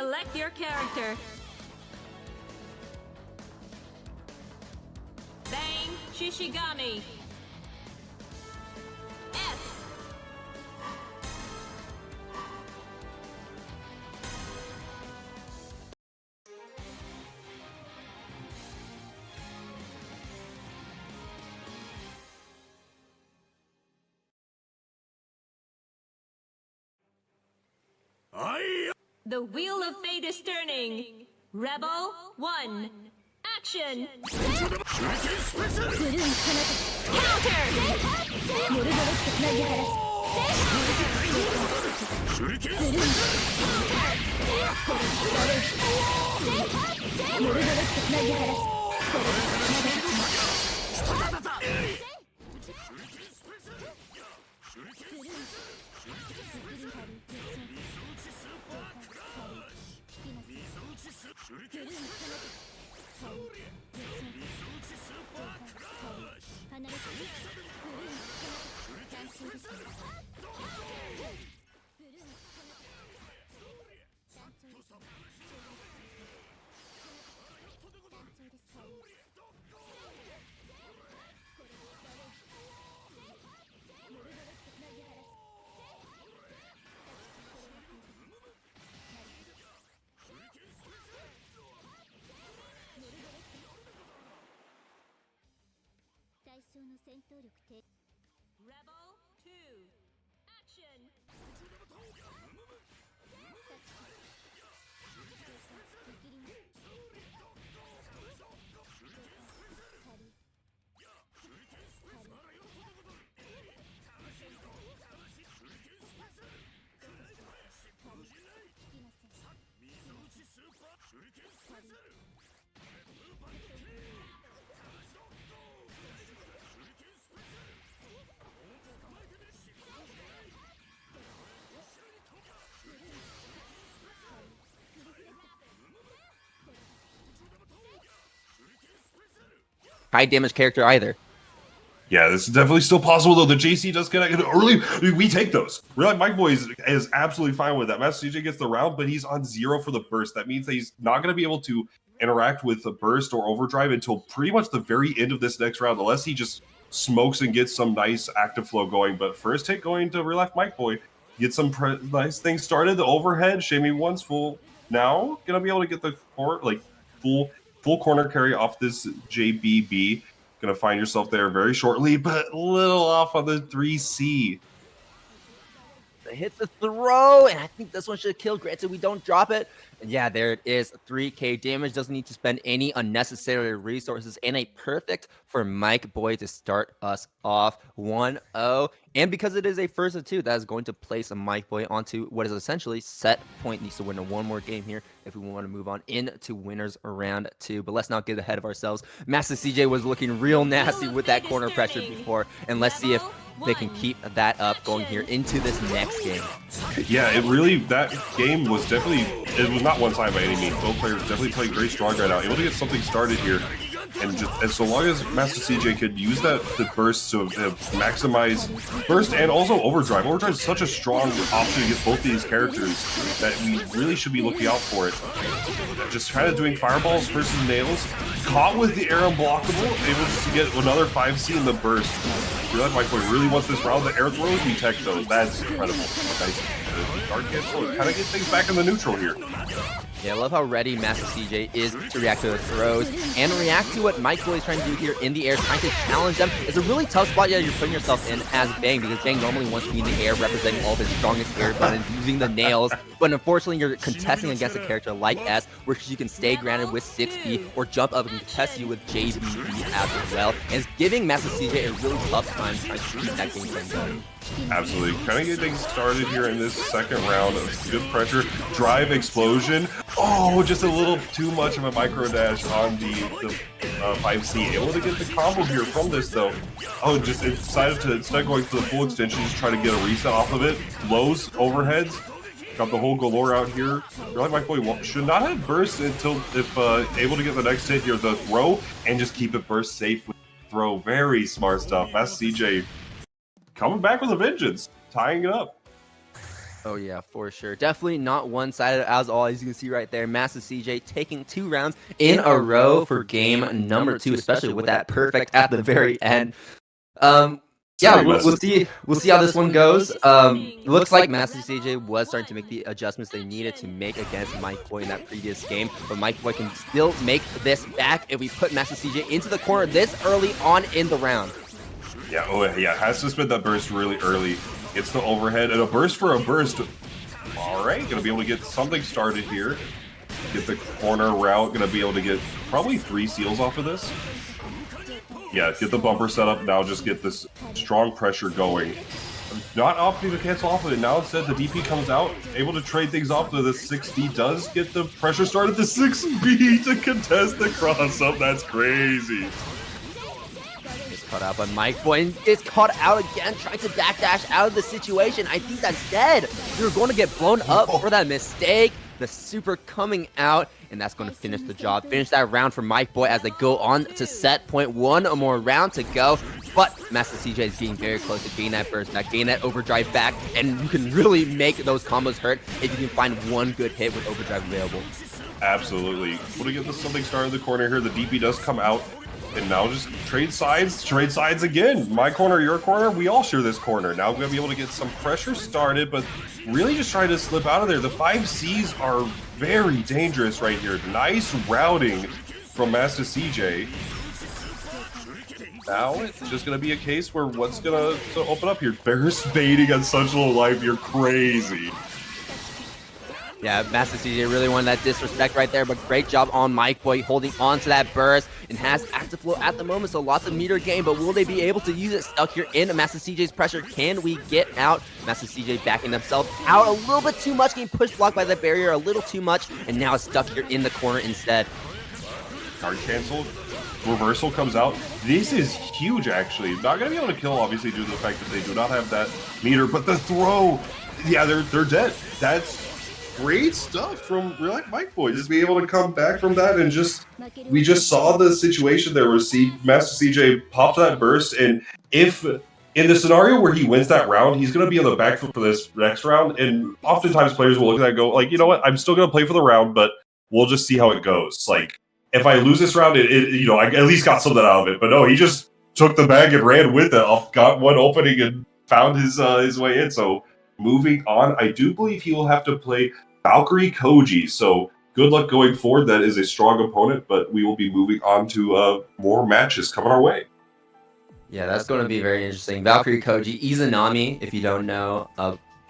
Select your character. Bang, Shishigami. S. The Wheel of Fate is turning. Rebel 1. Action! Counter! Rebel 2. Action! High damage character either. Yeah, this is definitely still possible, though. The JC does get early. We take those. Realifemicboy is absolutely fine with that. Master CJ gets the round, but he's on 0 for the burst. That means that he's not going to be able to interact with the burst or overdrive until pretty much the very end of this next round, unless he just smokes and gets some nice active flow going. But first hit going to Realifemicboy. Get some nice things started. The overhead, Shamey one's full. Now, going to be able to get the full corner carry off this JBB. Gonna find yourself there very shortly, but a little off on the 3C. They hit the throw, and I think this one should kill. Granted, we don't drop it. And yeah, there it is. 3k damage. Doesn't need to spend any unnecessary resources. And a perfect for Micboy to start us off 1-0. And because it is a first of 2, that is going to place a Micboy onto what is essentially set point. Needs to win one more game here if we want to move on into winners round 2. But let's not get ahead of ourselves. Master CJ was looking real nasty with that corner pressure before. And let's see if they can keep that up going here into this next game. Yeah, that game was definitely, it was not one-sided by any means. Both players definitely played great strong right now, able to get something started here. And so long as Master CJ could use the burst to maximize burst and also overdrive. Overdrive is such a strong option against both of these characters that we really should be looking out for it. Just kind of doing fireballs versus nails. Caught with the air unblockable, able just to get another 5C in the burst. Realifemicboy really wants this round. The air throws, we tech those. That's incredible. Nice. Dark cancel, kind of get things back in the neutral here. Yeah, I love how ready Master CJ is to react to the throws and react to what Micboy is trying to do here in the air, trying to challenge them. It's a really tough spot you're putting yourself in as Bang, because Bang normally wants to be in the air, representing all of his strongest air buttons, using the nails. But unfortunately, you're contesting against a character like S, where she can stay grounded with 6B or jump up and contest you with JBB as well. And it's giving Master CJ a really tough time trying to keep that game plan going. Absolutely. Kind of get things started here in this second round of good pressure. Drive explosion. Oh, just a little too much of a micro dash on the 5C. Able to get the combo here from this, though. Oh, just it decided to, instead of going for the full extension, just try to get a reset off of it. Lows, overheads. Got the whole galore out here. Realifemicboy should not have burst until if able to get the next hit here, the throw, and just keep it burst safe with the throw. Very smart stuff. That's CJ coming back with a vengeance, tying it up. Oh yeah, for sure. Definitely not one-sided as always. You can see right there, Massive CJ taking 2 rounds in a row for game number 2, especially with that perfect at the very end. Yeah, we'll see how this one goes. Looks like Massive CJ was starting to make the adjustments they needed to make against MiceBoy in that previous game, but MiceBoy can still make this back if we put Massive CJ into the corner this early on in the round. Yeah, oh yeah, has to spend that burst really early. It's the overhead and a burst for a burst. All right, gonna be able to get something started here. Get the corner route. Gonna be able to get probably 3 seals off of this. Yeah, get the bumper set up. Now just get this strong pressure going. Not opting to cancel off of it. Now instead the DP comes out, able to trade things off to the 6D. Does get the pressure started. The 6B to contest the cross-up. That's crazy. Caught out by MiceBoy, is caught out again, trying to backdash out of the situation. I think that's dead. You're going to get blown up for that mistake. The super coming out, and that's going to finish the job. Finish that round for MiceBoy as they go on to set point. 1 more round to go, but Master CJ is getting very close to getting that burst back, getting that overdrive back, and you can really make those combos hurt if you can find one good hit with overdrive available. Absolutely. Want to get this something started in the corner here. The DP does come out. And now just trade sides again. My corner, your corner, we all share this corner. Now we're going to be able to get some pressure started, but really just trying to slip out of there. The 5Cs are very dangerous right here. Nice routing from Master CJ. Now it's just going to be a case where what's going to open up here? Burst baiting on such low life, you're crazy. Yeah, Master CJ really wanted that disrespect right there, but great job on MiceBoy holding on to that burst and has active flow at the moment, so lots of meter gain, but will they be able to use it? Stuck here in Master CJ's pressure. Can we get out? Master CJ backing himself out a little bit too much, getting push blocked by the barrier a little too much, and now it's stuck here in the corner instead. Card canceled. Reversal comes out. This is huge, actually. Not going to be able to kill, obviously, due to the fact that they do not have that meter, but the throw, yeah, they're dead. That's great stuff from Realifemicboy. Just be able to come back from that and we just saw the situation there where Master CJ popped that burst, and if in the scenario where he wins that round, he's going to be on the back foot for this next round, and oftentimes players will look at that and go, like, you know what, I'm still going to play for the round, but we'll just see how it goes. Like, if I lose this round, you know, I at least got something out of it, but no, he just took the bag and ran with it, got one opening and found his way in. So moving on, I do believe he will have to play Valkyrie Koji, so good luck going forward. That is a strong opponent, but we will be moving on to more matches coming our way. Yeah, that's going to be very interesting. Valkyrie Koji, Izanami, if you don't know,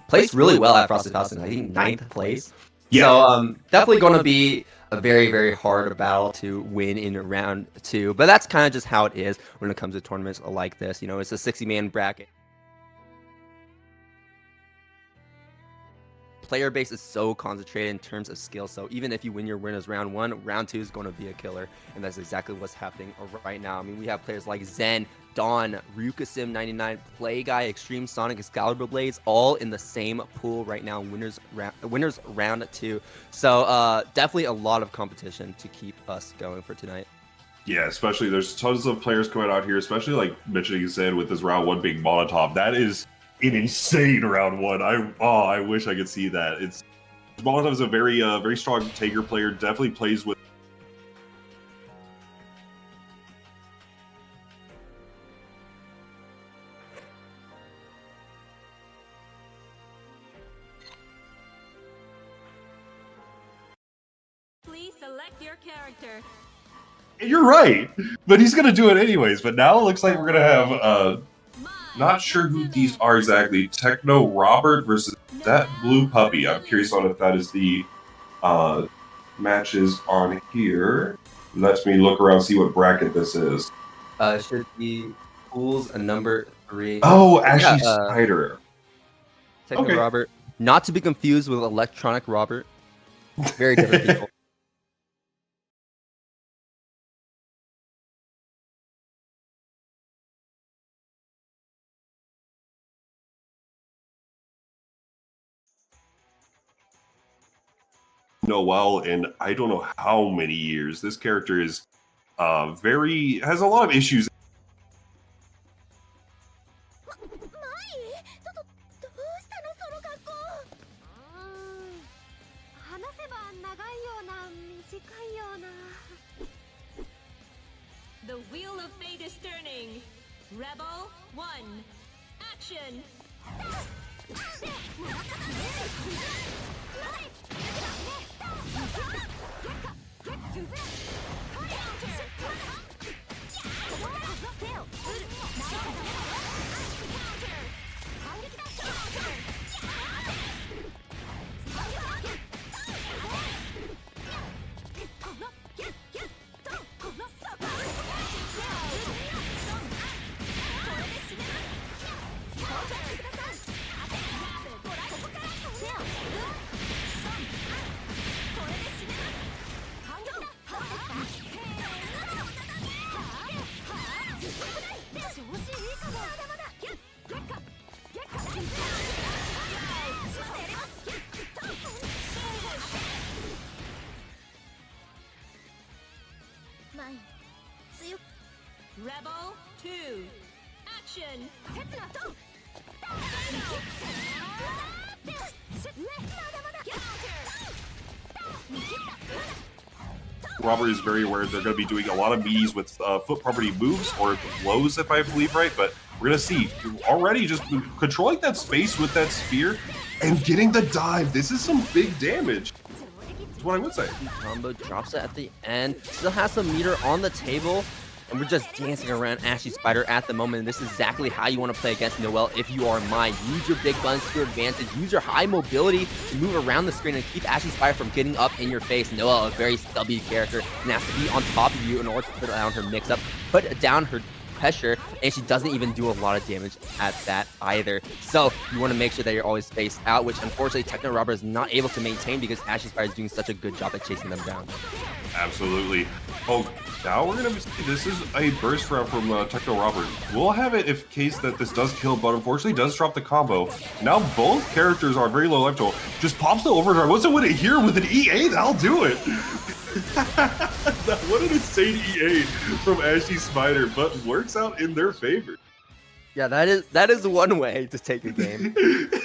placed really well at Frosted Falcon, I think 9th place. Yeah. So definitely going to be a very, very hard battle to win in round 2, but that's kind of just how it is when it comes to tournaments like this. You know, it's a 60-man bracket. Player base is so concentrated in terms of skill, so even if you win your winners round 1, round 2 is going to be a killer, and that's exactly what's happening right now. I mean, we have players like Zen, Dawn, Rukasim99, Play Guy, Xtremesonic, Xcaliburbladez, all in the same pool right now, winners round 2. So definitely a lot of competition to keep us going for tonight. Yeah, especially there's tons of players coming out here, especially like mentioning Zen with this round 1 being Molotov. That is an insane round 1. I wish I could see that. Molotov is a very strong Taker player. Definitely plays with. Please select your character. You're right, but he's gonna do it anyways. But now it looks like we're gonna have not sure who these are exactly. Technorobery versus that blue puppy. I'm curious on if that is the matches on here. Lets me look around, see what bracket this is. Should be pools number 3. Oh, Ashyspider. Technorobery. Okay. Not to be confused with Electronic Robert. Very different people. Noel in I don't know how many years. This character is has a lot of issues. The wheel of fate is turning. Rebel 1, action! Rebel 2, action! Robert is very aware they're going to be doing a lot of meaties with foot property moves or blows, if I believe right, but we're going to see already just controlling that space with that spear and getting the dive. This is some big damage. That's what I would say. Combo drops it at the end. Still has some meter on the table. And we're just dancing around Ashyspider at the moment. And this is exactly how you want to play against Noel if you are mine. Use your big buttons to your advantage. Use your high mobility to move around the screen and keep Ashyspider from getting up in your face. Noel, a very stubby character, and has to be on top of you in order to put down her mix-up, put down her pressure, and she doesn't even do a lot of damage at that either. So you want to make sure that you're always spaced out, which unfortunately Technorobery is not able to maintain because Ashyspider is doing such a good job at chasing them down. Absolutely. Oh, now we're going to see this is a burst round from Technorobery. We'll have it if case that this does kill, but unfortunately does drop the combo. Now both characters are very low life total. Just pops the overdrive. What's it with it here with an EA? That'll do it. What an insane EA from Ashyspider, but works out in their favor. Yeah, that is one way to take a game.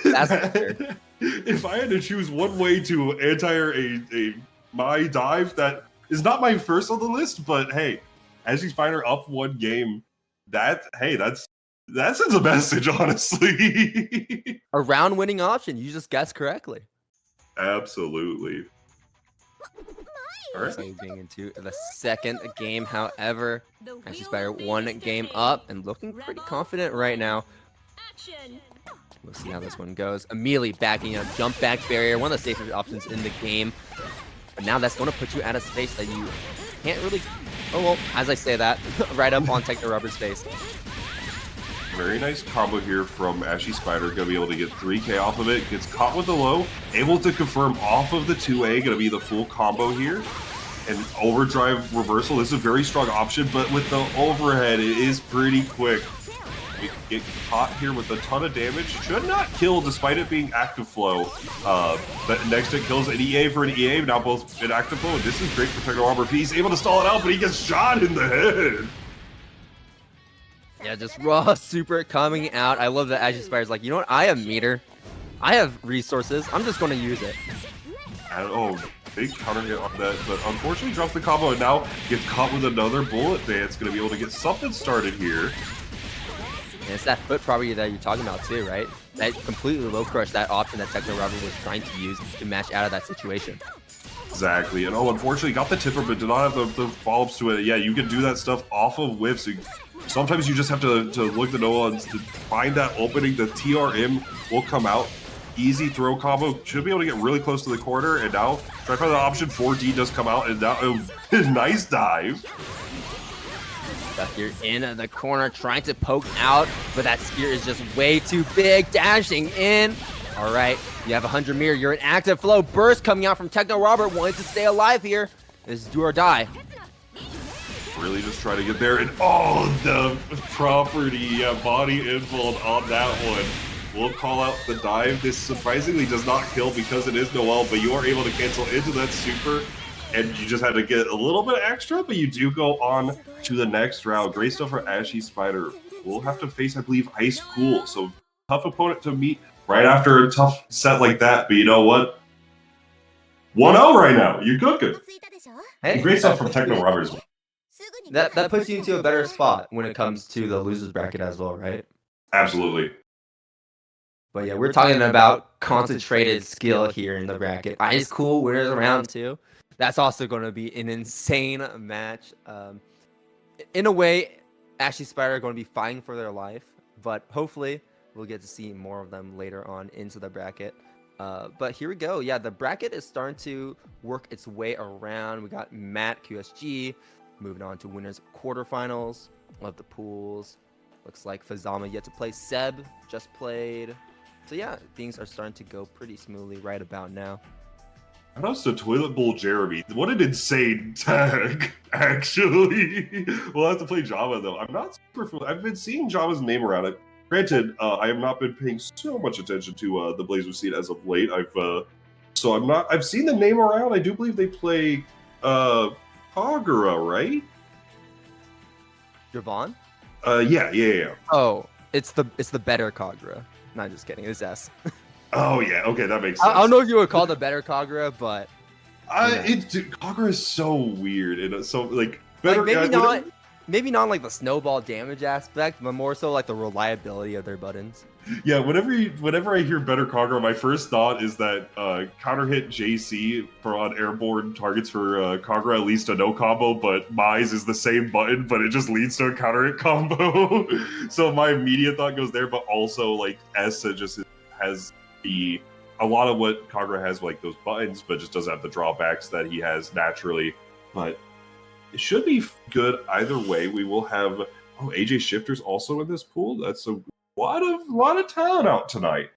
That's for sure. If I had to choose one way to anti my dive, that is not my first on the list, but hey, Ashyspider up one game, that sends a message, honestly. A round winning option. You just guessed correctly. Absolutely. All right. So getting into the second game, however, Ashyspider one game up and looking pretty confident right now. We'll see how this one goes. Immediately backing up, jump back barrier, one of the safest options in the game. But now that's going to put you at a space that you can't really... Oh, well, as I say that, right up on Technorobery's face. Very nice combo here from Ashyspider. Going to be able to get 3k off of it. Gets caught with the low. Able to confirm off of the 2A. Going to be the full combo here. And overdrive reversal is a very strong option, but with the overhead, it is pretty quick. We get caught here with a ton of damage. Should not kill despite it being active flow. But next it kills an EA for an EA, now both in active flow. And this is great for Technorobery. He's able to stall it out, but he gets shot in the head. Yeah, just raw super coming out. I love that Ashyspider's like, you know what? I have meter. I have resources. I'm just going to use it. And, oh, big counter hit on that, but unfortunately drops the combo and now gets caught with another bullet dance. Going to be able to get something started here. And it's that foot property that you're talking about too, right? That completely low crush, that option that Technorobery was trying to use to match out of that situation. Exactly, and oh, unfortunately got the tipper, but did not have the follow-ups to it. Yeah, you can do that stuff off of whiffs. Sometimes you just have to look the Noel and to find that opening. The TRM will come out. Easy throw combo. Should be able to get really close to the corner, and now try to find the option. 4D does come out, and now nice dive. You're in the corner trying to poke out, but that spear is just way too big. Dashing in. All right, you have 100 mirror. You're in active flow. Burst coming out from Technorobery, wanting to stay alive here. This is do or die. Really just try to get there, and oh, the property body involved on that one. We'll call out the dive. This surprisingly does not kill because it is Noel, but you are able to cancel into that super. And you just had to get a little bit extra, but you do go on to the next round. Great stuff for Ashyspider. We'll have to face, I believe, Icecool. So tough opponent to meet right after a tough set like that. But you know what? 1-0 right now. You're cooking. Hey, Great stuff from Technorobery. that puts you into a better spot when it comes to the losers bracket as well, right? Absolutely. But yeah, we're talking about concentrated skill here in the bracket. Icecool winners round 2. That's also going to be an insane match. In a way, Ashyspider are going to be fighting for their life, but hopefully we'll get to see more of them later on into the bracket. But here we go. Yeah, the bracket is starting to work its way around. We got Matt QSG moving on to winners quarterfinals of the pools. Looks like Fuzzama yet to play. Seb just played. So yeah, things are starting to go pretty smoothly right about now. I noticed the Toilet Bowl Jeremy. What an insane tag, actually. We'll have to play Jahvahn, though. I'm not super familiar. I've been seeing Jahvahn's name around it. Granted, I have not been paying so much attention to the Blaze Scene as of late. I've seen the name around. I do believe they play Kagura, right? Jahvahn? Yeah. Oh, it's the better Kagura. Not just kidding. It's S. Oh yeah, okay, that makes sense. I don't know if you would call the better Kagura, but Kagura is so weird and so like better. Like maybe not like the snowball damage aspect, but more so like the reliability of their buttons. Yeah, whenever I hear better Kagura, my first thought is that counter hit JC for on airborne targets for Kagura leads to no combo, but Mize is the same button, but it just leads to a counter hit combo. So my immediate thought goes there, but also like S just has a lot of what Kagura has, like those buttons, but just doesn't have the drawbacks that he has naturally. But it should be good either way. We will have AJShifter's also in this pool. That's a lot of talent out tonight.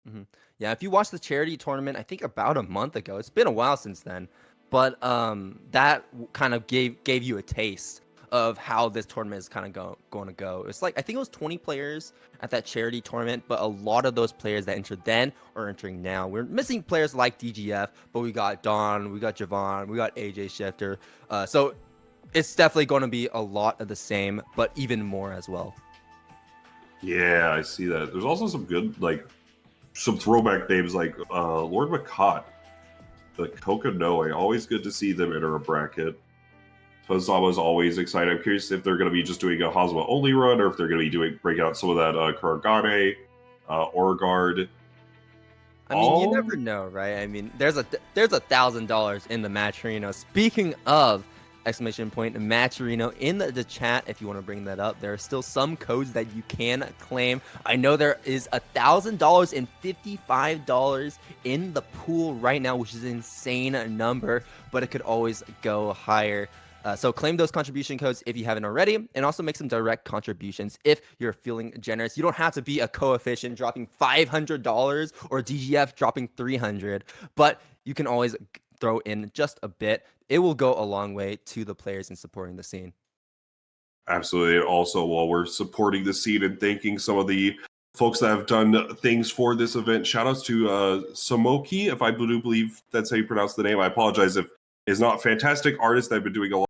Mm-hmm. Yeah, if you watched the charity tournament, I think about a month ago. It's been a while since then, but that kind of gave you a taste of how this tournament is kind of going to go. It's like I think it was 20 players at that charity tournament, but a lot of those players that entered then are entering now. We're missing players like DGF, but we got Don, we got Jahvahn, we got AJShifter. So it's definitely going to be a lot of the same, but even more as well. Yeah, I see that. There's also some good, like, some throwback names like LordMacoT, the Kokonoe. Always good to see them enter a bracket. Fuzzama is always excited. I'm curious if they're going to be just doing a Hazama only run, or if they're going to be breaking out some of that Kuragane, Orgard. I mean, you never know, right? I mean, there's $1,000 in the Matcherino. Speaking of !Matcherino in the chat, if you want to bring that up, there are still some codes that you can claim. I know there is $1,000 and $55 in the pool right now, which is an insane number, but it could always go higher. So claim those contribution codes if you haven't already, and also make some direct contributions if you're feeling generous. You don't have to be a coefficient dropping $500 or DGF dropping $300, but you can always throw in just a bit. It will go a long way to the players in supporting the scene. Absolutely. And also, while we're supporting the scene and thanking some of the folks that have done things for this event, shout outs to Samoki, if I do believe that's how you pronounce the name. I apologize if is not fantastic artist that have been doing a lot.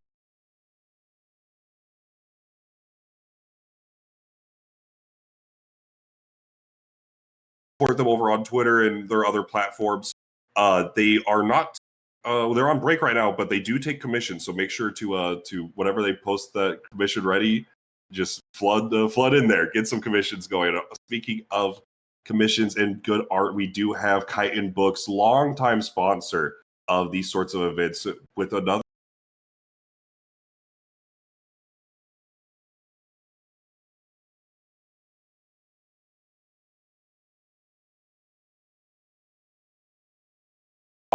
Support them over on Twitter and their other platforms. They are not they're on break right now, but they do take commissions. So make sure to whenever they post that commission ready, just flood in there, get some commissions going. Speaking of commissions and good art, we do have Chitin Books, longtime sponsor of these sorts of events, with another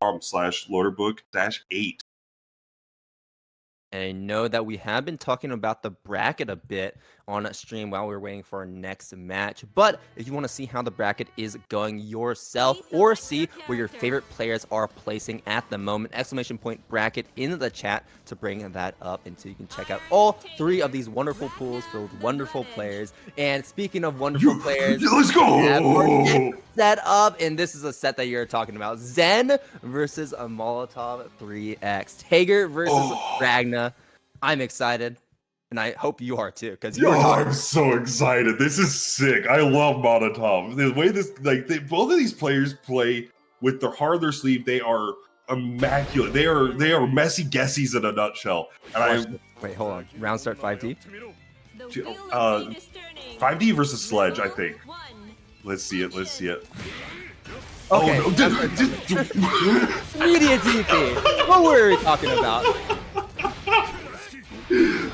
/LorderBook-8. And I know that we have been talking about the bracket a bit on stream while we're waiting for our next match. But if you want to see how the bracket is going yourself, or see where your favorite players are placing at the moment, !bracket in the chat to bring that up, and so you can check out all 3 of these wonderful pools filled with wonderful players. And speaking of wonderful players, let's go! Set up, and this is a set that you're talking about: Zen versus a Molotov 3X, Tager versus Ragna. I'm excited. And I hope you are too, because Yo, I'm so excited. This is sick. I love Molotov. The way this, like, both of these players play with their heart on their sleeve, they are immaculate. They are messy guessies in a nutshell. And wait, hold on. Round start 5D? 5D versus Sledge, I think. Let's see it. Let's see it. Okay. Oh, no. Media DP. What were we talking about?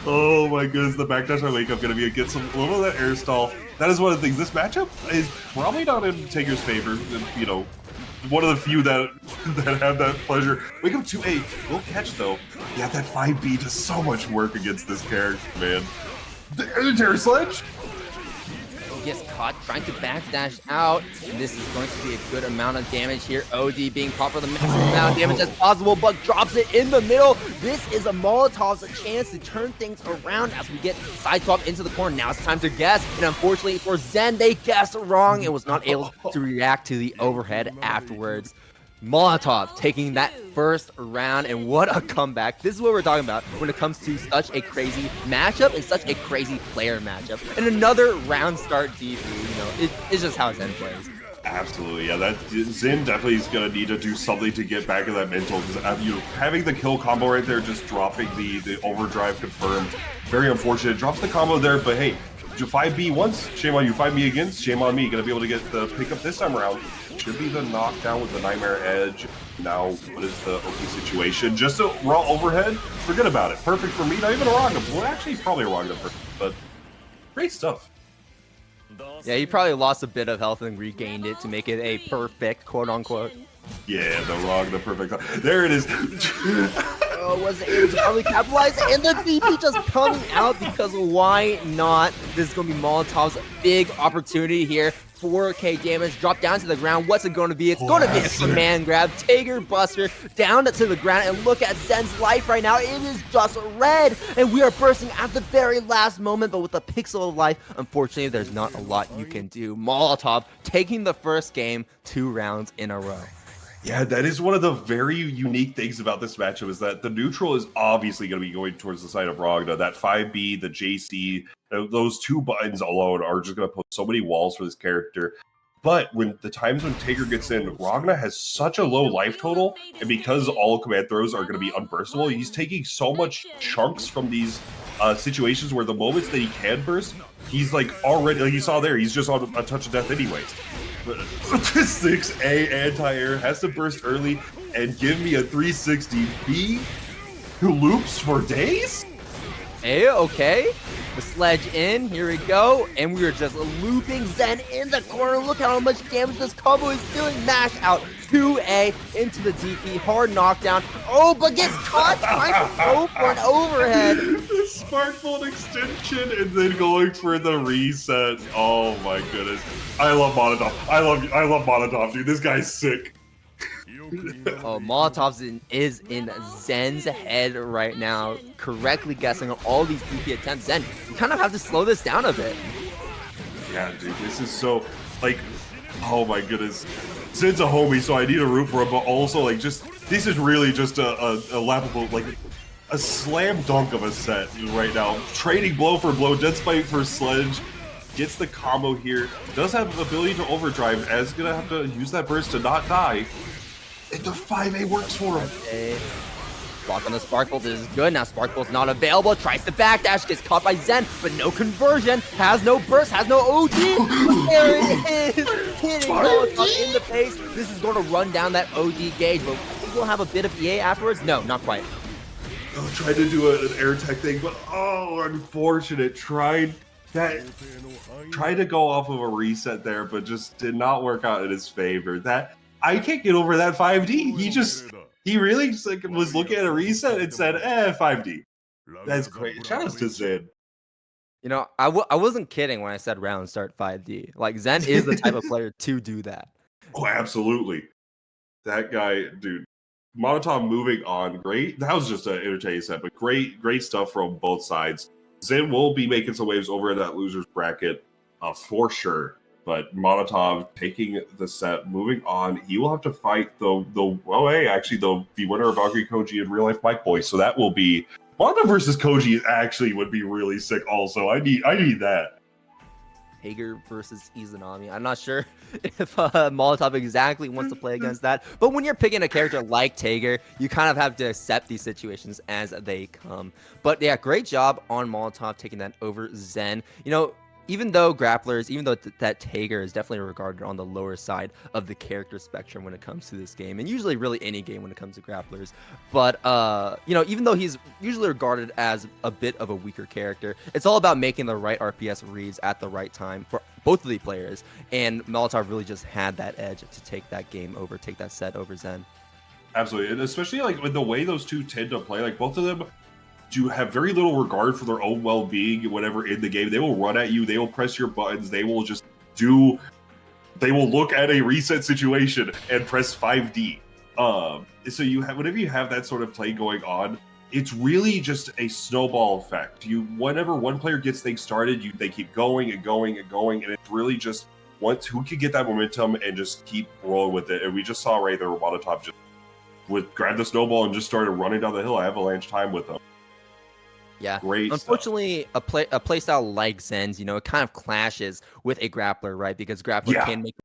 Oh my goodness, the backdash I wake up gonna be get some little of that air stall. That is one of the things. This matchup is probably not in Taker's favor. You know, one of the few that have that pleasure. Wake up 2A. Will catch though. Yeah, that 5B does so much work against this character, man. The terror sledge. Gets caught trying to backdash out. This is going to be a good amount of damage here. OD being caught for the maximum amount of damage as possible, but drops it in the middle. This is a Molotov's chance to turn things around as we get side swap into the corner. Now it's time to guess, and unfortunately for Zen, they guessed wrong and was not able to react to the overhead afterwards. Molotov taking that first round, and what a comeback. This is what we're talking about when it comes to such a crazy matchup and such a crazy player matchup. And another round start DP, you know, it's just how Zen plays. Absolutely, yeah. That Zen definitely is gonna need to do something to get back in that mental, because you know, having the kill combo right there, just dropping the overdrive confirmed, very unfortunate. Drops the combo there, but hey, 5B once, shame on you. 5B again, shame on me. Gonna be able to get the pickup this time around. Should be the knockdown with the Nightmare Edge. Now, what is the OP situation? Just a raw overhead? Forget about it. Perfect for me. Not even a Ragna. Well, actually, probably a Ragna, but great stuff. Yeah, he probably lost a bit of health and regained it to make it a perfect, quote-unquote. Yeah, the Ragna perfect. There it is. Was able to probably capitalize, and the DP just coming out because why not? This is going to be Molotov's big opportunity here. 4K damage, drop down to the ground. What's it going to be? It's going to be a command grab. Taker Buster down to the ground, and look at Zen's life right now. It is just red, and we are bursting at the very last moment, but with a pixel of life, unfortunately, there's not a lot you can do. Molotov taking the first game 2 rounds in a row. Yeah, that is one of the very unique things about this matchup, is that the neutral is obviously going to be going towards the side of Ragna. That 5B, the JC, those 2 buttons alone are just going to put so many walls for this character. But when the times when Taker gets in, Ragna has such a low life total, and because all command throws are going to be unburstable, he's taking so much chunks from these situations where the moments that he can burst, he's like already, like you saw there, he's just on a touch of death anyways. But 6A anti-air has to burst early and give me a 360B who loops for days? Hey, okay. The sledge in, here we go. And we are just looping Zen in the corner. Look how much damage this combo is doing. Mash out 2A into the DP. Hard knockdown. Oh, but gets caught trying to go for an overhead. The Sparkbolt extension and then going for the reset. Oh my goodness. I love Molotov. I love Molotov, dude. This guy's sick. Oh, Molotov's is in Zen's head right now, correctly guessing on all these DP attempts. Zen, you kind of have to slow this down a bit. Yeah, dude, this is so, like, oh my goodness. Zen's a homie, so I need to root for him, but also, like, just, this is really just a laughable, like, a slam dunk of a set right now. Trading blow for blow, dead spite for sledge. Gets the combo here. Does have the ability to overdrive, as gonna have to use that burst to not die. And the 5A works for him. Okay. Block on the Sparkbolt is good. Now Sparkbolt's not available. Tries to backdash. Gets caught by Zen, but no conversion. Has no burst. Has no OD. There it is. Hitting Molotov in the face. This is going to run down that OD gauge, but we'll have a bit of EA afterwards. No, not quite. Oh, tried to do an air tech thing, but oh, unfortunate. Tried to go off of a reset there, but just did not work out in his favor. That I can't get over that 5D. He really just, like, was looking at a reset and said, 5D. That's great. Shout out to Zen. You know, I wasn't kidding when I said round start 5D. Like, Zen is the type of player to do that. Oh, absolutely. That guy, dude. Molotov moving on. Great. That was just an entertaining set, but great stuff from both sides. Zen will be making some waves over in that loser's bracket for sure. But Molotov taking the set, moving on. He will have to fight the winner of Valkyrie Koji and Realifemicboy. So that will be Wanda versus Koji actually would be really sick. Also, I need that. Hager versus Izanami. I'm not sure if Molotov exactly wants to play against that, but when you're picking a character like Tager, you kind of have to accept these situations as they come. But yeah, great job on Molotov taking that over Zen. You know, even though grapplers, even though that Tager is definitely regarded on the lower side of the character spectrum when it comes to this game, and usually really any game when it comes to grapplers, but you know, even though he's usually regarded as a bit of a weaker character, it's all about making the right RPS reads at the right time for both of the players, and Molotov really just had that edge to take that game over, take that set over Zen. Absolutely, and especially like with the way those two tend to play, like both of them do have very little regard for their own well-being, whatever in the game. They will run at you, they will press your buttons, they will look at a reset situation and press 5D. So you have, whenever you have that sort of play going on, it's really just a snowball effect. Whenever one player gets things started, they keep going and going and going, and it's really just who can get that momentum and just keep rolling with it. And we just saw right there, Molotov just grab the snowball and just started running down the hill, avalanche time with them. Yeah, great. Unfortunately, a playstyle like Zen's, you know, it kind of clashes with a grappler, right? Because grappler can make.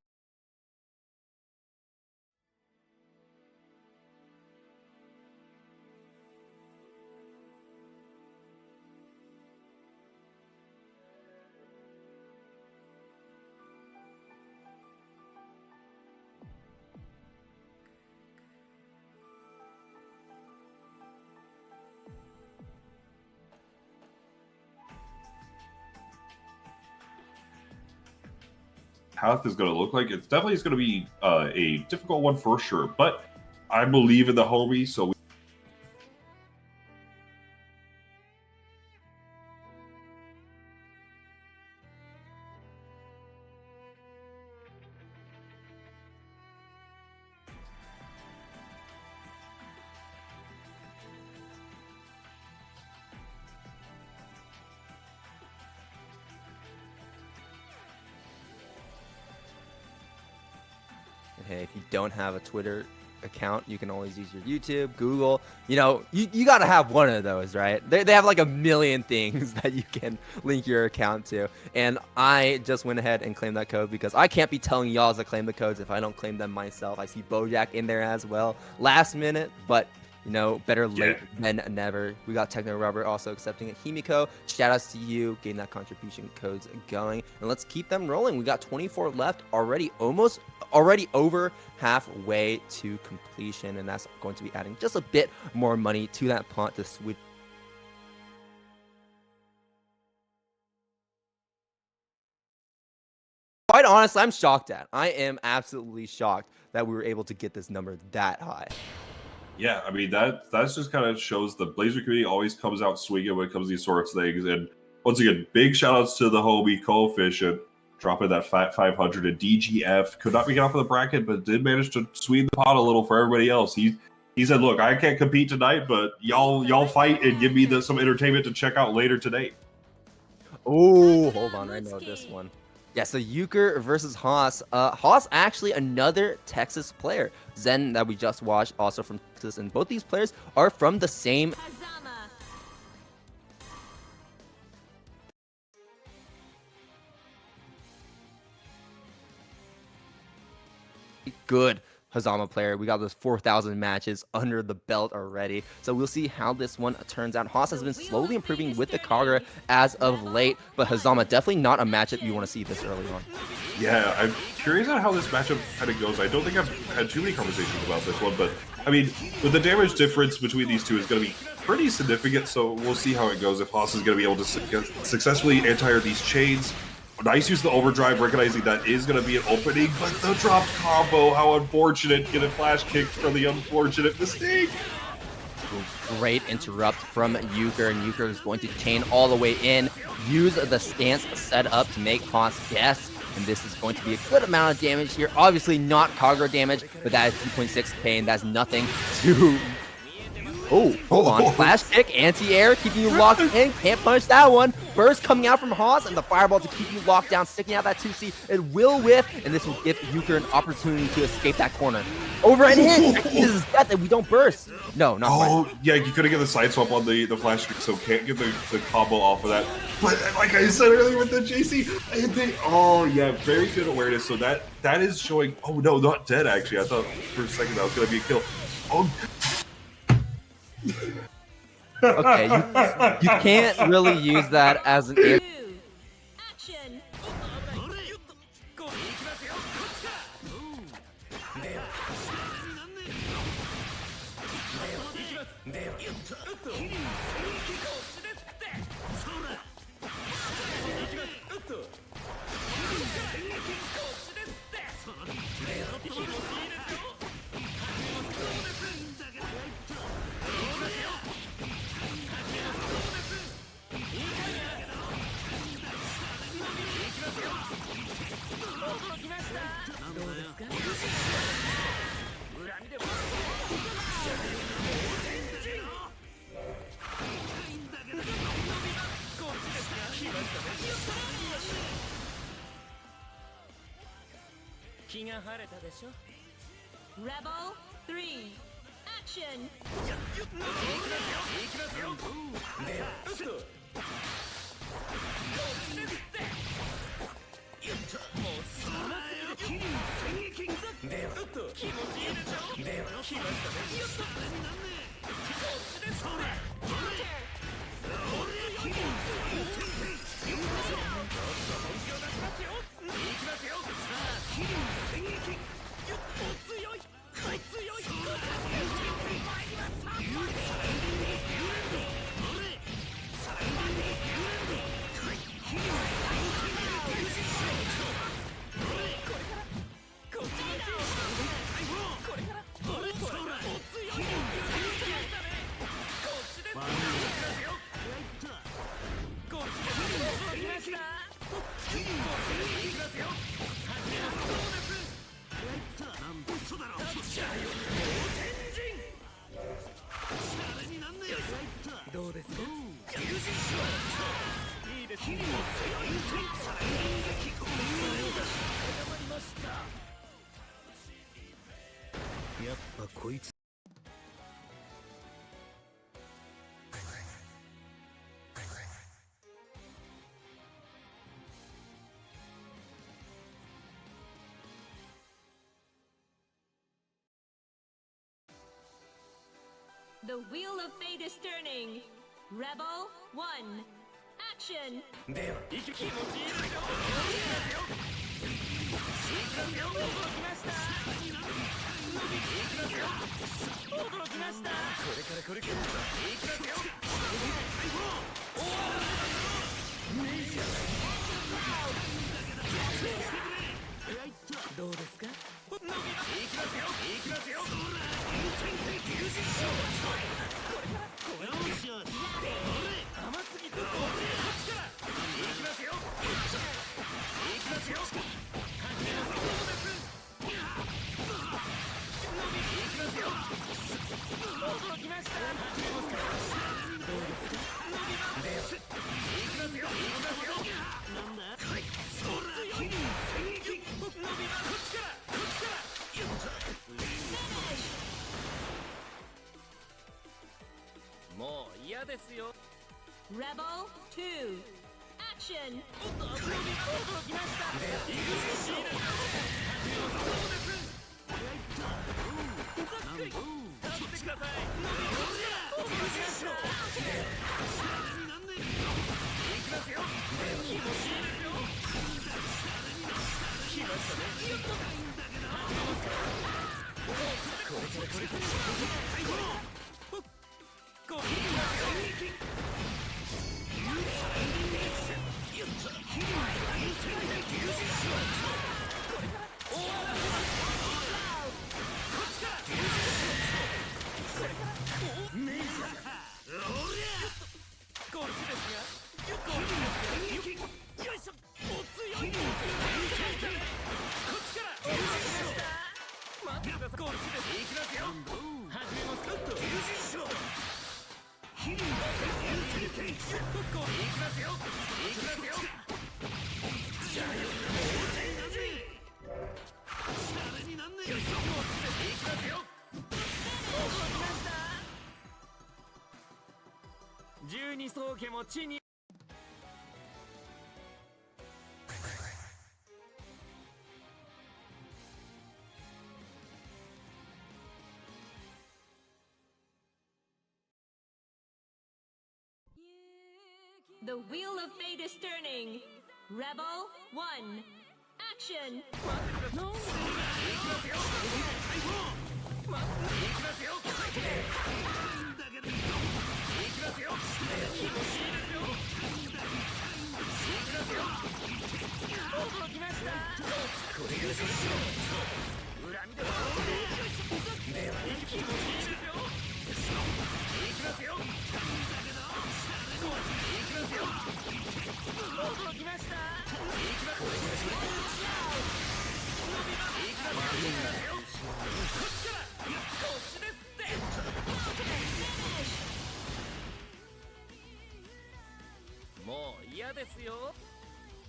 Path is going to look like. It's definitely going to be a difficult one for sure, but I believe in the homie, so Hey, if you don't have a Twitter account, you can always use your YouTube, Google. You know, you got to have one of those, right? They have like a million things that you can link your account to. And I just went ahead and claimed that code because I can't be telling y'all to claim the codes if I don't claim them myself. I see Bojack in there as well. Last minute, but you know, better late than never. We got Technorobery also accepting it. Himiko, shout outs to you, getting that contribution codes going. And let's keep them rolling. We got 24 left, already over halfway to completion. And that's going to be adding just a bit more money to that pot to switch. Quite honestly, I'm shocked at. I am absolutely shocked that we were able to get this number that high. Yeah, I mean, that's just kind of shows the Blazer community always comes out swinging when it comes to these sorts of things. And once again, big shout outs to the homie Coefficient, dropping that fat 500 and DGF. Could not make it off of the bracket, but did manage to sweeten the pot a little for everybody else. He said, look, I can't compete tonight, but y'all fight and give me some entertainment to check out later today. Oh, hold on, I know this one. Yeah, so Euchre versus Haas. Haas actually another Texas player. Zen that we just watched also from Texas, and both these players are from the same. Hazama. Good Hazama player. We got those 4,000 matches under the belt already. So we'll see how this one turns out. Haas has been slowly improving with the Kagura as of late, but Hazama definitely not a matchup you want to see this early on. Yeah, I'm curious on how this matchup kind of goes. I don't think I've had too many conversations about this one, but I mean, with the damage difference between these two is going to be pretty significant, so we'll see how it goes if Haas is going to be able to successfully anti these chains. Nice use of the overdrive, recognizing that is going to be an opening, but the dropped combo, how unfortunate. Get a flash kick for the unfortunate mistake. Great interrupt from Euchre, and Euchre is going to chain all the way in, use the stance set up to make Haas guess, and this is going to be a good amount of damage here. Obviously not Kagura damage, but that is 2.6k, and that's nothing to Oh, hold on. Flash kick, anti-air, keeping you locked in. Can't punish that one. Burst coming out from Haas, and the fireball to keep you locked down, sticking out that 2C. It will whiff, and this will give Euchre an opportunity to escape that corner. Overhead hit. I think this is death, and we don't burst. No, not quite. Yeah, you couldn't get the side swap on the flash kick, so can't get the combo off of that. But like I said earlier with the JC, very good awareness. So that is showing. Oh no, not dead actually. I thought for a second that was gonna be a kill. Oh. Okay, you can't really use that as an air. Action. Rebel 3, action. The wheel of fate is turning. Rebel 1, action. Rebel 2, action. The wheel of fate is turning. Rebel 1. Action!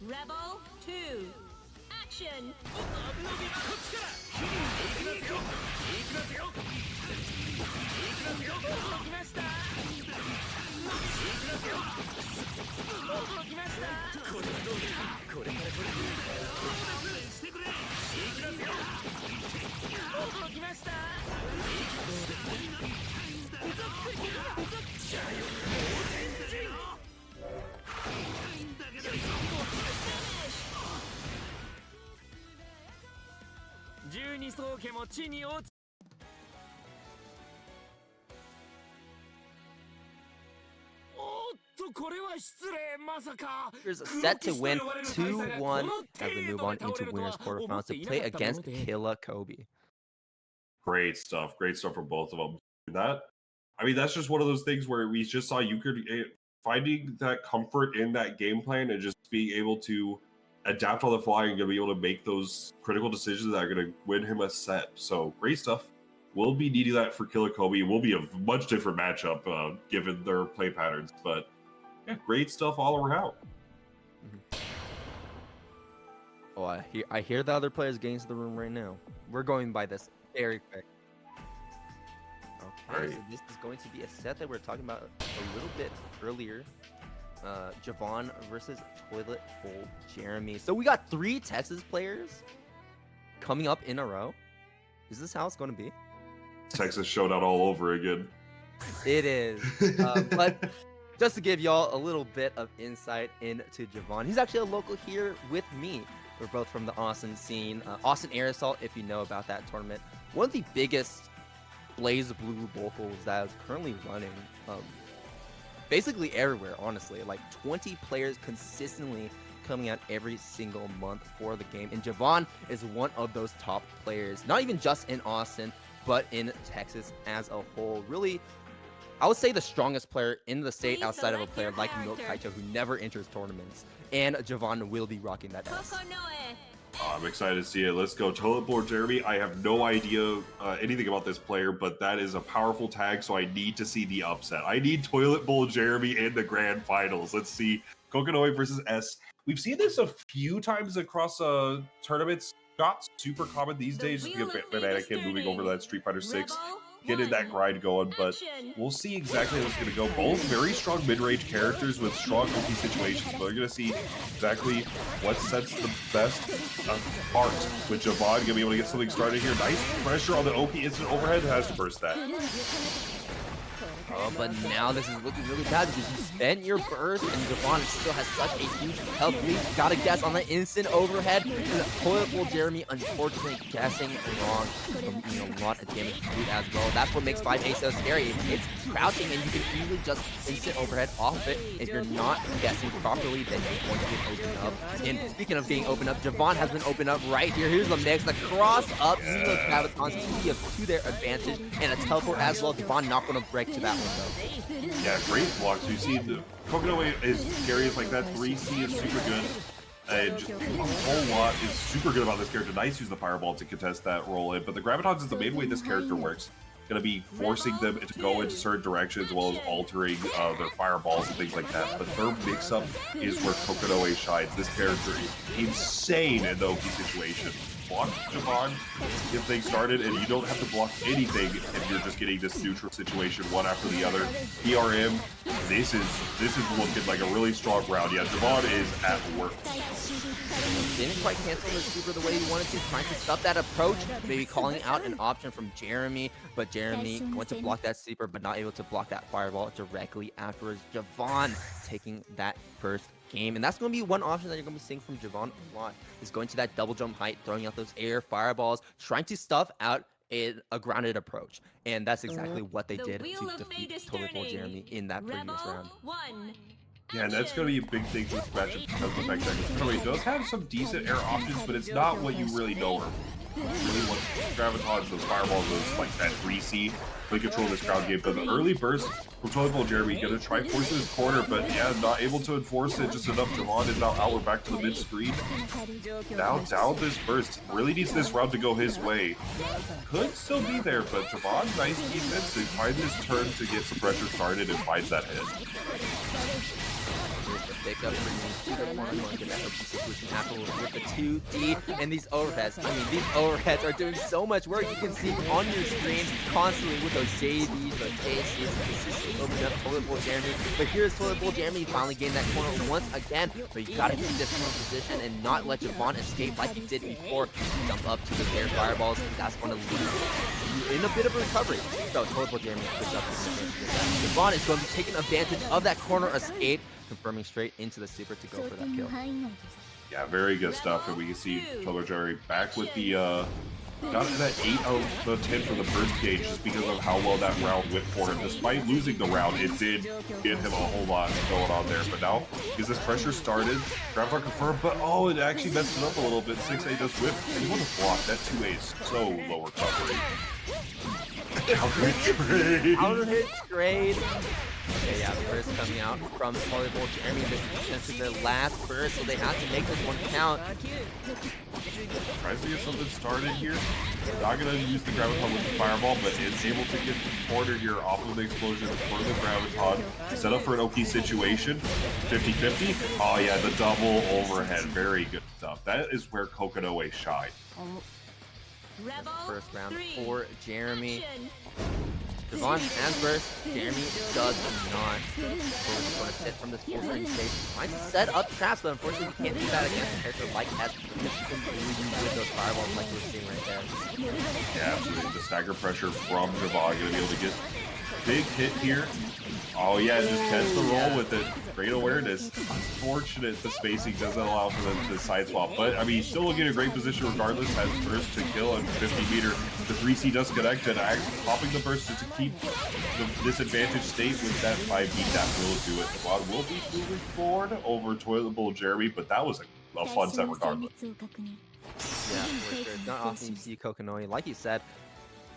Rebel 2. Action! Is set to win 2-1 as we move on into winners quarterfinals to play against Killa Kobe. Great stuff for both of them. That's just one of those things where we just saw Euchre finding that comfort in that game plan and just being able to adapt on the fly and gonna be able to make those critical decisions that are gonna win him a set. So great stuff. We'll be needing that for Killa Kobe. It will be a much different matchup given their play patterns, but yeah, great stuff all around. Oh, I hear the other players getting to the room right now. We're going by this very quick. Okay, so this is going to be a set that we are talking about a little bit earlier. Jahvahn versus Toilet Bowl Jeremy. So we got 3 Texas players coming up in a row. Is this how it's going to be? Texas showdown all over again. It is. But just to give y'all a little bit of insight into Jahvahn, he's actually a local here with me. We're both from the Austin scene. Austin Aerosol, if you know about that tournament. One of the biggest Blaze Blue locals that is currently running basically everywhere, honestly. Like 20 players consistently coming out every single month for the game. And Jahvahn is one of those top players, not even just in Austin, but in Texas as a whole. Really, I would say the strongest player in the state outside of a player like MacoT who never enters tournaments. And Jahvahn will be rocking that S. I'm excited to see it. Let's go. Toilet Bowl Jeremy. I have no idea anything about this player, but that is a powerful tag, so I need to see the upset. I need Toilet Bowl Jeremy in the grand finals. Let's see. Kokonoe versus S. We've seen this a few times across tournaments. Not super common these days, just because Banana Kid moving over to that Street Fighter 6. Getting that grind going, but we'll see exactly how it's going to go. Both very strong mid-range characters with strong OP situations, but we're going to see exactly what sets the best apart with Jahvahn. Going to be able to get something started here. Nice pressure on the OP instant overhead, has to burst that. But now this is looking really bad because you spent your burst and Jahvahn still has such a huge health lead. Gotta guess on the instant overhead. Toilet Bowl Jeremy unfortunately guessing wrong. A lot of damage to do as well. That's what makes 5A so scary. It's crouching and you can easily just instant overhead off of it. If you're not guessing properly, then you're going to get opened up. And speaking of being opened up, Jahvahn has been opened up right here. Here's the mix. The cross up, using those Gravitons to their advantage, and a teleport as well. Jahvahn not going to break to that one though. Yeah, great blocks. You see, the Kokonoe is scary as like that. 3C is super good. Just a whole lot is super good about this character. Nice use the Fireball to contest that roll in, but the Gravitons is the main way this character works. Going to be forcing them to go into certain directions as well as altering their fireballs and things like that. But their mix-up is where Kokonoe shines. This character is insane in the OP situation. block Jahvahn if things started, and you don't have to block anything if you're just getting this neutral situation one after the other. PRM, this is looking like a really strong round. Yeah, Jahvahn is at work. Didn't quite cancel the super the way he wanted to, trying to stop that approach, maybe calling out an option from Jeremy, but Jeremy going to block that super, but not able to block that fireball directly afterwards. Jahvahn taking that first game, and that's going to be one option that you're going to be seeing from Jahvahn a lot, is going to that double jump height, throwing out those air fireballs, trying to stuff out a grounded approach, and that's exactly what they did to defeat Total Jeremy in that previous round. Yeah, and that's going to be a big thing for this matchup because of the fact that Kokonoe does have some decent air options, but it's not what you really know her. Really wants gravitons, those fireballs, those like that greasy, really control this ground game. But the early burst from Total Jeremy, gonna try forcing his corner, but yeah, not able to enforce it just enough. Jahvahn is now outward back to the mid screen. Now down this burst, really needs this round to go his way. Could still be there, but Jahvahn, nice defense, and finds his turn to get some pressure started and finds that hit. Pick up bringing to the one, get that OP situation afterwards with the 2D and these overheads. I mean, these overheads are doing so much work. You can see on your screen constantly with those JVs, those ACs, consistently opening up Toilet Bowl Jeremy. But here's Toilet Bowl Jeremy finally getting that corner once again. But you gotta keep this corner position and not let Jahvahn escape like he did before. Jump up to the air fireballs, and that's going to lead you in a bit of a recovery. So Toilet Bowl Jeremy picks up the Jahvahn is going to be taking advantage of that corner escape, confirming straight into the super to go for that kill. Yeah, very good stuff, and we can see Total Jeremy back with the got that 8 out of 10 for the first gauge just because of how well that round went for him. Despite losing the round, it did get him a whole lot going on there. But now, because this pressure started, Gravitar confirmed, but oh, it actually messed it up a little bit. 6A does whip, and you want to block that 2A is so low recovery. Counter hit trade. Counter hit trade. Okay, yeah, the burst coming out from Toilet Bowl Jeremy. This is potentially their last burst, so they have to make this one count. Tries to get something started here. Not going to use the Graviton with the Fireball, but is able to get the corner here off of the explosion for the Graviton. Set up for an OP situation. 50-50. Oh yeah, the double overhead. Very good stuff. That is where Kokonoe shine. First round for Jeremy. Jahvahn has burst. Jeremy does not. So we're just going to sit from this full screen space. Trying to set up traps, but unfortunately you can't do that against a character like Hez with those fireballs like we're seeing right there. Yeah, absolutely. The stagger pressure from Jahvahn going to be able to get big hit here. Oh yeah, just catch the roll with it. Great awareness. Unfortunate the spacing doesn't allow for the side swap, but I mean he's still looking in a great position regardless. Has burst to kill at 50 meter. The 3C does connect and popping the burst to keep the disadvantaged state with that 5 beat. That will do it. Squad will be moving forward over Toilet Bowl Jeremy, but that was a fun set regardless. Yeah, for sure. It's not often you see Kokonoe. Like you said,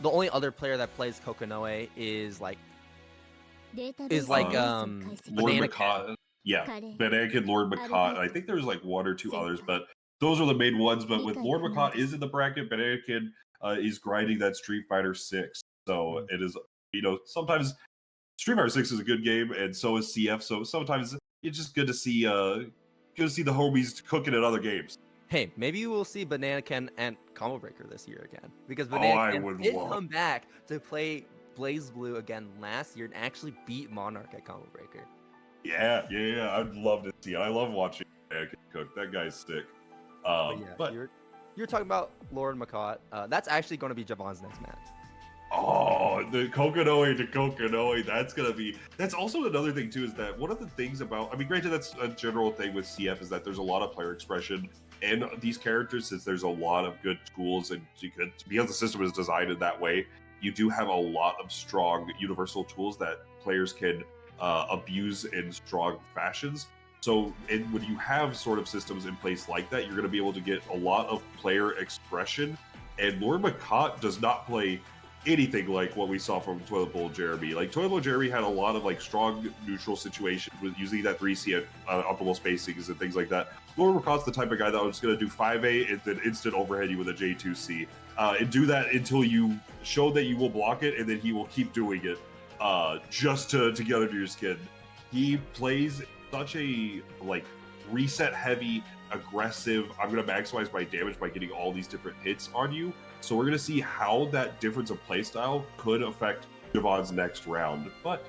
the only other player that plays Kokonoe is like LordMacoT. Yeah, Banana Kid, LordMacoT. I think there's like one or two others, but those are the main ones. But with LordMacoT is in the bracket, Banana Kid is grinding that Street Fighter 6. So it is, you know, sometimes Street Fighter 6 is a good game, and so is CF. So sometimes it's just good to see the homies cooking at other games. Hey, maybe you will see Banana Ken and Combo Breaker this year again, because Banana Ken did come back to play Blaze Blue again last year and actually beat Monarch at Combo Breaker. Yeah, I'd love to see it. I love watching Banana Ken cook. That guy's sick. But you're talking about LordMacoT. That's actually going to be Jahvahn's next match. Oh, the Kokonoe to Kokonoe. That's also another thing too, is that one of the things about, I mean, granted that's a general thing with CF, is that there's a lot of player expression in these characters, since there's a lot of good tools, and because the system is designed in that way, you do have a lot of strong universal tools that players can abuse in strong fashions. So when you have sort of systems in place like that, you're going to be able to get a lot of player expression. And LordMacoT does not play anything like what we saw from Toilet Bowl Jeremy. Like, Toilet Bowl Jeremy had a lot of like strong neutral situations with using that 3C at optimal spacings and things like that. LordMacoT's the type of guy that was going to do 5A and then instant overhead you with a J2C. And do that until you show that you will block it, and then he will keep doing it just to get under your skin. He plays such a like reset heavy aggressive, I'm going to maximize my damage by getting all these different hits on you. So we're going to see how that difference of playstyle could affect Jahvhn's next round. But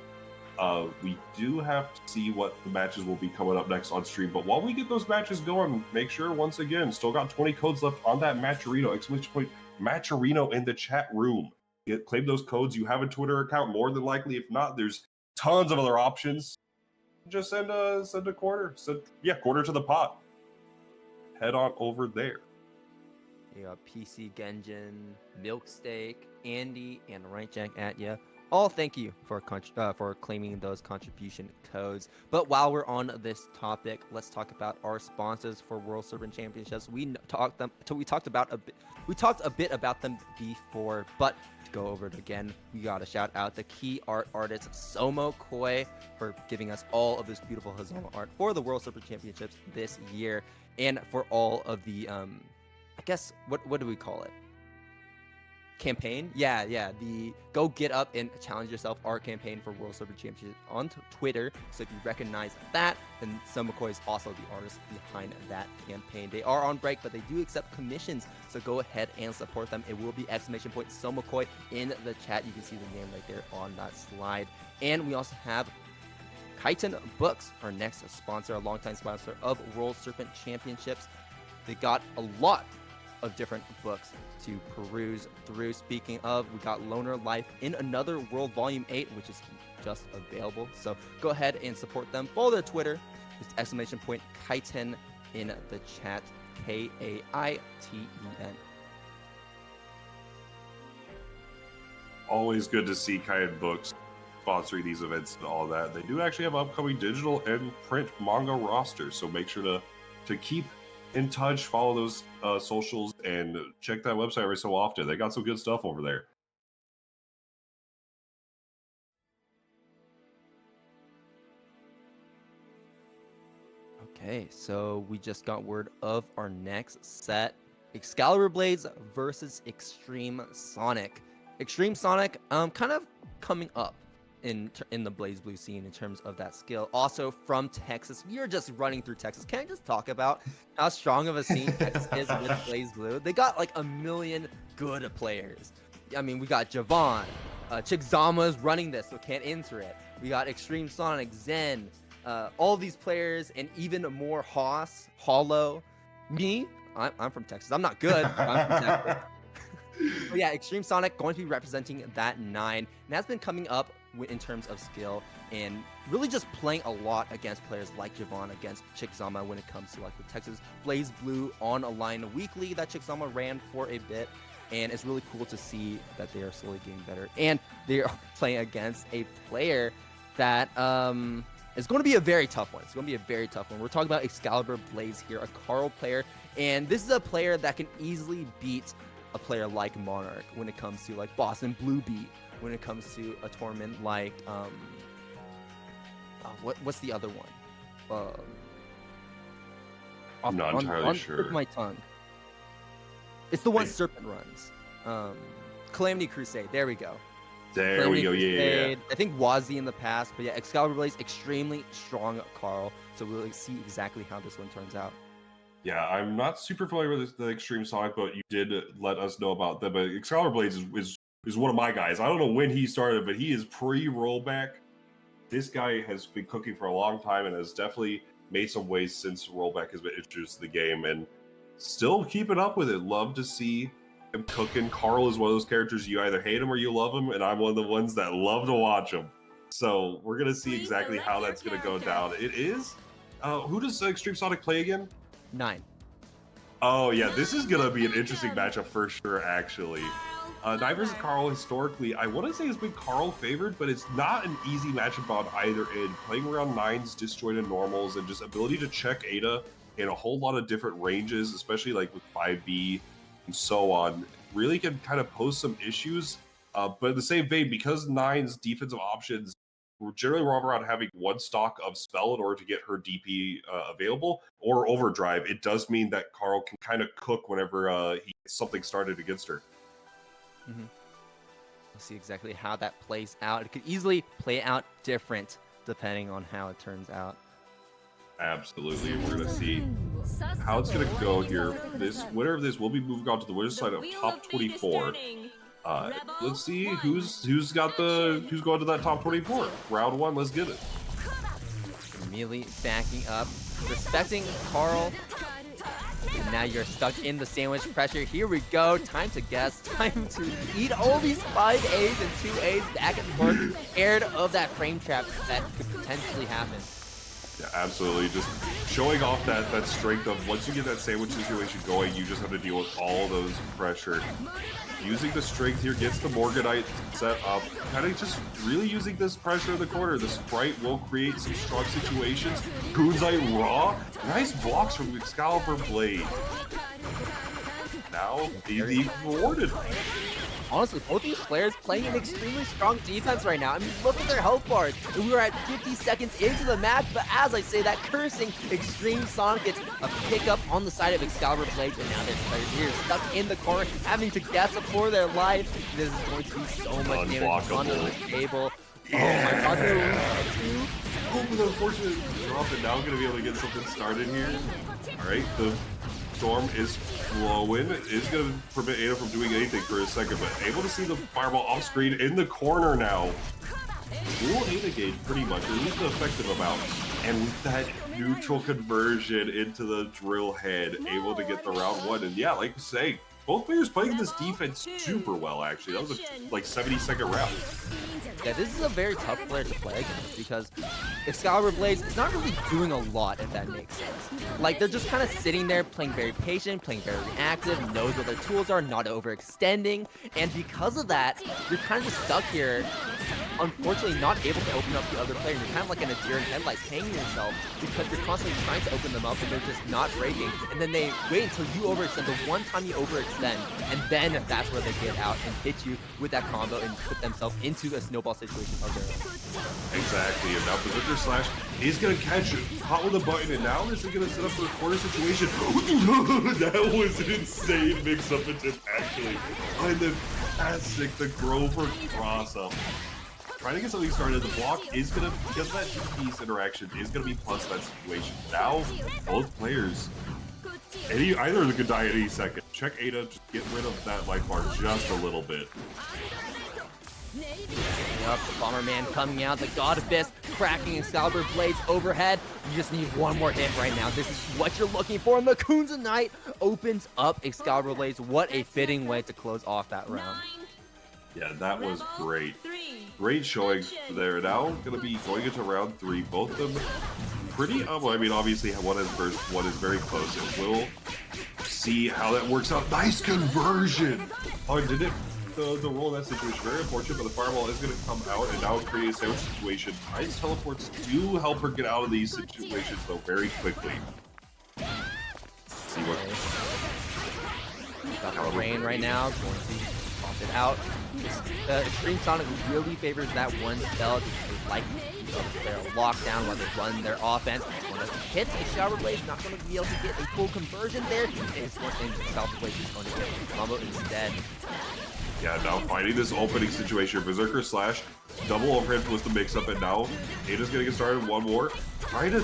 we do have to see what the matches will be coming up next on stream. But while we get those matches going, make sure, once again, still got 20 codes left on that Matcherino, exclamation point, Matcherino in the chat room. Claim those codes. You have a Twitter account, more than likely. If not, there's tons of other options. Just send a quarter. Quarter to the pot. Head on over there. You got PC Genjin, Milksteak, Andy, and Rightjack at ya. All thank you for claiming those contribution codes. But while we're on this topic, let's talk about our sponsors for World Serpent Championships. We talked a bit about them before, but to go over it again, we got to shout out the key art artist SoMoCoy for giving us all of this beautiful Hazama art for the World Serpent Championships this year, and for all of the I guess what do we call it? Campaign? Yeah, the go get up and challenge yourself art campaign for World Serpent Championship on Twitter. So if you recognize that, then SoMoCoy is also the artist behind that campaign. They are on break, but they do accept commissions, so go ahead and support them. It will be exclamation point SoMoCoy in the chat. You can see the name right there on that slide. And we also have Chitin Books, our next sponsor, a longtime sponsor of World Serpent Championships. They got a lot of different books to peruse through. Speaking of, we got Loner Life in Another World Volume 8, which is just available. So go ahead and support them. Follow their Twitter. It's exclamation point Chitin in the chat. Kaiten. Always good to see Chitin Books sponsoring these events and all that. They do actually have upcoming digital and print manga rosters, so make sure to keep in touch, follow those socials, and check that website every so often. They got some good stuff over there. Okay, so we just got word of our next set: Xcaliburbladez versus Xtremesonic. Xtremesonic, kind of coming up in the Blaze Blue scene in terms of that skill. Also from Texas. We are just running through Texas. Can I just talk about how strong of a scene Texas is with Blaze Blue? They got like a million good players. I mean, we got Jahvahn, Chickzama is running this, so can't enter it. We got Xtremesonic, Zen, all these players, and even more Haas, Hollow. Me, I'm from Texas. I'm not good, but I'm from Texas. But yeah, Xtremesonic going to be representing that 9, and that's been coming up in terms of skill, and really just playing a lot against players like Jahvahn, against Chickzama when it comes to like the Texas Blaze Blue on a line weekly that Chickzama ran for a bit. And it's really cool to see that they are slowly getting better, and they are playing against a player that is going to be a very tough one. It's going to be a very tough one. We're talking about Xcaliburbladez here, a Carl player, and this is a player that can easily beat a player like Monarch when it comes to like Boston Blue Beat, when it comes to a tournament like what's the other one? I'm not entirely sure. Tip of my tongue. It's the one Serpent runs. Calamity Crusade. There we go. There Calamity we go. Crusade. Yeah. I think Wazi in the past, but yeah, Xcaliburbladez, extremely strong Carl. So we'll see exactly how this one turns out. Yeah, I'm not super familiar with the Xtremesonic, but you did let us know about them. But Xcaliburbladez is one of my guys. I don't know when he started, but he is pre-rollback. This guy has been cooking for a long time and has definitely made some waves since rollback has been introduced to the game, and still keeping up with it. Love to see him cooking. Carl is one of those characters you either hate him or you love him, and I'm one of the ones that love to watch him. So we're going to see exactly how that's going to go down. It is... who does Xtremesonic play again? 9. Oh, yeah, this is going to be an interesting matchup for sure, actually. 9 versus Carl, historically, I want to say has been Carl favored, but it's not an easy matchup on either end. Playing around 9's disjointed normals and just ability to check Ada in a whole lot of different ranges, especially like with 5B and so on, really can kind of pose some issues. But in the same vein, because 9's defensive options generally revolve around having one stock of spell in order to get her DP available, or overdrive, it does mean that Carl can kind of cook whenever he gets something started against her. Mm-hmm. We'll see exactly how that plays out. It could easily play out different depending on how it turns out. Absolutely, we're going to see how it's gonna go here. This winner of this will be moving on to the winner's side of top 24. Let's see who's going to that top 24. Round 1, let's get it. Immediately backing up, respecting Carl. And now you're stuck in the sandwich pressure. Here we go. Time to guess. Time to eat all these 5 A's and 2 A's back and forth, scared of that frame trap that could potentially happen. Yeah, absolutely. Just showing off that strength of once you get that sandwich situation going, you just have to deal with all those pressure. Using the strength here gets the Morganite set up. Kind of just really using this pressure in the corner. The Sprite will create some strong situations. Kunzite raw. Nice blocks from Xcaliburbladez. Now he's rewarded. Honestly, both these players playing an extremely strong defense right now. I mean, look at their health bars. We were at 50 seconds into the match, but as I say that, cursing Xtremesonic gets a pickup on the side of Xcaliburbladez, and now they're here stuck in the corner, having to guess for their life. This is going to be so much damage under the table. Yeah. Oh my god, they're with an unfortunate drop, and now I'm going to be able to get something started here. Alright, the storm is flowing. It's going to prevent Ada from doing anything for a second, but able to see the fireball off screen in the corner now. Full Ada gauge pretty much, at least the effective amount. And with that neutral conversion into the drill head, able to get the round 1. And yeah, like I say, both players playing this defense super well, actually. That was a like 70-second round. Yeah, this is a very tough player to play against because Xcaliburbladez is not really doing a lot, if that makes sense. Like, they're just kind of sitting there, playing very patient, playing very reactive, knows what their tools are, not overextending, and because of that, you're kind of just stuck here, unfortunately not able to open up the other player. You're kind of like in a deer in headlights, hanging yourself because you're constantly trying to open them up and they're just not breaking. And then they wait until you overextend. The one time you overextend, and then that's where they get out and hit you with that combo and put themselves into a snowball situation of their own. Exactly, and now Berserker Slash is going to catch it, caught with a button, and now this is going to set up for a corner situation. That was an insane mix-up attempt, actually. And the fantastic, the Grover cross-up. Trying to get something started, the block is going to, because of that two-piece interaction, is going to be plus that situation. Now, both players, either of them could die at any second. Check Ada, just get rid of that life bar just a little bit. Up, the Bomberman coming out, the God Fist cracking Xcaliburbladez overhead. You just need one more hit right now. This is what you're looking for, and the Kunzite opens up Xcaliburbladez. What a fitting way to close off that round. Yeah, that was great. Great showing there. Now going to be going into round 3. Both of them pretty, well, I mean, obviously one is first, one is very close. And we'll see how that works out. Nice conversion! Oh, did it? The roll in that situation, very unfortunate, but the fireball is going to come out and now create a sandwich situation. Ice teleports do help her get out of these situations, though, very quickly. See what... Got the rain right now, going to pop it out. Xtremesonic really favors that one spell because they like their lockdown while they run their offense. One of the hits, Xcaliburbladez not going to be able to get a full conversion there. It's one thing Xcaliburbladez is going to get a combo instead. Yeah, now finding this opening situation. Berserker Slash, double overhead was the mix-up, and now Ada's gonna get started one more. Trying to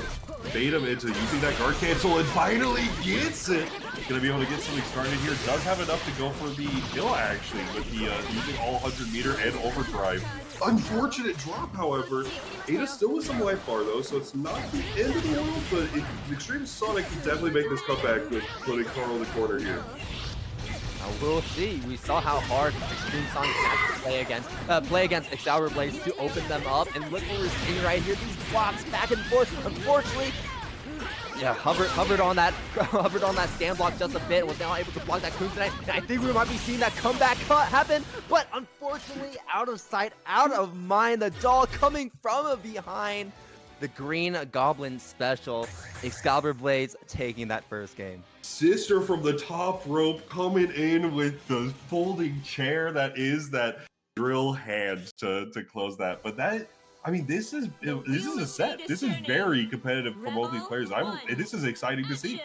bait him into using that guard cancel, and finally gets it! Gonna be able to get something started here. Does have enough to go for the kill, actually, with the using all 100 meter and overdrive. Unfortunate drop, however. Ada still with some life bar, though, so it's not the end of the world, but Xtremesonic can definitely make this comeback with putting Carl in the corner here. We'll see. We saw how hard Xtremesonic has to play against Xcaliburbladez to open them up, and look what we're seeing right here. These blocks back and forth. Unfortunately, yeah, hovered on that stand block just a bit, and was now able to block that Kunzite. And I think we might be seeing that comeback happen, but unfortunately, out of sight, out of mind. The doll coming from behind. The Green Goblin special. Xcaliburbladez taking that first game. Sister from the top rope coming in with the folding chair that is that drill hand to close that. But that, I mean, this is a set. This is very competitive for both these players. This is exciting to see.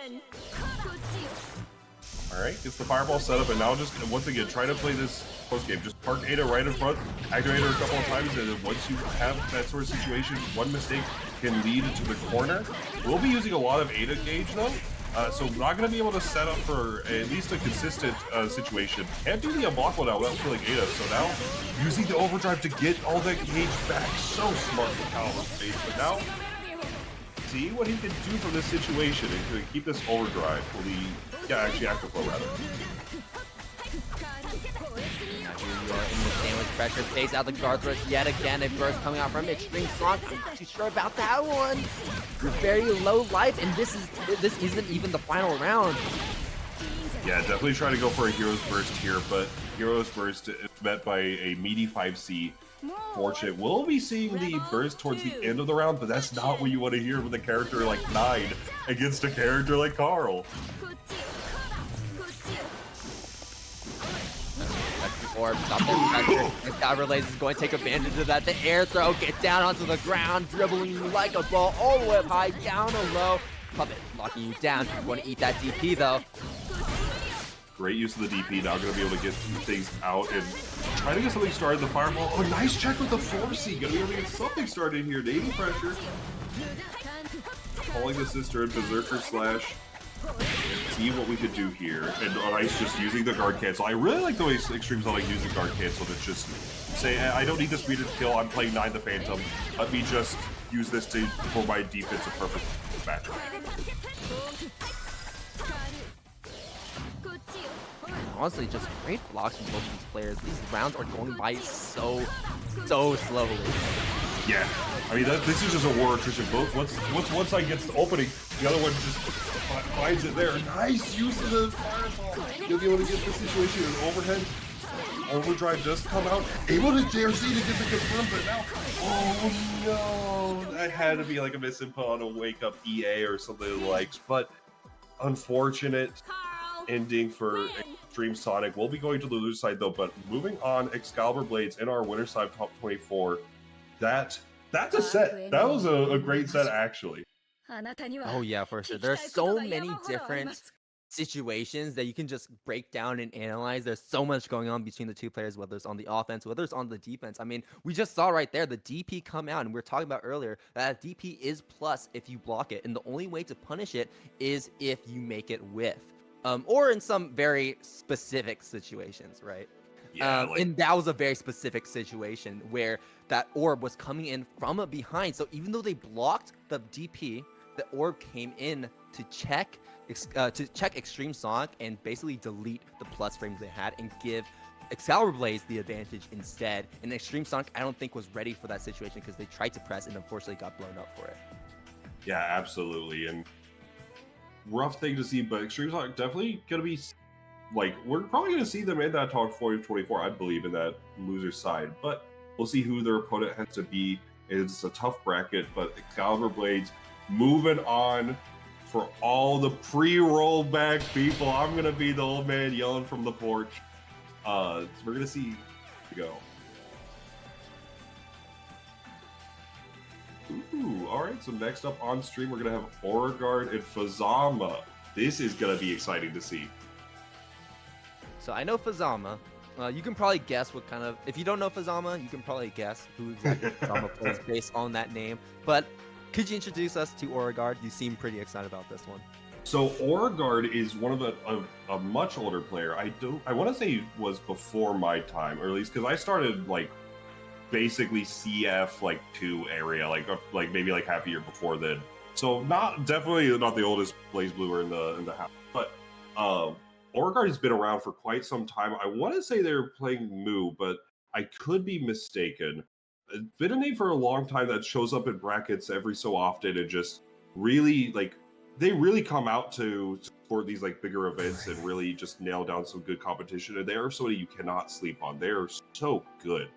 All right, gets the fireball set up, and now just once again try to play this post game. Just park Ada right in front, activate her a couple of times, and then once you have that sort of situation, one mistake can lead to the corner. We'll be using a lot of Ada gauge though. So not going to be able to set up for at least a consistent situation. Can't do the unblockable now without killing Ada. So now using the overdrive to get all that gauge back. So smart with Xcaliburbladez. But now see what he can do from this situation and to keep this overdrive. Will he, yeah, actually active flow rather. In the sandwich pressure, takes out the guard thrust yet again. A burst coming out from Xtremesonic. I'm not too sure about that one. You're very low life, and this isn't even the final round. Yeah, definitely trying to go for a Hero's Burst here, but Hero's Burst is met by a meaty 5C. Fortunate. We'll be seeing the burst towards the end of the round, but that's not what you want to hear with a character like 9 against a character like Carl. Orb, stop that pressure. Xcaliburbladez is going to take advantage of that. The air throw, get down onto the ground, dribbling like a ball, all the way up high, down a low. Puppet locking you down. You want to eat that DP though. Great use of the DP, now going to be able to get things out and try to get something started. The fireball, oh, nice check with the 4C. Going to be able to get something started here. Dating pressure. Calling the sister and Berserker slash. See what we could do here. And Ice just using the guard cancel. I really like the way Xtremesonic uses guard cancel to just say, I don't need the speed to kill, I'm playing 9 the Phantom. Let me just use this for my defensive purpose back. Honestly, just great blocks from both of these players. These rounds are going by so slowly. Yeah, I mean, this is just a war attrition. Both once one side gets the opening, the other one just finds it there. Nice use of the fireball. You'll be able to get the situation in overhead. Overdrive does come out. Able to JRC to get the confirm, but now, oh no, that had to be like a misinput on a wake up EA or something of the likes. But unfortunate ending for Xtremesonic. We'll be going to the loser side though. But moving on, Xcaliburbladez in our winner side top 24. That's a set. That was a great set, actually. Oh yeah, for sure. There's so many different situations that you can just break down and analyze. There's so much going on between the two players, whether it's on the offense, whether it's on the defense. I mean, we just saw right there the DP come out, and we were talking about earlier that DP is plus if you block it, and the only way to punish it is if you make it whiff, or in some very specific situations, right? Yeah, and that was a very specific situation where that orb was coming in from behind. So even though they blocked the DP, the orb came in to check Xtremesonic and basically delete the plus frames they had and give Xcaliburbladez the advantage instead. And Xtremesonic, I don't think, was ready for that situation because they tried to press and unfortunately got blown up for it. Yeah, absolutely. And rough thing to see, but Xtremesonic definitely going to be, like, we're probably going to see them in that top 40-24, I believe, in that loser side. But we'll see who their opponent has to be. It's a tough bracket, but Xcaliburbladez moving on for all the pre-roll back people. I'm going to be the old man yelling from the porch. So we're going to see go. Ooh, all right. So next up on stream, we're going to have Beauregard and Fuzzama. This is going to be exciting to see. So I know Fuzzama. You can probably guess what kind of... If you don't know Fuzzama, you can probably guess who exactly Fuzzama plays based on that name. But could you introduce us to Beauregard? You seem pretty excited about this one. So Beauregard is one of a much older player. I want to say he was before my time, or at least because I started like basically CF like 2 area, like maybe like half a year before then. So definitely not the oldest Blaze Bluer in the house, but Beauregard has been around for quite some time. I want to say they're playing Moo, but I could be mistaken. It's been a name for a long time that shows up in brackets every so often and just really, like, they really come out to support these, like, bigger events and really just nail down some good competition. And they are somebody you cannot sleep on. They are so good.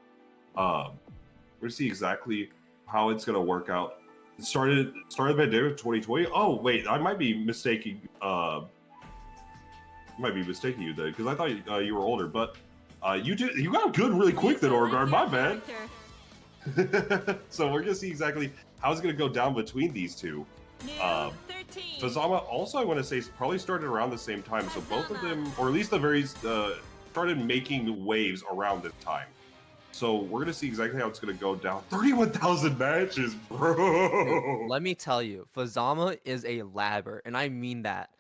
We're going to see exactly how it's going to work out. It started the pandemic 2020. Oh, wait, I might be mistaking... might be mistaking you then, because I thought you were older, but you got good really quick then, Beauregard. My bad. So we're gonna see exactly how it's gonna go down between these two. Fuzzama also, I want to say, probably started around the same time, so both of them, or at least the very started making waves around this time. So we're gonna see exactly how it's gonna go down. 31,000 matches, bro. Let me tell you, Fuzzama is a labber, and I mean that.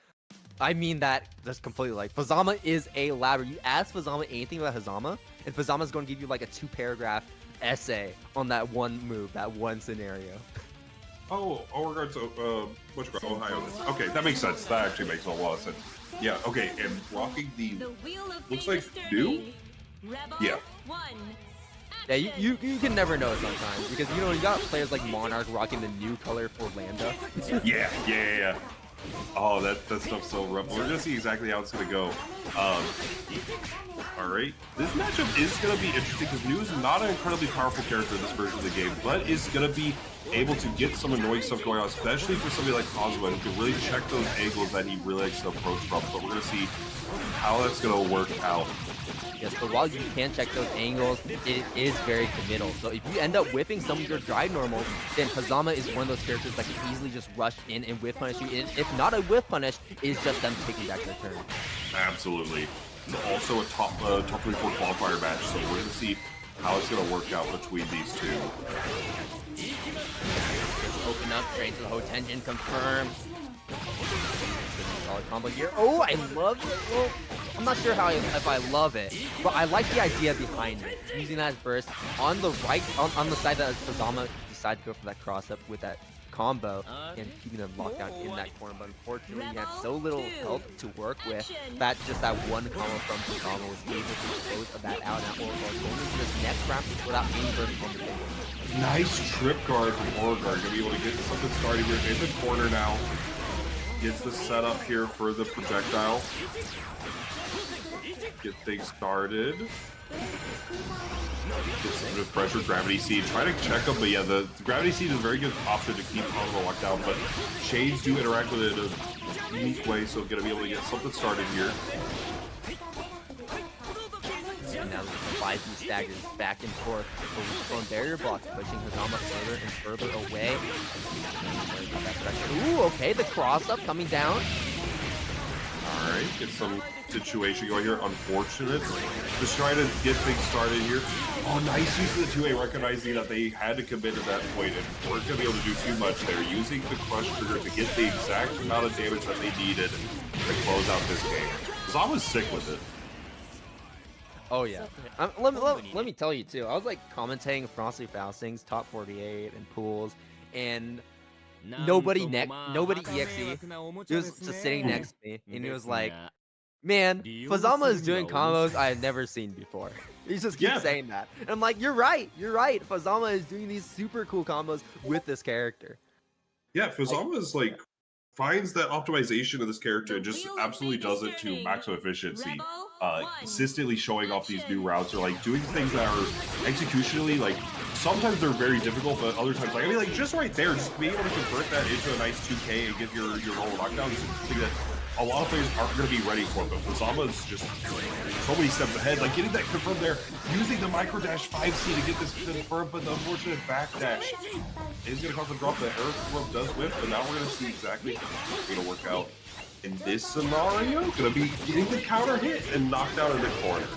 I mean that just completely. Like, Fuzzama is a ladder. You ask Fuzzama anything about Hazama, and Fuzzama's going to give you like a 2-paragraph essay on that one move, that one scenario. Oh, regards to Ohio. Okay, that makes sense. That actually makes a lot of sense. Yeah. Okay, and rocking the wheel of looks fate like is new. turning. Rebel Yeah. 1. Yeah, you can never know sometimes because you got players like Monarch rocking the new color for Lambda. Yeah. Oh, that stuff's so rough. We're gonna see exactly how it's gonna go. All right, this matchup is gonna be interesting because New is not an incredibly powerful character in this version of the game, but is gonna be able to get some annoying stuff going on, especially for somebody like Hazama who can really check those angles that he really likes to approach from. But we're gonna see how that's gonna work out. Yes, but while you can check those angles, it is very committal. So if you end up whiffing some of your drive normals, then Hazama is one of those characters that can easily just rush in and whiff punish you. And if not a whiff punish, it's just them taking back their turn. Absolutely. It's also a top 3-4 qualifier match, so we're gonna see how it's gonna work out between these two. Open up, trade to the Hotenjin, confirm. Solid combo here. Oh, I love it. Well, I'm not sure if I love it, but I like the idea behind it. Using that as burst on the right, on the side that Fuzzama decided to go for that cross up with that combo and keeping them locked down in that corner. But unfortunately, he had so little health to work with that just that one combo from Fuzzama was able to close that out. And going into this next round without any burst on the table. Nice trip guard from Orgar. Gonna be able to get something started here in the corner now. Gets the setup here for the projectile. Get things started. Get some good pressure. Gravity Seed. Try to check them, but yeah, the Gravity Seed is a very good option to keep Kokonoe locked down. But Shades do interact with it in a unique way, so gonna be able to get something started here. And now the 5D staggers back and forth. Throwing barrier blocks, pushing Hazama further and further away. Ooh, okay, the cross up coming down. Alright, get some situation going here. Unfortunate. Just trying to get things started here. Oh, nice use of the 2A, recognizing that they had to commit at that point and weren't going to be able to do too much there. Using the crush trigger to get the exact amount of damage that they needed to close out this game. Because I was sick with it. Oh yeah. Let me tell you too. I was like commentating Frosty Fausting's top 48 and pools, and nobody EXE. He was just sitting next to me, and he was like, "Man, Fuzzama is doing combos I had never seen before." He just keeps saying that, and I'm like, "You're right. Fuzzama is doing these super cool combos with this character." Yeah, Fuzzama is like finds that optimization of this character and just absolutely does it to maximum efficiency. Consistently showing off these new routes or like doing things that are executionally, like sometimes they're very difficult, but other times, like I mean, like just right there, just being able to convert that into a nice 2K and get your roll knockdown is something that a lot of players aren't going to be ready for. But Fuzzama is just so many steps ahead. Like getting that confirmed there, using the micro dash 5C to get this confirmed, but the unfortunate back dash is going to cause a drop. The arrow rope does whip, but now we're going to see exactly what's going to work out. In this scenario, gonna be getting the counter hit and knocked out in the corner.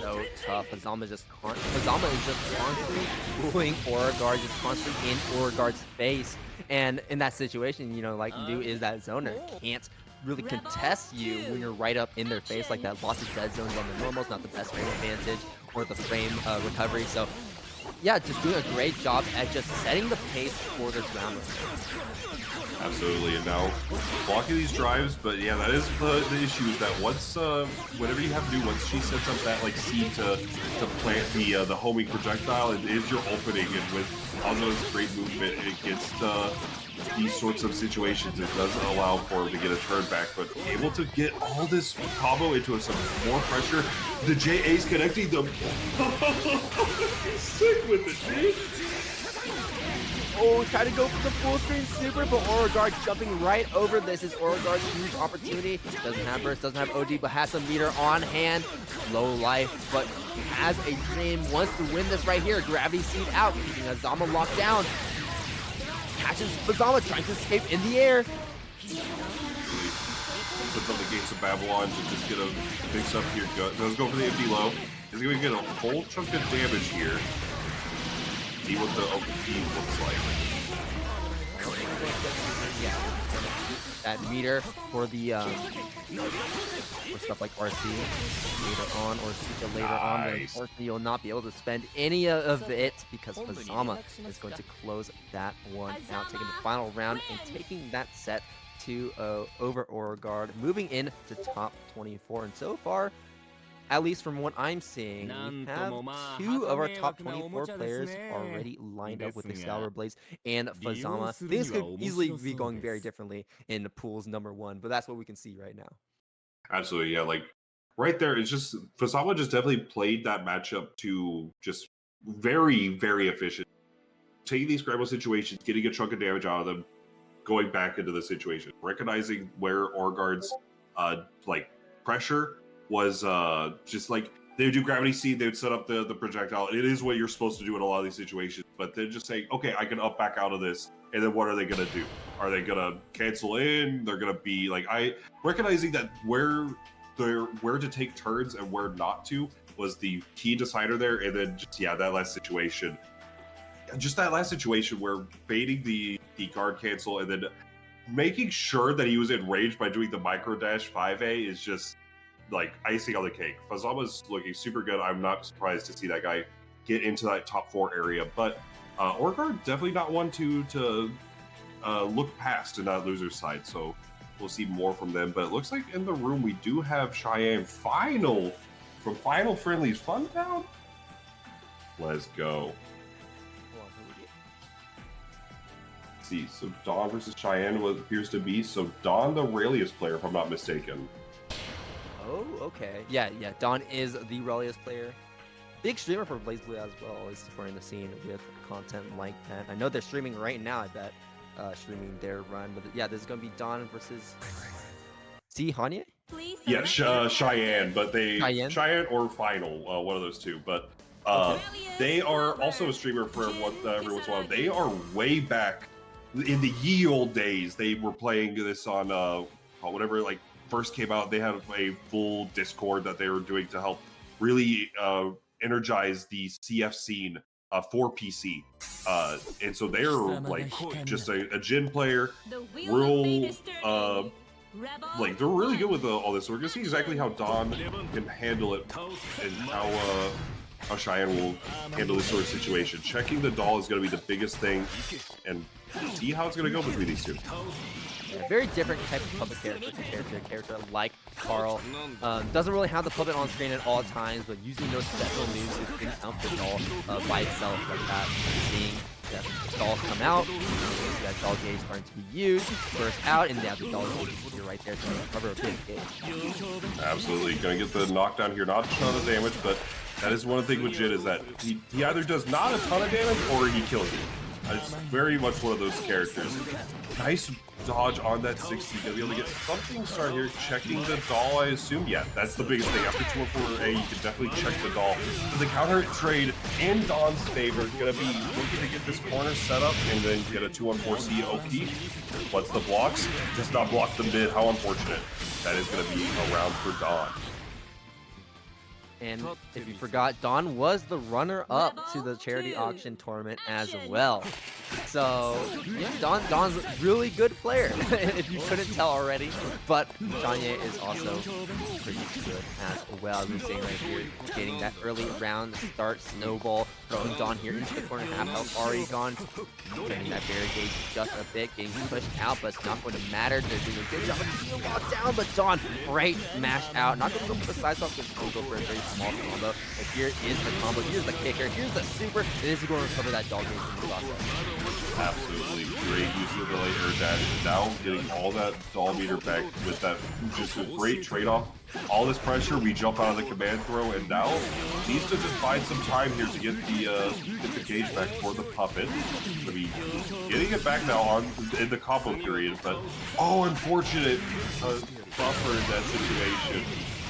So tough. Hazama is just constantly fooling Beauregard, just constantly in Beauregard's face. And in that situation, you know, like New is that zoner. Can't really contest you when you're right up in their face like that. Lots of dead zones on the normals, not the best frame advantage or the frame recovery. So yeah, just doing a great job at just setting the pace for this round. Absolutely, and now blocking these drives, but yeah, that is the issue is that once, whatever you have to do, once she sets up that like seed to plant the homing projectile, it is your opening, and with Hazama's great movement, it gets to these sorts of situations. It doesn't allow for him to get a turn back, but able to get all this combo into some more pressure. The JA's connecting them. Sick with it, dude. Oh, try to go for the full screen super, but Beauregard jumping right over this is Beauregard's huge opportunity. Doesn't have burst, doesn't have OD, but has some meter on hand. Low life, but has a dream, wants to win this right here. Gravity Seed out, keeping Hazama locked down. Catches Fuzzama, trying to escape in the air. Puts on the Gates of Babylon to just get a mix up here. Does go for the empty low. Is going to get a whole chunk of damage here. See what the OP looks like. yeah, that meter for the for stuff like RC later on or Super later on. But unfortunately, you'll not be able to spend any of it because Fuzzama is going to close that one out, taking the final round and taking that set 2-0 over Oregard, moving in to top 24. And so far, at least from what I'm seeing, we have 2 of our top 24 players already lined up with Xcaliburbladez and Fuzzama. Things could easily be going very differently in the pool's #1, but that's what we can see right now. Absolutely, yeah. Like right there, it's just Fuzzama just definitely played that matchup to just very, very efficient. Taking these scramble situations, getting a chunk of damage out of them, going back into the situation, recognizing where Oregard's like pressure was just like they would do gravity seed, they would set up the projectile. It is what you're supposed to do in a lot of these situations, but they're just saying, okay, I can up back out of this, and then what are they gonna do? Are they gonna cancel in? They're gonna be like, recognizing that where to take turns and where not to was the key decider there, and then just that last situation. Just that last situation where baiting the guard cancel and then making sure that he was in range by doing the micro dash 5A is just like icing on the cake. Fuzzama's looking super good. I'm not surprised to see that guy get into that top 4 area, but Oregard definitely not one to look past in that loser side, so we'll see more from them. But it looks like in the room we do have CHanye from Final Friendlies Fun Town. Let's go. See, so Dawn versus Cheyenne what appears to be. So Dawn, the Relius player, if I'm not mistaken. Oh, okay. Yeah. Dawn is the Relius player. Big streamer for BlazBlue as well, always supporting the scene with content like that. I know they're streaming right now, I bet, streaming their run. But yeah, this is going to be Dawn versus CHanye? Yeah, Cheyenne, but Cheyenne or Final, one of those two. But they are also a streamer for every once in a while. They are way back in the ye old days. They were playing this on whatever like first came out. They had a full Discord that they were doing to help really energize the CF scene for PC. And so they're like just a Jin player, real like they're really good with all this. So we're gonna see exactly how Dawn can handle it and how Cheyenne will handle this sort of situation. Checking the doll is going to be the biggest thing, and see how it's going to go between these two. Yeah, very different type of puppet character like Carl. Doesn't really have the puppet on screen at all times, but using those special moves to bring out the doll by itself like that. Seeing that doll come out, that doll gauge starting to be used, burst out, and now the doll gauge is right there to cover a big gauge. Absolutely, going to get the knockdown here. Not a ton of damage, but that is one thing with Jin is that he either does not a ton of damage or he kills you. It's very much one of those characters. Nice dodge on that 60. Gonna be able to get something started here. Checking the doll, I assume. Yeah, that's the biggest thing. After 2-4A, you can definitely check the doll. The counter trade in Dawn's favor. Gonna be looking to get this corner set up and then get a 2-1-4C OP. What's the blocks? Does not block the mid. How unfortunate. That is gonna be a round for Dawn. And if you forgot, Dawn was the runner-up to the charity auction tournament as well. So, yeah, Dawn's a really good player, if you couldn't tell already. But CHanye is also pretty good as well. As we're saying right here, getting that early round start snowball, throwing Dawn here into the corner, half health already gone. Getting that barrier gauge just a bit, getting pushed out, but it's not going to matter. They're doing a good job of being locked down, but Dawn, great mash out. Not going to go for the side swap, because going to go for a very small combo. But here is the combo, here's the kicker, here's the super. It is going to recover that doll gauge in the process. Absolutely great use of the late air dash. Now getting all that doll meter back with that, just a great trade-off. All this pressure, we jump out of the command throw, and now needs to just find some time here to get the gauge back for the puppet. To be getting it back now in the combo period, but unfortunate buffer in that situation.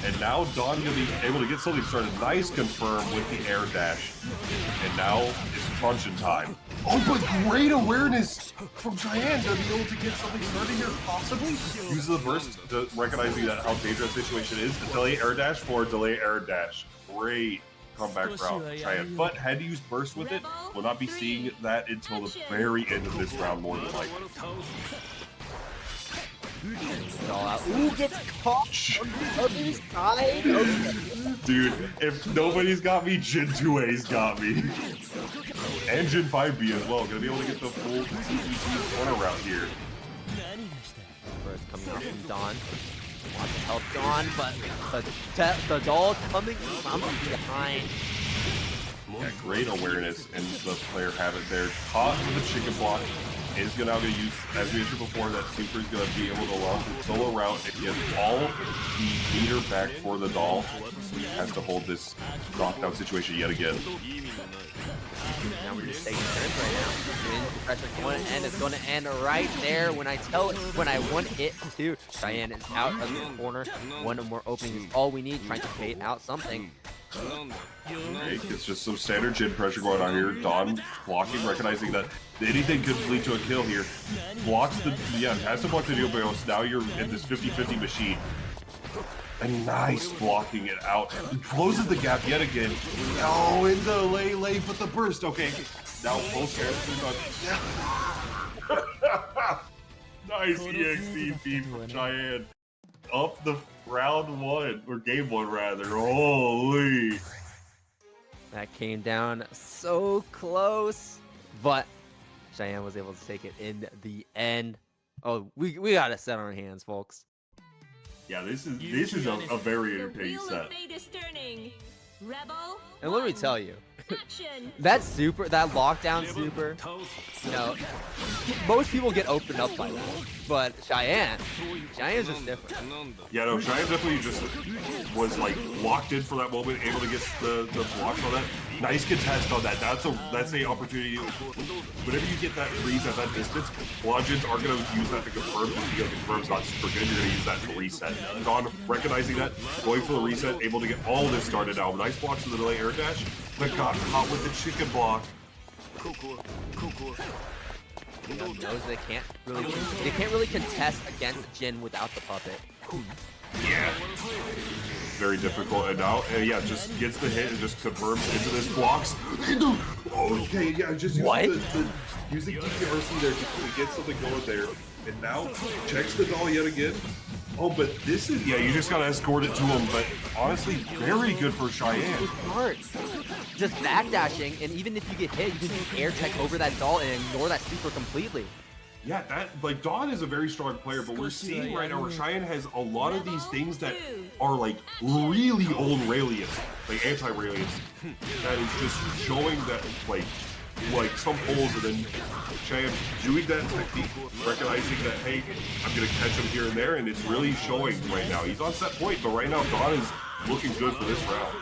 And now Dawn gonna be able to get something started. Nice confirm with the air dash. And now it's crunching time. Oh, but great awareness from Cheyenne to be able to get something started here, possibly. Use the burst, recognizing that how dangerous the situation is. Delay air dash for delay air dash. Great comeback route for Cheyenne, but had to use burst with it. We'll not be seeing that until the very end of this round, more than likely. All out. Ooh, gets caught on the other side. Okay. Dude, if nobody's got me, Gen 2A's got me. And Gen 5B as well. Gonna be able to get the full CGC corner route here. First coming out from Dawn. Wants to help Dawn, but the doll coming from behind. Yeah, great awareness, and the player have it there. Caught with the chicken block. Is gonna use, as we mentioned before, that super is gonna be able to launch the solo route and get all the meter back for the doll. Has to hold this knockdown situation yet again. Now we're just taking turns right now. The pressure's going to end. It's going to end right there when I want it to. Cheyenne is out of the corner. One more opening is all we need. Trying to bait out something. Okay, it's just some standard Jin pressure going on here. Dawn blocking, recognizing that anything could lead to a kill here. Blocks the, has to block the Neobios. Now you're in this 50-50 machine. And nice blocking it out. Closes the gap yet again. Oh, in the lay, but the burst. Okay, now both characters on. Nice EXP from Cheyenne. Up the round one, or game one rather. Holy. That came down so close, but Cheyenne was able to take it in the end. Oh, we got it set on our hands, folks. Yeah, this is a very entertaining set. Rebel, And let me tell you, action. that lockdown super, you know, most people get opened up by that, but Cheyenne's just different. Yeah, no, Cheyenne definitely just was like locked in for that moment, able to get the blocks on that. Nice contest on that. That's a opportunity. Whenever you get that freeze at that distance, Blodgens are gonna use that to confirm, just because the confirm's not super good. You're gonna use that to reset. Dawn recognizing that, going for the reset, able to get all this started out. Nice blocks to the delay air dash, but got caught with the chicken block. Knows they can't really contest against Jin without the puppet. Yeah. Very difficult, and now, yeah, just gets the hit and just confirms into this blocks. Okay, yeah, just using DPRC there to get something going there. And now, checks the doll yet again. Oh, but this is, yeah, you just gotta escort it to him, but honestly, very good for Cheyenne. Smart. Just backdashing, and even if you get hit, you can just air tech over that doll and ignore that super completely. Yeah, like, Dawn is a very strong player, but we're seeing right now where Cheyenne has a lot of these things that are, like, really old Relius, like anti-Relius, that is just showing that, like some holes, and then Cheyenne doing that technique, recognizing that, hey, I'm going to catch him here and there, and it's really showing right now. He's on set point, but right now, Dawn is looking good for this round.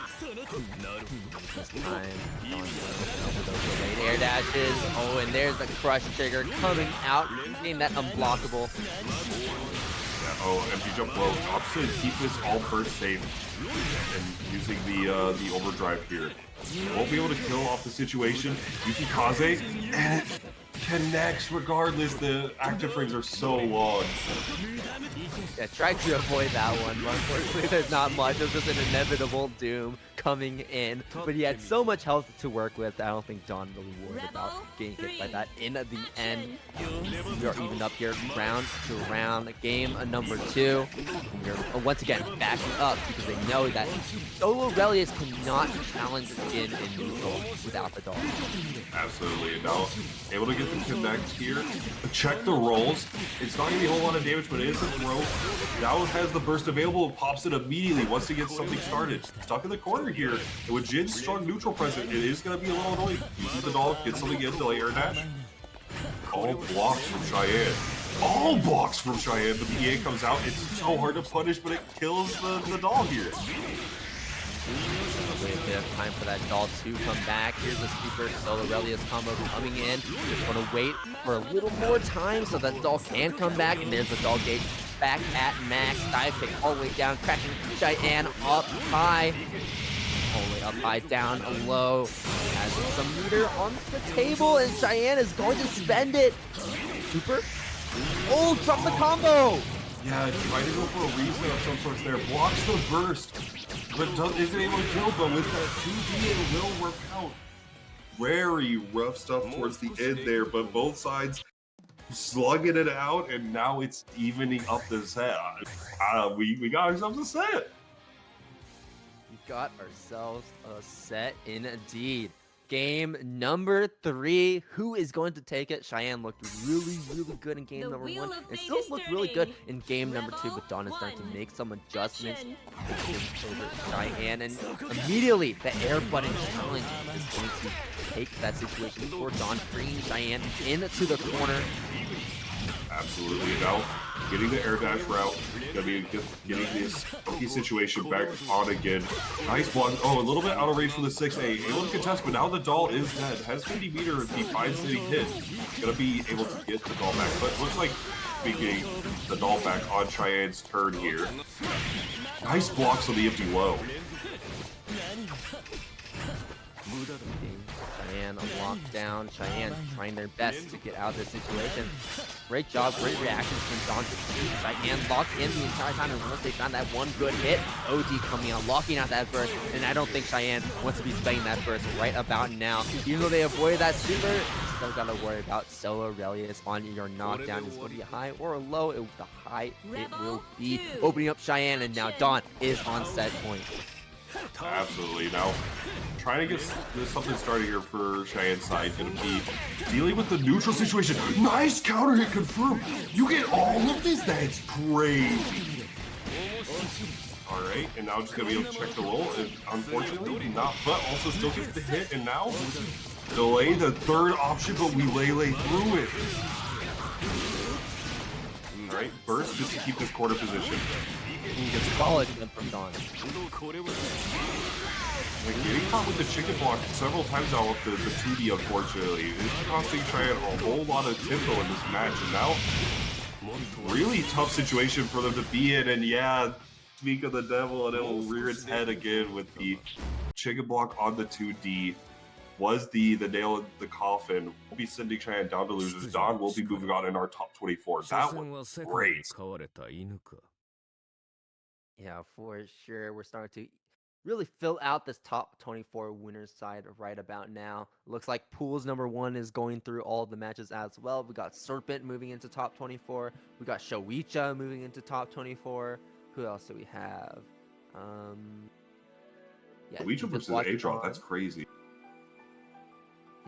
Air dashes. Oh, and there's the crush trigger coming out, getting that unblockable. Yeah, oh, empty jump low. Opposite, keep this all first safe, and using the overdrive here. Won't be able to kill off the situation. Yukikaze, and it connects regardless. The active frames are so long. Yeah, tried to avoid that one, but unfortunately there's not much. It was just an inevitable doom coming in. But he had so much health to work with, I don't think Dawn really worried about getting hit by that in the end. We are even up here, round to round. Game number 2. We're once again backing up because they know that solo Relius cannot challenge Jin in neutral without the doll. Absolutely. And now able to get the connect here. Check the rolls. It's not going to be a whole lot of damage, but it is a throw. Now has the burst available, pops it immediately once to get something started. Stuck in the corner here. And with Jin's strong neutral present, it is going to be a little annoying. Using the doll, get something in, delay air dash. All blocks from Cheyenne. All blocks from Cheyenne. The PA comes out. It's so hard to punish, but it kills the doll here. Wait a bit of time for that doll to come back. Here's the super solo Relius combo coming in. Just want to wait for a little more time so that doll can come back. And there's the doll gauge back at max. Dive kick all the way down, cracking Cheyenne up high. All the way up high, down low. Has some meter on the table, and Cheyenne is going to spend it. Super. Oh, drops the combo. Yeah, trying to go for a reset of some sorts there. Blocks the burst. but isn't able to kill. But with that 2D, it will work out. Very rough stuff towards the end there, but both sides slugging it out, and now it's evening up the set. We got ourselves a set. We got ourselves a set indeed. Game number 3. Who is going to take it? CHanye looked really, really good in game number 1. And still looked really good in game number 2, but Dawn is starting to make some adjustments over CHanye. And immediately, the air button challenge is going to take that situation for Dawn, bringing CHanye into the corner. Absolutely. Now, getting the air dash route, getting this funky situation back on again. Nice block. Oh, a little bit out of range for the 6A. Able to contest, but now the doll is dead. Has 50 meter if he finds that he hit. Gonna be able to get the doll back. But looks like getting the doll back on Cheyenne's turn here. Nice blocks on the empty low. CHanye on lockdown. CHanye trying their best to get out of this situation. Great job, great reactions from Dawn to keep CHanye locked in the entire time, and once they found that one good hit, OD coming out, locking out that burst, and I don't think CHanye wants to be spending that burst right about now. Even though they avoided that super, still gotta worry about solo Relius on your knockdown. Is going to be high or low. The high it will be. Opening up CHanye, and now Dawn is on set point. Absolutely. Now, trying to get something started here for Cheyenne's side. Going to be dealing with the neutral situation. Nice counter hit confirmed. You get all of this? That's crazy. All right, and now just going to be able to check the roll. And unfortunately, not, but also still gets the hit. And now, delay the third option, but we lay through it. All right, burst just to keep this corner position. He gets solid from Dawn. Like getting caught with the chicken block several times now with the 2D, unfortunately. It's costing Cheyenne a whole lot of tempo in this match, and now really tough situation for them to be in. And yeah, speak of the devil, and it will rear its head again with the chicken block on the 2D. Was the nail in the coffin. We'll be sending Cheyenne down to losers. Dawn will be moving on in our top 24. That was great. Yeah, for sure. We're starting to really fill out this top 24 winners side right about now. Looks like Pools number 1 is going through all of the matches as well. We got Serpent moving into top 24. We got ShoWiCha moving into top 24. Who else do we have? Yeah, ShoWiCha versus A-Draw, that's crazy.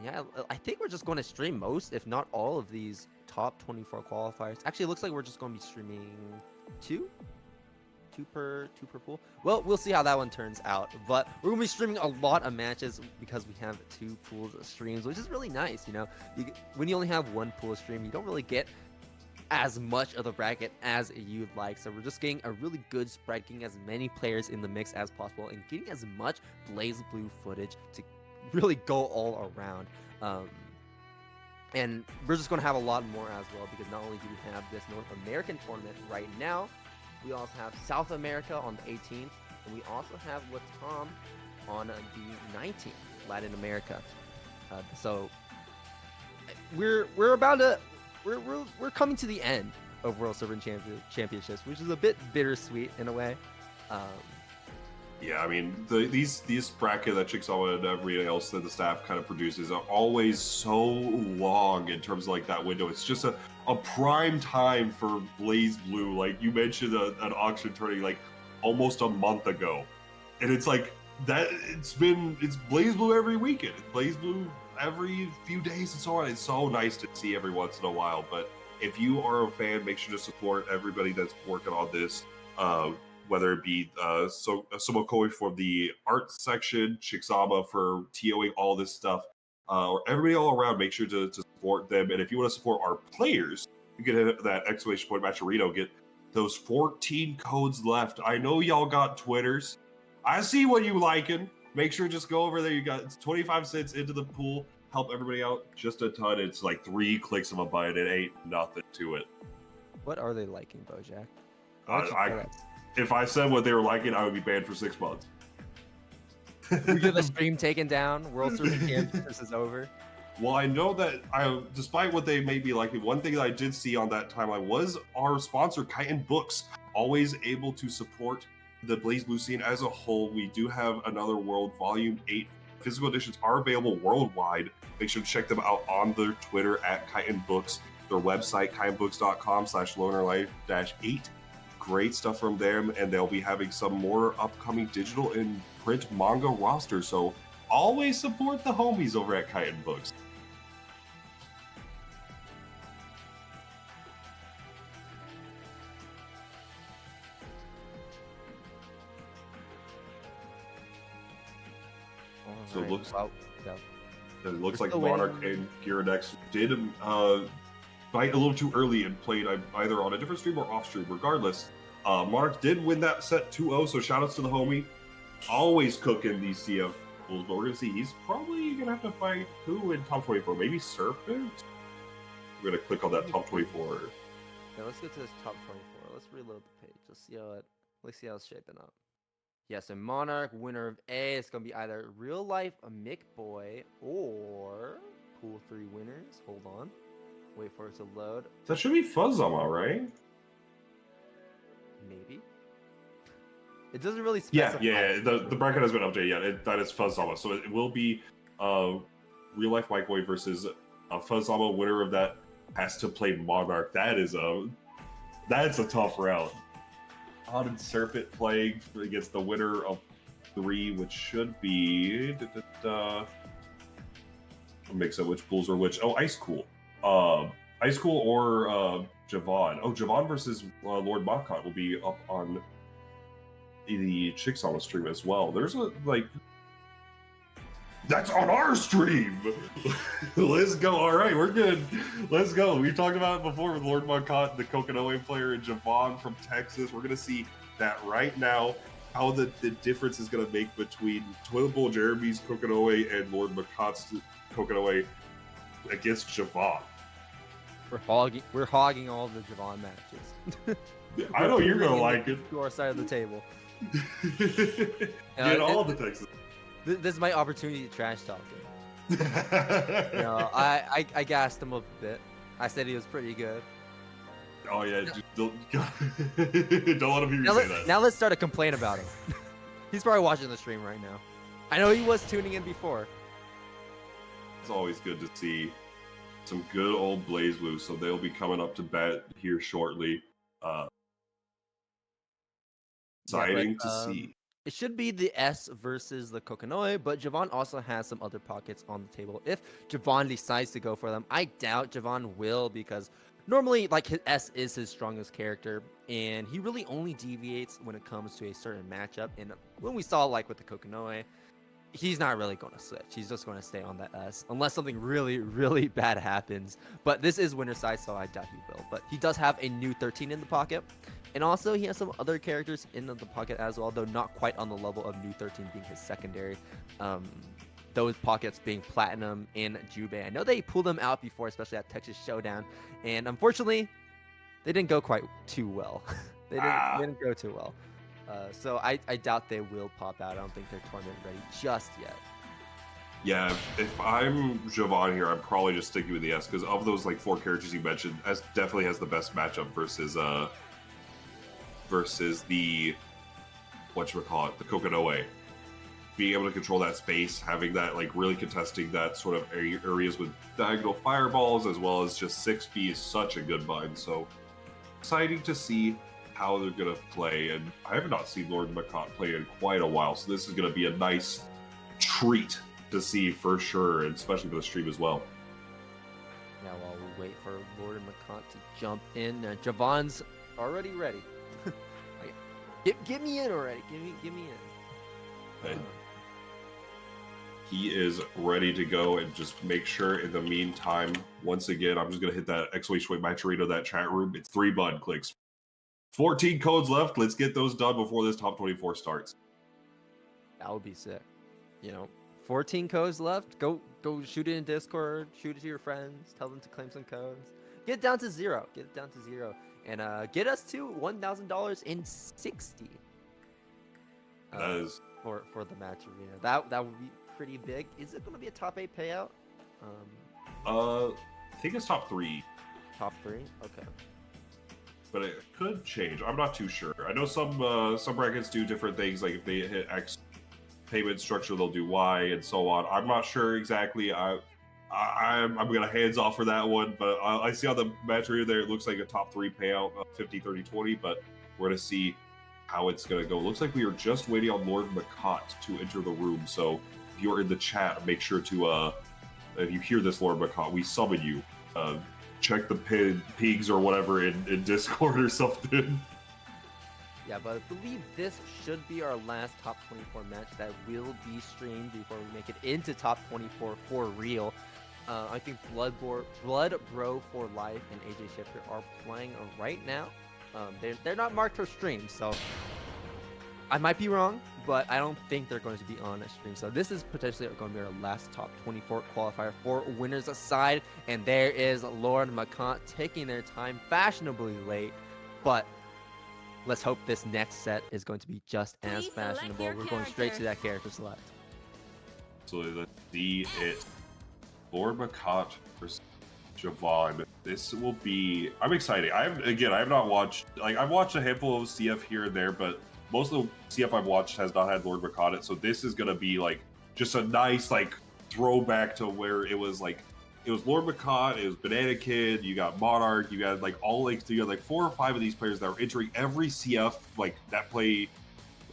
Yeah, I think we're just going to stream most, if not all, of these top 24 qualifiers. Actually, it looks like we're just going to be streaming two per pool. Well, we'll see how that one turns out, but we're gonna be streaming a lot of matches because we have 2 pools of streams, which is really nice. You know, when you only have 1 pool stream, you don't really get as much of the bracket as you'd like. So we're just getting a really good spread, getting as many players in the mix as possible, and getting as much Blaze Blue footage to really go all around. And we're just gonna have a lot more as well, because not only do we have this North American tournament right now, we also have South America on the 18th, and we also have Latam on the 19th, Latin America. So we're coming to the end of World Serpent Championships, which is a bit bittersweet in a way. Yeah, I mean, these bracket that Chickzama and everybody else that the staff kind of produces are always so long in terms of like that window. It's just a prime time for Blaze Blue. Like you mentioned an auction turning like almost a month ago, and it's like that. It's Blaze Blue every weekend. It's Blaze Blue every few days and so on. It's so nice to see every once in a while. But if you are a fan, make sure to support everybody that's working on this. Whether it be Susanoo for the art section, Chickzama for TOing all this stuff, or everybody all around, make sure to support them. And if you want to support our players, you can hit that exclamation point Matcherino, get those 14 codes left. I know y'all got Twitters. I see what you liking. Make sure just go over there. You got 25 cents into the pool. Help everybody out just a ton. It's like 3 clicks of a button. It ain't nothing to it. What are they liking, Bojack? If I said what they were liking, I would be banned for 6 months. We get the stream taken down. World Serpent Championships is over. Well, I know that despite what they may be liking, one thing that I did see on that timeline was our sponsor, Kite and Books, always able to support the Blaze Blue scene as a whole, we do have Another World Volume 8. Physical editions are available worldwide. Make sure to check them out on their Twitter at Chitin Books, their website, chitinbooks.com/lonerlife-8. Great stuff from them, and they'll be having some more upcoming digital and print manga rosters. So always support the homies over at Chitin Books. So it looks, it looks like Monarch and Gyaradex did fight a little too early and played either on a different stream or off stream. Regardless, Monarch did win that set 2-0, so shoutouts to the homie. Always cooking these CF pools, but we're going to see he's probably going to have to fight who in top 24? Maybe Serpent? We're going to click on that top 24. Yeah, let's get to this top 24. Let's reload the page. Let's see how it's shaping up. Yes, and Monarch, winner of A, it's going to be either Realifemicboy or Pool 3 winners. Hold on. Wait for it to load. That should be Fuzzama, right? Maybe. It doesn't really specify. Yeah. The bracket has been updated. Yeah, that is Fuzzama. So it will be Realifemicboy versus Fuzzama. Winner of that has to play Monarch. That's a tough round. Haunted Serpent playing against the winner of 3, which should be mix up which pools are which. Oh, Icecool. Icecool or Jahvahn. Oh, Jahvahn versus LordMacoT will be up on the Chickzama stream as well. There's that's on our stream. Let's go. All right, we're good. Let's go. We talked about it before with LordMacoT, the Kokonoe player, and Jahvahn from Texas. We're gonna see that right now. How the difference is gonna make between Toilet Bowl Jeremy's Kokonoe and LordMacoT's Kokonoe against Jahvahn. We're hogging all the Jahvahn matches. I know you're gonna like it. To our side of the table. Get all the Texas. This is my opportunity to trash talk him. I gassed him up a bit. I said he was pretty good. Oh yeah, don't let him hear you say that. Now let's start a complaint about him. He's probably watching the stream right now. I know he was tuning in before. It's always good to see some good old Blaze Blue, so they'll be coming up to bat here shortly. Exciting to see. It should be the S versus the Kokonoe, but Jahvahn also has some other pockets on the table. If Jahvahn decides to go for them, I doubt Jahvahn will, because normally, like, his S is his strongest character, and he really only deviates when it comes to a certain matchup. And when we saw, like, with the Kokonoe, he's not really going to switch. He's just going to stay on that S, unless something really, really bad happens. But this is winner side, so I doubt he will. But he does have a new 13 in the pocket. And also, he has some other characters in the pocket as well, though not quite on the level of New 13 being his secondary. Those pockets being Platinum and Jubei. I know they pulled them out before, especially at Texas Showdown. And unfortunately, they didn't go quite too well. They didn't go too well. So I doubt they will pop out. I don't think they're tournament ready just yet. Yeah, if I'm Jahvahn here, I'm probably just sticking with the S, because of those, like, 4 characters you mentioned, S definitely has the best matchup versus the the Kokonoe. Being able to control that space, having that, like, really contesting that sort of areas with diagonal fireballs, as well as just 6B is such a good bind. So exciting to see how they're gonna play, and I have not seen LordMacoT play in quite a while, so this is gonna be a nice treat to see for sure, and especially for the stream as well. Now while we wait for LordMacoT to jump in, Jahvahn's already ready. Get me in already. Get me in. He is ready to go, and just make sure in the meantime, once again, I'm just going to hit that XOH Maturito, that chat room. It's 3 button clicks. 14 codes left. Let's get those done before this top 24 starts. That would be sick. 14 codes left. Go shoot it in Discord. Shoot it to your friends. Tell them to claim some codes. Get it down to 0. And get us to $1,000 That is for the match arena. That would be pretty big. Is it going to be a top 8 payout? I think it's top 3. Top 3. Okay. but it could change. I'm not too sure. I know some brackets do different things, like if they hit X payment structure, they'll do Y and so on. I'm not sure exactly. I'm gonna hands off for that one, but I see on the match right there, it looks like a top 3 payout of 50, 30, 20, but we're gonna see how it's gonna go. Looks like we are just waiting on LordMacoT to enter the room, so if you're in the chat, make sure to, if you hear this, LordMacoT, we summon you. Check the pigs or whatever in Discord or something. Yeah, but I believe this should be our last top 24 match that will be streamed before we make it into top 24 for real. I think Blood Bro for Life and AJShifter are playing right now. They're not marked for stream, so I might be wrong, but I don't think they're going to be on a stream. So this is potentially going to be our last top 24 qualifier for winners aside. And there is LordMacoT taking their time fashionably late, but let's hope this next set is going to be just as fashionable. We're going straight to that character select. So let's see it. LordMacoT versus Jahvahn. This will be. I'm excited. I have not watched. Like, I've watched a handful of CF here and there, but most of the CF I've watched has not had LordMacoT it. So this is gonna be like just a nice like throwback to where it was like. It was LordMacoT, it was Banana Kid, you got Monarch, you got like all like you got like 4 or 5 of these players that were entering every CF like that play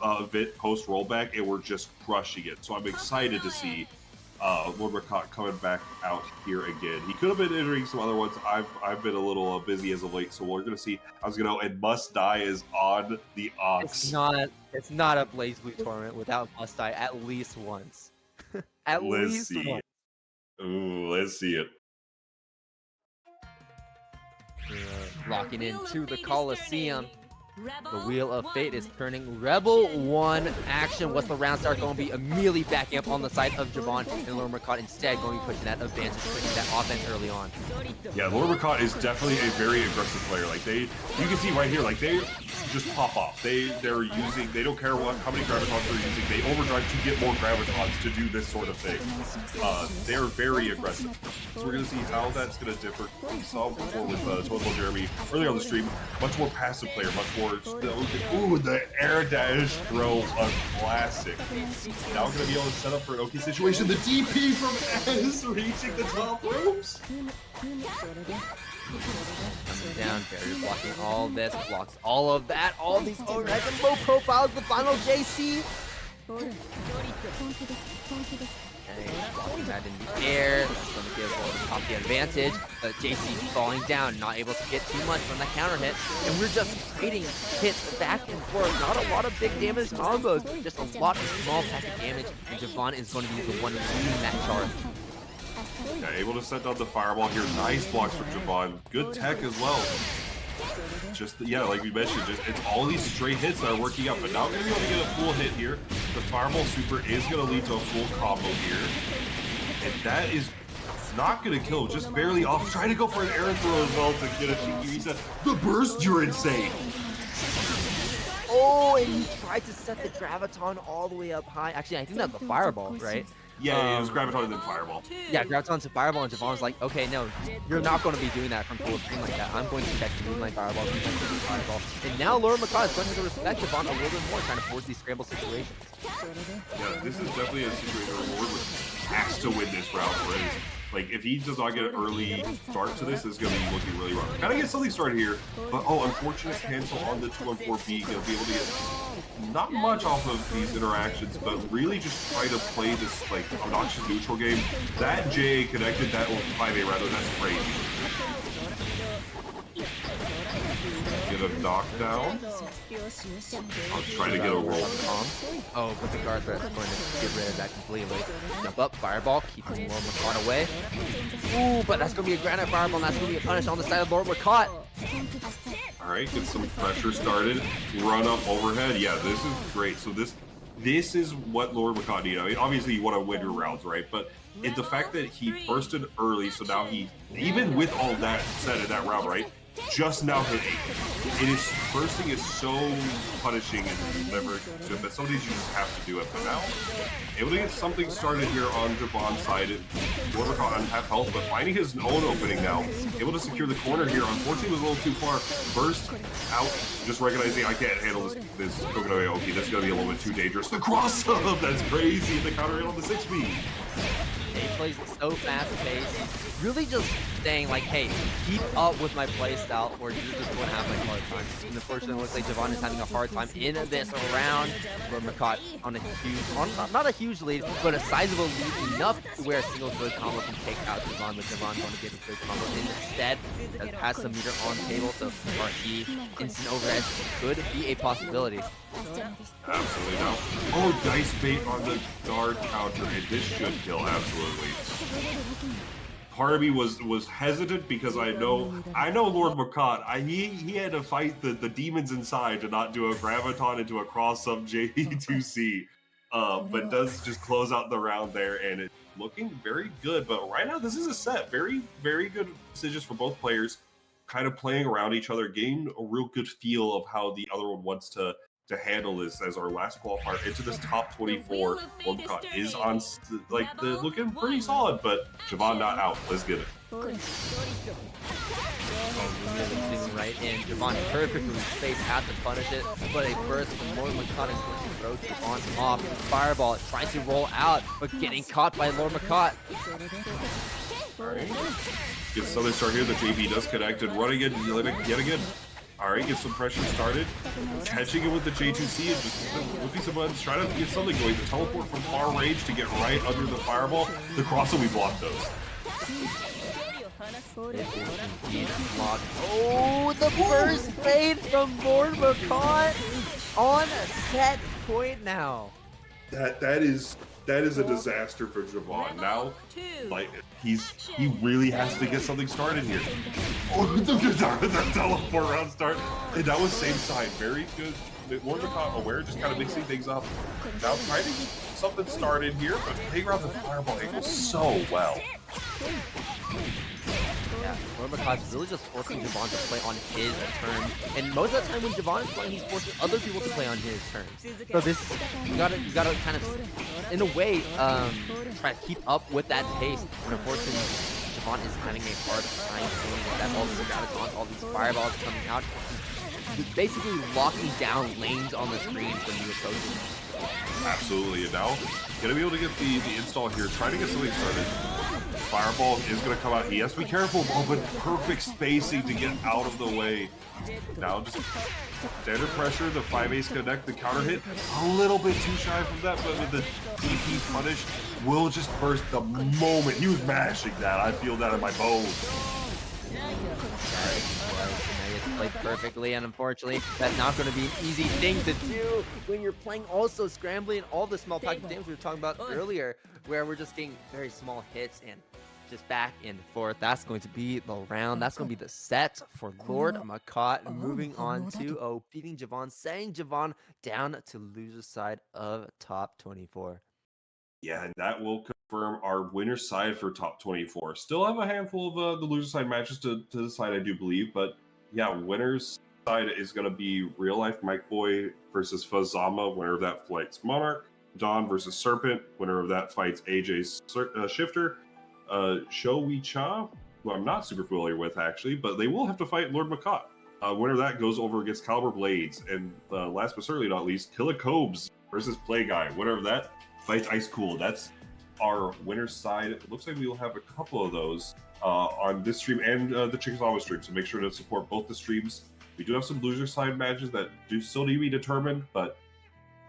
event post rollback, and we're just crushing it. So I'm excited to see LordMacoT coming back out here again. He could have been entering some other ones. I've been a little busy as of late, so we're gonna see. I was gonna know, and Must Die is on the Ox. It's not a Blaze Blue tournament without Must Die at least once. At least once. Ooh, let's see it. Locking into the Coliseum. The Wheel of Fate is turning. Rebel 1 action. What's the round start going to be? Immediately backing up on the side of Jahvahn, and LordMacoT instead going to be pushing that advantage, pushing that offense early on. Yeah, LordMacoT is definitely a very aggressive player. Like you can see right here, like they just pop off. They don't care how many gravitons they're using. They overdrive to get more gravitons to do this sort of thing. They're very aggressive. So we're gonna see how that's gonna differ. We saw before with Total Jeremy earlier on the stream. Much more passive player, much more. Ooh, the air dash throw, a classic. Now we're gonna be able to set up for an okay situation. The DP from Ez reaching the top ropes. Coming down, barrier blocking all this, blocks all of that, all these overheads and low profiles. The final JC. Blocking that in the air. That's going to give LordMacoT the advantage. JC falling down, not able to get too much from that counter hit. And we're just trading hits back and forth. Not a lot of big damage combos, just a lot of small packet damage. And Jahvahn is going to be the one leading that charge. Yeah, able to set down the fireball here. Nice blocks from Jahvahn. Good tech as well. Just, yeah, like we mentioned, it's all these straight hits that are working out, but now we're going to be able to get a full hit here. The fireball super is going to lead to a full combo here. And that is not going to kill, just barely off. Trying to go for an air throw as well to get a cheeky reset. The burst, you're insane. Oh, and he tried to set the graviton all the way up high. Actually, I think that's the fireball, right? Yeah, it was graviton and then fireball. Yeah, graviton to fireball, and Jahvahn was like, okay, no, you're not going to be doing that from full screen like that. I'm going to check the Moonlight Fireball, fireball. And now LordMacoT is going to respect Jahvahn a little bit more, trying to force these scramble situations. Yeah, this is definitely a situation where LordMacoT has to win this round, whereas, like, if he does not get an early start to this, it's going to be looking really rough. Gotta get something started here, but unfortunate cancel on the 2-1-4B. Gonna be able to get not much off of these interactions, but really just try to play this, like, obnoxious neutral game. That JA connected, that, or 5A rather, that's crazy. Get a knockdown. I'll try to get a roll. Oh, but the guard threat is going to get rid of that completely. Jump up, fireball, keeping LordMacoT away. Ooh, but that's going to be a granite fireball, and that's going to be a punish on the side of LordMacoT. Alright, get some pressure started. Run up overhead. Yeah, this is great. So this is what LordMacoT needs. I mean, obviously you want to win your rounds, right? But the fact that he bursted early, so now he, even with all that said in that round, right? Just now hit 8. It is bursting is so punishing and never good, but some of these you just have to do it. But now, able to get something started here on Jahvhahn's side. LordMacoT on half health, but finding his own opening now. Able to secure the corner here. Unfortunately, was a little too far. Burst out, just recognizing I can't handle this Kokonoe Oki. That's going to be a little bit too dangerous. The cross up, that's crazy. The counter hit on the 6B. He plays so fast-paced, really just saying like, hey, keep up with my playstyle or you're just going to have a hard time. And unfortunately, it looks like Jahvahn is having a hard time in this round. LordMacoT on a huge, not a huge lead, but a sizable lead enough to where a single good combo can take out Jahvahn, but Jahvahn going to get a good combo instead. Has some meter on table, so RT instant overhead could be a possibility. Absolutely no. Oh, dice bait on the guard counter, and this should kill absolutely. Part of me was hesitant because I know LordMacoT. He had to fight the demons inside to not do a graviton into a cross up J2C, but does just close out the round there, and it's looking very good. But right now, this is a set. Very, very good decisions for both players, kind of playing around each other, getting a real good feel of how the other one wants to handle this as our last qualifier into this top 24. LordMacoT is on looking pretty solid, but Jahvahn not out. Let's get it. Right in. Jahvahn perfectly spaced, had to punish it, but a burst from LordMacoT is going to throw Jahvahn off. Fireball trying to roll out, but getting caught by LordMacoT. Alright. Gets something started here. The JB does connect and running it yet again. Alright, get some pressure started. Catching it with the J2C and just whipping some buttons, trying to get something going. The teleport from far range to get right under the fireball. The cross we blocked those. Oh, the burst fade from LordMacoT on a set point now. That is a disaster for Jahvahn. Now, like he really has to get something started here. Oh, the teleport round start, and that was same side. Very good. LordMacoT aware, just kind of mixing things up. Now trying to get something started here, but hitting around the fireball angles so well. Yeah, LordMacoT's really just forcing Jahvahn to play on his terms, and most of the time when Jahvahn is playing, he's forcing other people to play on his terms. So this, you gotta kind of, in a way, try to keep up with that pace. And unfortunately, Jahvahn is having a hard time doing it. That all these gravitons, all these fireballs coming out, he's basically locking down lanes on the screen when you approach him. Absolutely, and now gonna be able to get the install here, trying to get something started. Fireball is going to come out. He has to be careful, but perfect spacing to get out of the way. Now just standard pressure, the 5-ace connect, the counter hit. A little bit too shy from that, but with the DP punish, will just burst the moment. He was mashing that. I feel that in my bones. Played perfectly, and unfortunately, that's not going to be an easy thing to do when you're playing also scrambling all the small package games we were talking about earlier, where we're just getting very small hits and just back and forth. That's going to be the round. That's going to be the set for LordMacoT. Moving on to beating Jahvahn, sending Jahvahn down to loser side of top 24. Yeah, and that will confirm our winner side for top 24. Still have a handful of the loser side matches to decide, I do believe, but yeah, winner's side is going to be Realifemicboy versus Fuzzama. Winner of that fights Monarch. Dawn versus Serpent. Winner of that fights AJShifter. ShoWiCha, who I'm not super familiar with actually, but they will have to fight LordMacoT. Winner of that goes over against Xcaliburbladez. And last but certainly not least, Killicobes versus Playguy. Winner of that fights Icecool. That's our winner's side. It looks like we will have a couple of those on this stream and the Chickzama stream, so make sure to support both the streams. We do have some loser side matches that do still need to be determined, but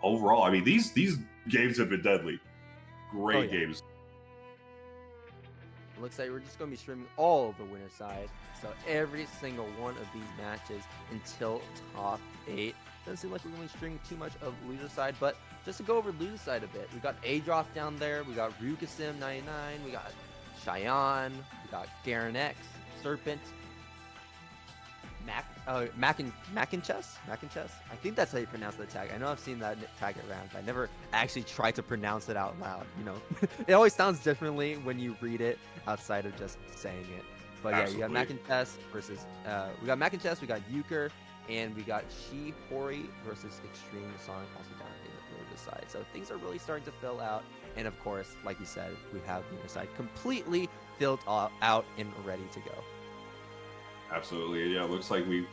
overall, I mean, these games have been deadly. Great games. Looks like we're just going to be streaming all of the winner side, so every single one of these matches until top 8. Doesn't seem like we're going to be streaming too much of loser side, but just to go over loser side a bit, we got A-Drop down there, we got Ryukasim99, we got Cheyenne, we got Garen X, Serpent, Macinchess? I think that's how you pronounce the tag. I know I've seen that tag around, but I never actually tried to pronounce it out loud, you know? It always sounds differently when you read it outside of just saying it. But yeah, you got Macinchess versus, we got Macinchess, we got Euchre, And we got Hori versus Xtremesonic also down in the Relius side. So things are really starting to fill out. And of course, like you said, we have the other side completely filled out and ready to go. Absolutely. Yeah, it looks like we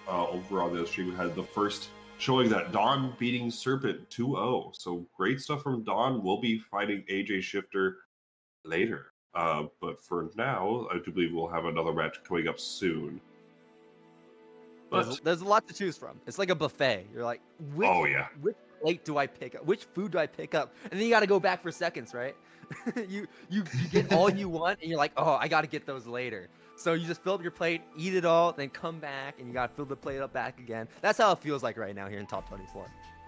over on the other stream we had the first showing that Dawn beating Serpent 2-0. So great stuff from Dawn. We'll be fighting AJShifter later. But for now, I do believe we'll have another match coming up soon. But There's a lot to choose from. It's like a buffet. You're like, which plate do I pick up? Which food do I pick up? And then you got to go back for seconds, right? you get all you want, and you're like, oh, I got to get those later. So you just fill up your plate, eat it all, then come back, and you got to fill the plate up back again. That's how it feels like right now here in Top 24.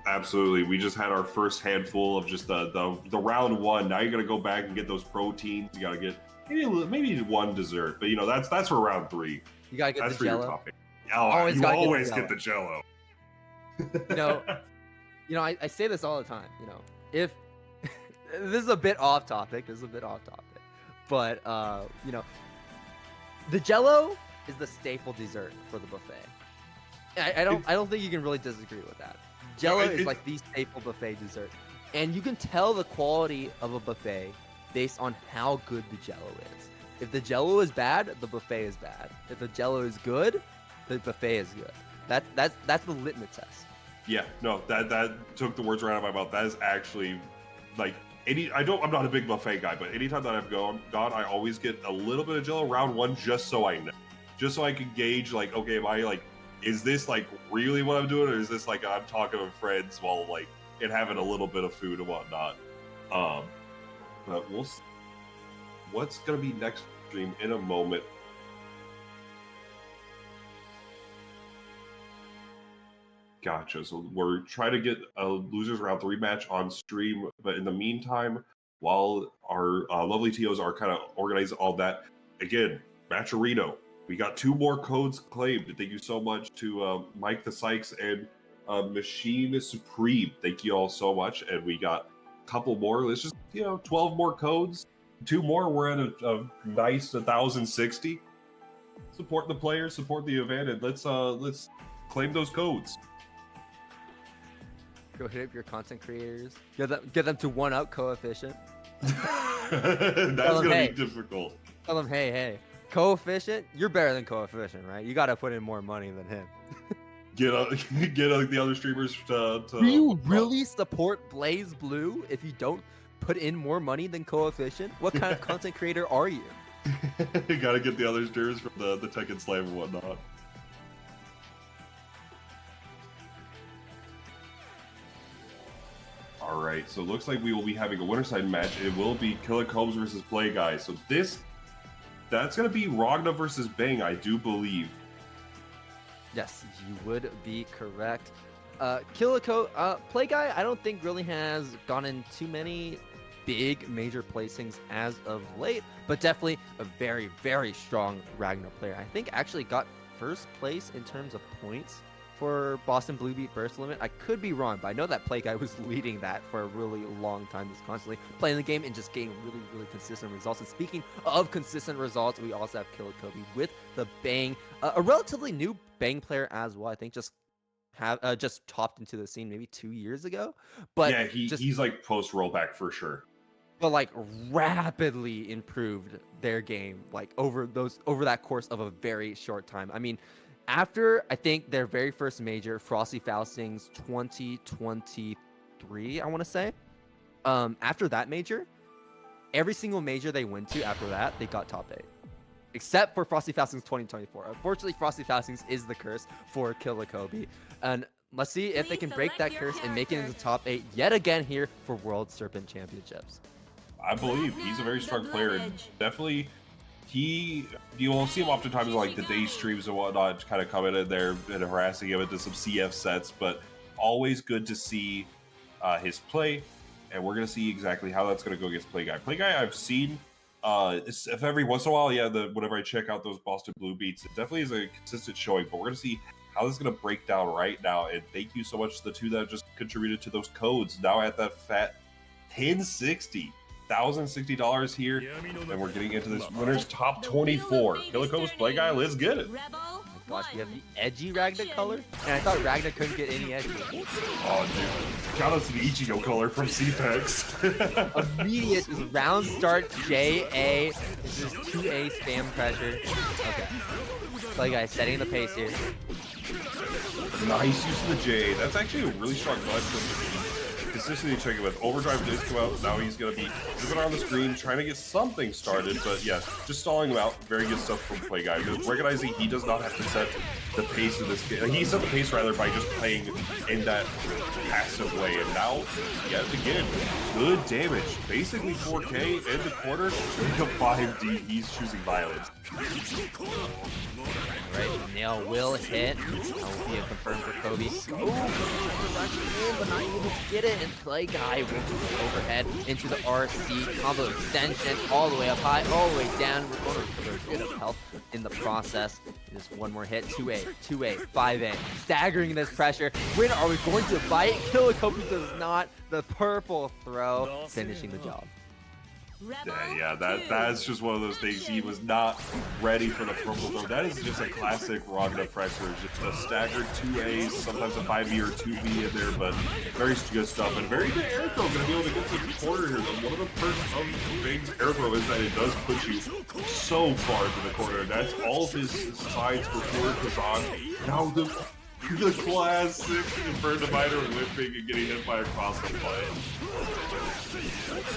Absolutely. We just had our first handful of just the round one. Now you got to go back and get those proteins. You got to get maybe one dessert, but you know that's for round 3. You got to get that's the for Jello. your topping. Oh, you always get the Jello. You know, I say this all the time. You know, if this is a bit off topic, but you know, the Jello is the staple dessert for the buffet. I don't think you can really disagree with that. Jello is like the staple buffet dessert, and you can tell the quality of a buffet based on how good the Jello is. If the Jello is bad, the buffet is bad. If the Jello is good, the buffet is good. That's the litmus test. Yeah, no, that took the words right out of my mouth. That is actually like I'm not a big buffet guy, but anytime that I've gone, I always get a little bit of Jello round 1 just so I know, just so I can gauge like, okay, am I like, is this like really what I'm doing, or is this like I'm talking with friends while like and having a little bit of food and whatnot? But we'll see what's gonna be next stream in a moment. Gotcha. So we're trying to get a losers round 3 match on stream, but in the meantime, while our lovely TOs are kind of organizing all that, again, Matcherino, we got 2 more codes claimed. Thank you so much to Mike the Sykes and Machine Supreme. Thank you all so much. And we got a couple more. Let's just 12 more codes. 2 more. We're at a nice 1,060. Support the players, support the event, and let's claim those codes. Go hit up your content creators. Get them to 1-up coefficient. That's gonna be difficult. Tell them, hey, coefficient, you're better than coefficient, right? You got to put in more money than him. Get the other streamers to. Do you really support Blaze Blue if you don't put in more money than coefficient? What kind of content creator are you? You gotta get the other streamers from the Tekken Slam and whatnot. All right, so it looks like we will be having a winner side match. It will be Killer Combs versus Play Guy. So that's going to be Ragna versus Bang, I do believe. Yes, you would be correct. Play Guy, I don't think really has gone in too many big major placings as of late, but definitely a very, very strong Ragna player. I think actually got first place in terms of points for Boston Blue Beat Burst Limit. I could be wrong, but I know that Play Guy was leading that for a really long time, just constantly playing the game and just getting really, really consistent results. And speaking of consistent results, we also have Killer Kobe with the Bang, a relatively new Bang player as well. I think just topped into the scene maybe 2 years ago. But yeah, he's like post rollback for sure. But like rapidly improved their game like over that course of a very short time. I mean, after, I think, their very first major, Frosty Fausting's 2023, I want to say. After that major, every single major they went to after that, they got top 8. Except for Frosty Fausting's 2024. Unfortunately, Frosty Fausting's is the curse for Killer Kobe. And let's see if they can break that curse and make it into top 8 yet again here for World Serpent Championships. I believe he's a very strong player. And definitely... you will see him oftentimes like the day streams and whatnot, kind of coming in there and harassing him into some CF sets, but always good to see his play, and we're going to see exactly how that's going to go against Play Guy. Play Guy, I've seen if every once in a while, whenever I check out those Boston Blue Beats, it definitely is a consistent showing, but we're going to see how this is going to break down right now, and thank you so much to the 2 that just contributed to those codes. Now at that fat 1060. $1,060 here, and we're getting into this winner's top 24. Killer Combs, Play Guy, let's get it. My gosh, we have the edgy Ragna color, and I thought Ragna couldn't get any edgy. Oh, dude. Shout out to the Ichigo color from CPEX. Immediate just round start JA. This is 2A spam pressure. Okay. Play guy setting the pace here. Nice use of the J. That's actually a really strong butt from consistently checking with. Overdrive did come out. Now he's going to be zipping around the screen, trying to get something started. But yeah, just stalling him out. Very good stuff from Play Guy. Just recognizing he does not have to set the pace of this game. He set the pace rather by just playing in that passive way. And now, yet again, good damage. Basically 4K in the quarter. Make a 5D. He's choosing violence. Right, nail will hit. That will be a confirm for Kobe. Oh, but not able to get it. And Play Guy will move overhead into the RC combo extension all the way up high, all the way down. We're going to recover a bit of health in the process. Just one more hit. 2A, 2A, 5A. Staggering this pressure. When are we going to bite? Kobe does not. The purple throw, finishing the job. Yeah, that's just one of those things. He was not ready for the purple throw. That is just a classic Ragna pressure. Just a staggered 2As, sometimes a 5E or 2B in there, but very good stuff. And very good air throw. Going to be able to get to the corner here. One of the perks of Big's air throw is that it does put you so far to the corner. That's all of his sides for forward Kazan. Now the classic Inferno Divider whipping and getting hit by a cross-up play.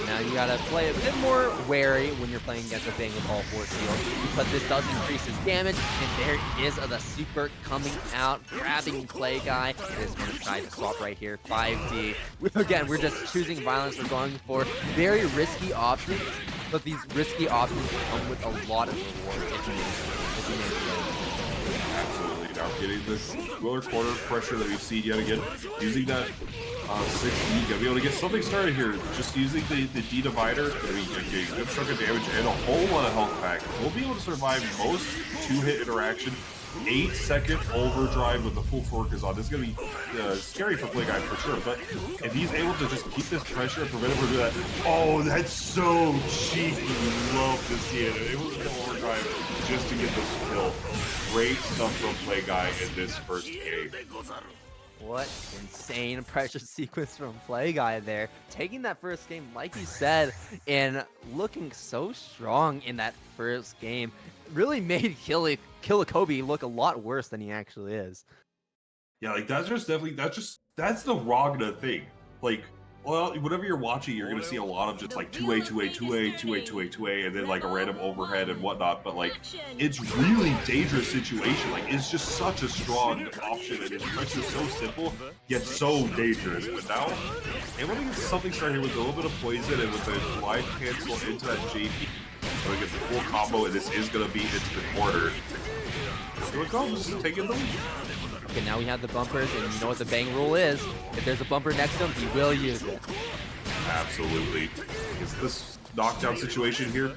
Now you gotta play a bit more wary when you're playing against a thing with all 4 seals, because this does increase his damage, and there is the super coming out, grabbing Play Guy. It is going to try to swap right here, 5D. Again, we're just choosing violence. We're going for very risky options, but these risky options come with a lot of reward if you make it. Absolutely. Now getting this Willer corner pressure that we've seen yet again, using that 6D, gonna be able to get something started here. Just using the D divider, gonna be getting a good chunk of damage and a whole lot of health back. We'll be able to survive most 2-hit interaction. 8-second overdrive with the full fork is on. This is gonna be scary for Play Guy for sure. But if he's able to just keep this pressure and prevent him from doing that, oh, that's so cheeky. Love to see it. It was an overdrive just to get this kill. Great stuff from Play Guy in this first game. What insane pressure sequence from Play Guy there. Taking that first game, like you said, and looking so strong in that first game. Really made Kobe look a lot worse than he actually is. Yeah, like that's the Ragna thing. Like, well, whenever you're watching, you're gonna see a lot of just like 2A, 2A, 2A, 2A, 2A, 2A, and then like a random overhead and whatnot. But like, it's really dangerous situation. Like, it's just such a strong option, and his pressure's so simple yet so dangerous. But now, and when we get something started here with a little bit of poison and with the live cancel into that JP, we get the full combo, and this is gonna be into the corner. Here it comes, taking the lead. Okay, now we have the bumpers, and you know what the bang rule is. If there's a bumper next to him, he will use it. Absolutely. It's this knockdown situation here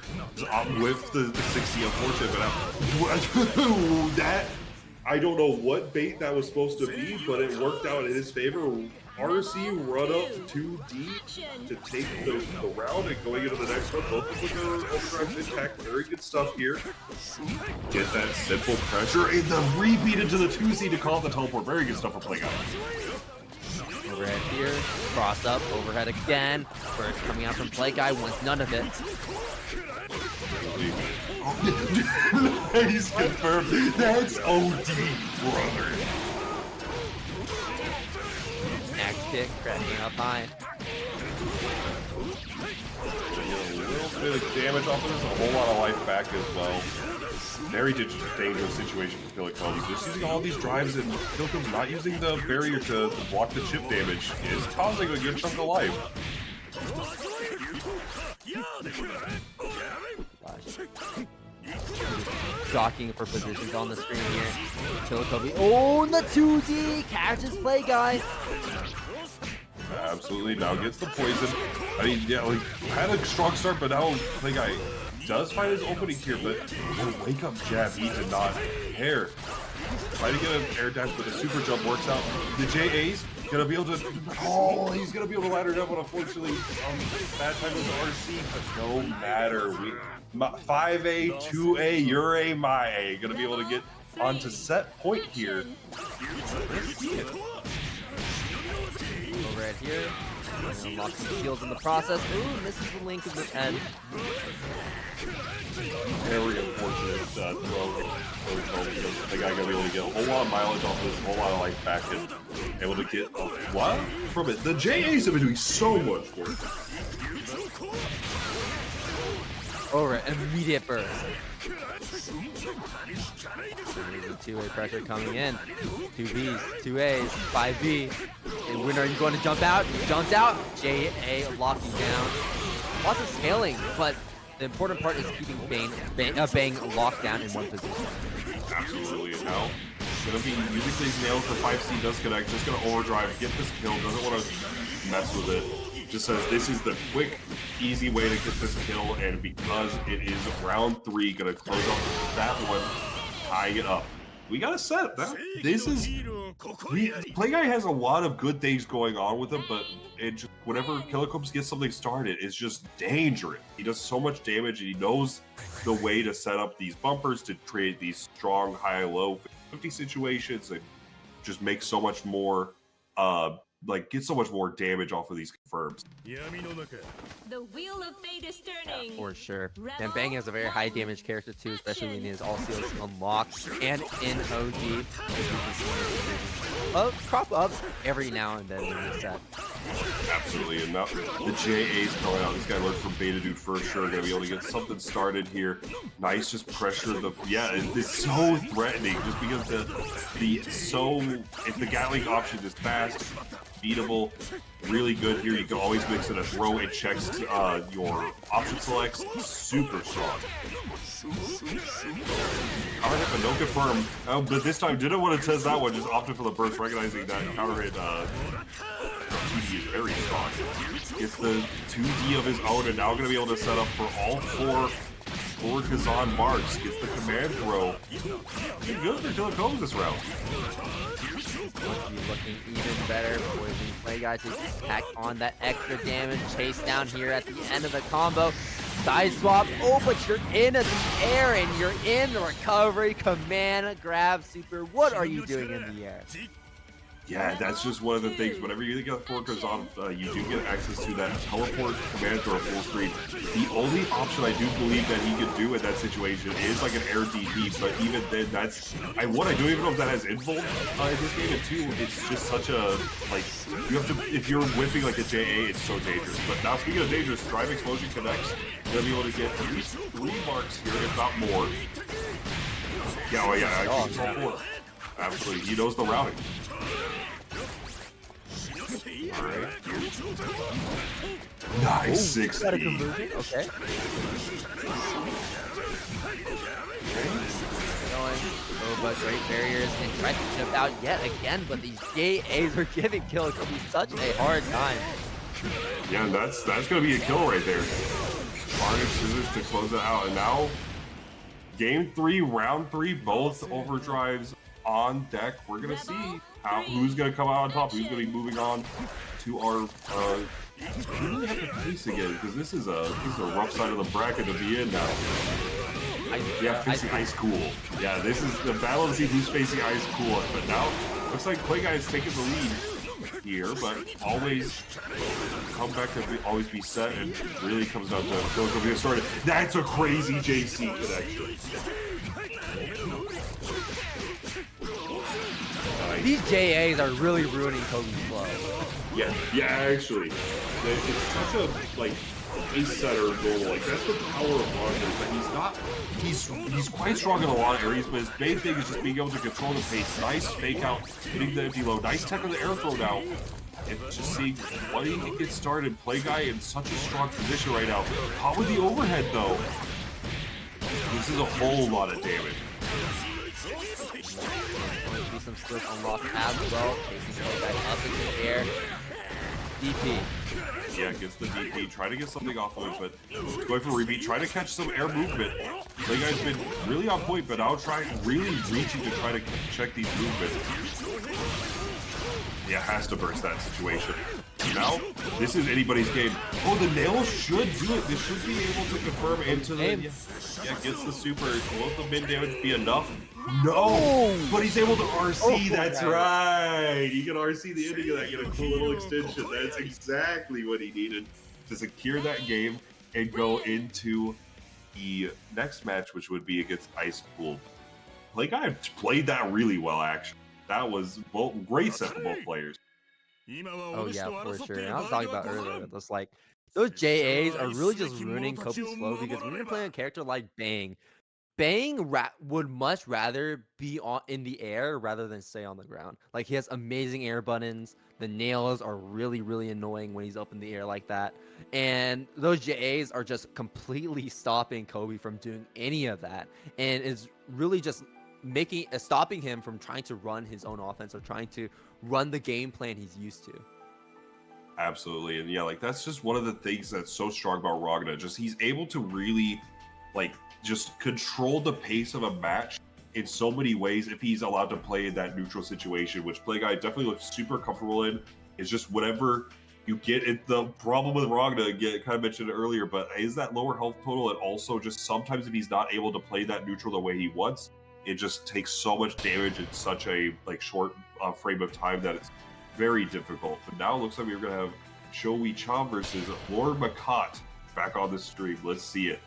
with the 60, unfortunate, but that, I don't know what bait that was supposed to be, but it worked out in his favor. RC run up 2D to take the round and going into the next one. Both of them with their overdrives intact. Very good stuff here. Get that simple pressure and the repeat into the 2C to call the teleport. Very good stuff for Play Guy. Overhead here, cross up, overhead again. First coming out from Play Guy, wants none of it. He's confirmed. That's OD, brother. Next kick, crashing up high. A little bit of damage off of this, a whole lot of life back as well. Very dangerous situation for Kokonoe. Just using all these drives, and Kokonoe's not using the barrier to block the chip damage is causing a good chunk of life. Jockeying for positions on the screen here. Kobe. Oh, the 2D catches Play Guy. Absolutely. Now gets the poison. I mean, yeah, like had a strong start, but now Play Guy does find his opening here. But the wake up jab, he did not care. Try to get an air dash, but the super jump works out. The JA's gonna be able to. Oh, he's gonna be able to ladder it up, but unfortunately, bad time with the RC. But no matter, 5A, 2A, you're A, my A. Gonna be able to get onto set point here. Over right here. Unlock some shields in the process. Ooh, misses the link in the end. Very unfortunate throw because the guy gonna be able to get a whole lot of mileage off this, a whole lot of life back, and able to get a lot from it. The JAs have been doing so much work. Over immediate burst. Two-way pressure coming in. 2Bs, 2As, 5B. And when are you going to jump out? He jumps out. JA locking down. Lots of scaling, but the important part is keeping Bang locked down in one position. Absolutely, and now gonna be using these nails. The 5C does connect, just gonna overdrive, get this kill, doesn't want to mess with it. Just says this is the quick, easy way to get this kill, and because it is round 3, gonna close up that one, tie it up. We got a set. This is Play Guy has a lot of good things going on with him, but it just, whenever Killicums gets something started, it's just dangerous. He does so much damage, and he knows the way to set up these bumpers to create these strong high-low 50 situations, and just make so much more, get so much more damage off of these confirms. The wheel of fate is turning. For sure. And Bang has a very high damage character too, especially when he has all seals unlocked and in OG. Crop up every now and then in this set. Absolutely, and now the JA's coming out. This guy learned from Beta Dude for sure. Gonna be able to get something started here. Nice, just pressure the. Yeah, it's so threatening just because if the Gatling option is fast, beatable, really good here. You can always mix in a throw. It checks your option selects. Super strong. Counter hit, but no confirm. But this time didn't want to test that one. Just opted for the burst, recognizing that counter hit 2D is very strong. Gets the 2D of his own, and now going to be able to set up for all four Kazan marks. Gets the command throw. Pretty good for Killicums this round. Going to be looking even better for the Play Guy to pack on that extra damage. Chase down here at the end of the combo. Side swap. Oh, but you're in the air and you're in the recovery. Command grab super. What are you doing in the air? Yeah, that's just one of the things. Whenever you get 4 Kazan, you do get access to that teleport command throw full screen. The only option I do believe that he could do in that situation is like an air DP, but even then, I don't even know if that has invuln in this game. And 2, it's just such a, you have to, if you're whiffing like a JA, it's so dangerous. But now, speaking of dangerous, Drive Explosion connects. You're gonna be able to get at least 3 marks here, if not more. Yeah, well, yeah, actually, it's all 4. Absolutely, he knows the routing. Alright. Nice, 60. Got a conversion? Okay. But great barriers and tries to jump out yet again, but these JAs are giving Killicums such a hard time. Yeah, and that's gonna be a kill right there. Carnage Scissors to close it out, and now game 3, round 3, both overdrives on deck. We're gonna see who's gonna come out on top, who's gonna be moving on to our we really have to pace again, because this is a rough side of the bracket to be in now. Facing Icecool. Yeah, this is the battle to see who's facing Icecool. But now looks like Play Guy is taking the lead here, but always come back to always be set, and really comes down to Killicums being started. That's a crazy JC connection. These JAs are really ruining Kobe's flow. Yeah, actually. It's such a, ace setter normal. That's the power of Ragna, that he's quite strong in the launcher, but his main thing is just being able to control the pace. Nice fake out, hitting the empty low. Nice tech on the air throw now. And just seeing what he can get started. Play Guy in such a strong position right now. Caught with the overhead, though. This is a whole lot of damage. Some skills unlocked as well. Chasing Play Guy up in the air. DP. Yeah, gets the DP. Try to get something off of it, but going for repeat. Try to catch some air movement. Play Guy's been really on point, but I'll try really reaching to try to check these movements. Yeah, has to burst that situation. Now, this is anybody's game. Oh, the nail should do it. This should be able to confirm into the... Yeah, gets the super. Will the mid damage be enough? No! But he's able to RC, that's right! He can RC the ending of that, get a cool little extension. That's exactly what he needed to secure that game and go into the next match, which would be against Icecool. Guy played that really well, actually. That was both great set for both players. Oh yeah, for sure. And I was talking about earlier, those those JAs are really just ruining Kobe's flow, because when you're playing a character like Bang, would much rather be in the air rather than stay on the ground. Like, he has amazing air buttons. The nails are really, really annoying when he's up in the air like that. And those JAs are just completely stopping Kobe from doing any of that. And it's really just stopping him from trying to run his own offense or trying to run the game plan he's used to. Absolutely. And yeah, like, that's just one of the things that's so strong about Ragna. Just he's able to really, like, just control the pace of a match in so many ways if he's allowed to play in that neutral situation, which Guy definitely looks super comfortable in. It's just whatever you get. The problem with Ragna, again, kind of mentioned it earlier, but is that lower health total, and also just sometimes if he's not able to play that neutral the way he wants, it just takes so much damage in such a short frame of time that it's very difficult. But now it looks like we're going to have ShoWiCha versus LordMacoT back on the stream. Let's see it.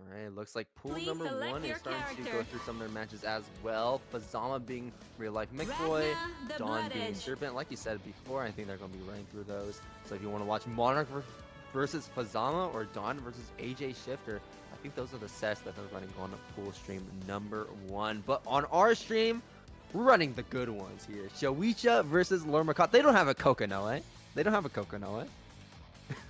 Alright, looks like pool number 1 is starting to go through some of their matches as well. Fuzzama being Realifemicboy, Dawn being Serpent. Like you said before, I think they're going to be running through those. So if you want to watch Monarch versus Fuzzama or Dawn versus AJShifter, I think those are the sets that they're running on the pool stream number 1. But on our stream, we're running the good ones here. ShoWiCha versus LordMacoT. They don't have a Kokonoe.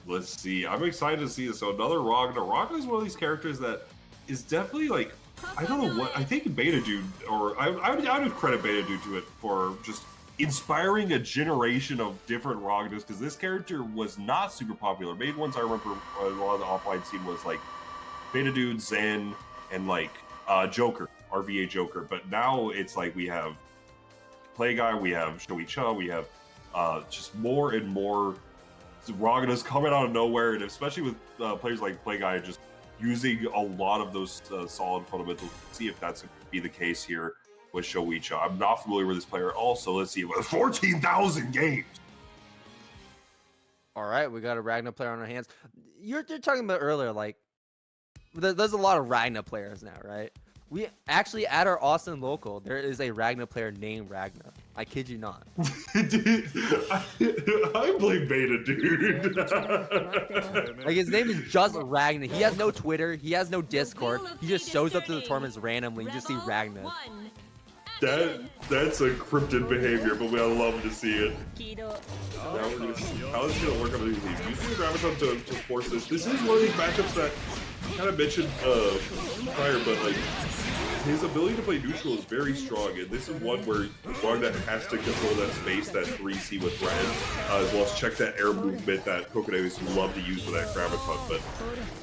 Let's see. I'm excited to see this. So another Ragna. Ragna is one of these characters that is definitely like, I don't know what, I think Beta Dude, or I would credit Beta Dude to it for just inspiring a generation of different Ragnas, because this character was not super popular. Main ones I remember a lot of the offline scene was like Beta Dude, Zen, and like Joker, RVA Joker. But now it's like we have Guy, we have ShoWiCha, we have just more and more Ragnas coming out of nowhere, and especially with players like Guy just using a lot of those solid fundamentals. Let's see if that's going to be the case here with ShoWiCha. I'm not familiar with this player. Also, let's see, with 14,000 games. All right, we got a Ragna player on our hands. You're talking about earlier, like, there's a lot of Ragna players now, right? We actually, at our Austin local, there is a Ragna player named Ragna. I kid you not. Dude, I blame Beta Dude. Like, his name is just Ragna. He has no Twitter. He has no Discord. He just shows up to the tournaments randomly. You just see Ragna. That's a cryptid behavior, but we love to see it. Now we're gonna see how is it gonna work on these teams. Using the Graviton to force this. This is one of these matchups that I kind of mentioned prior, but like, his ability to play neutral is very strong, and this is one where Ragna has to control that space, that 3C with Red, as well as check that air movement that Kokonoe love to use with that Graviton. But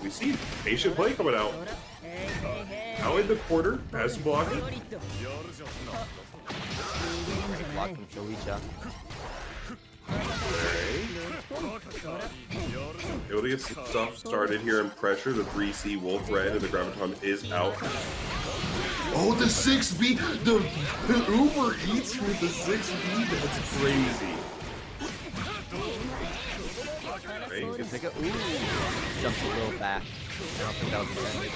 we see patient play coming out. Now in the corner, has blocking. Block from ShoWiCha. Able to get stuff started here and pressure. The 3C Wolf Red and the Graviton is out. Oh, the 6B! The Uber Eats with the 6B, that's crazy. Right, you can pick up. Ooh, jumps a little back. I don't think that was intended.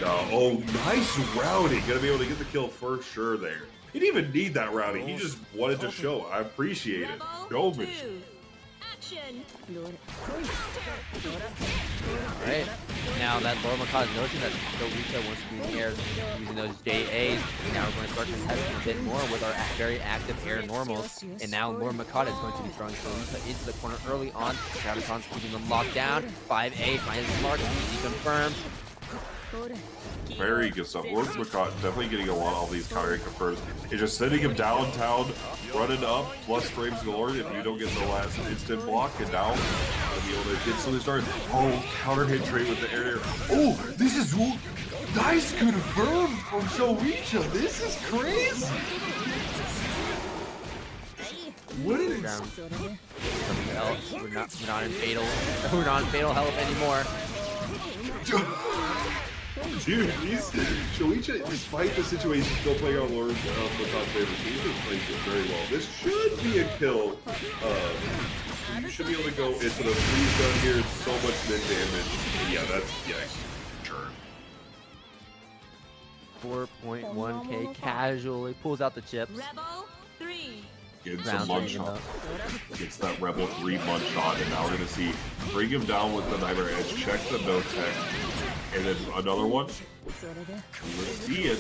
No, oh, nice routing. Gonna be able to get the kill for sure there. He didn't even need that routing. He just wanted to show. I appreciate it. Showmanship. Alright, now that LordMacoT is noticing that ShoWiCha wants to be in the air using those JAs, now we're going to start to test a bit more with our very active air normals. And now LordMacoT is going to be throwing ShoWiCha into the corner early on. Graviton's keeping them locked down. 5A finds his mark, easy confirmed. Very good stuff. LordMacoT definitely getting a lot of all these counter confirms. It's just sending him downtown, running up, plus frames galore if you don't get the last instant block, and now be able to get something started. Oh, counter hit trade with the air. Oh, this is nice confirmed from ShoWiCha. This is crazy. What is Down. Something else. We're not in fatal. We're not in fatal health anymore. Dude, ShoWiCha, despite the situation, still playing on LordMacoT's favor. ShoWiCha plays it very well. This should be a kill. You should be able to go into the freeze gun here. It's so much mid damage. Yeah, that's sure. 4.1k casually pulls out the chips. Rebel 3. Gets some munch on. Gets that Rebel 3 munch on, and now we're gonna see bring him down with the Nightmare Edge, check the no tech, and then another one. Let's see it.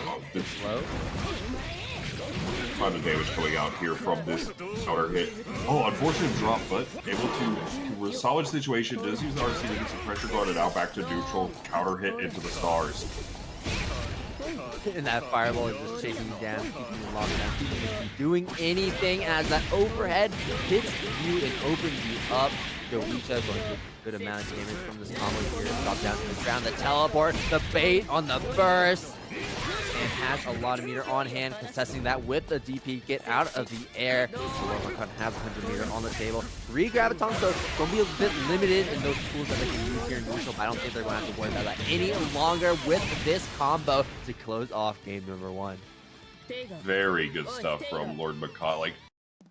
Oh, this Slow. ton of damage coming out here from this counter hit. Oh, unfortunate drop, but able to salvage the situation. Does use the RC to get some pressure going, and now back to neutral. Counter hit into the stars. And that fireball is just chasing you down, keeping you locked down, keeping you from doing anything as that overhead hits you and opens you up. ShoWiCha going to get a good amount of damage from this combo here. Drop down to the ground, the teleport, the bait on the burst. And has a lot of meter on hand, contesting that with the DP. Get out of the air. LordMacoT has 100 meter on the table. 3 gravitons, so going to be a bit limited in those tools that they can use here in neutral, but I don't think they're going to have to worry about that any longer with this combo to close off game number 1. Very good stuff from LordMacoT. Like,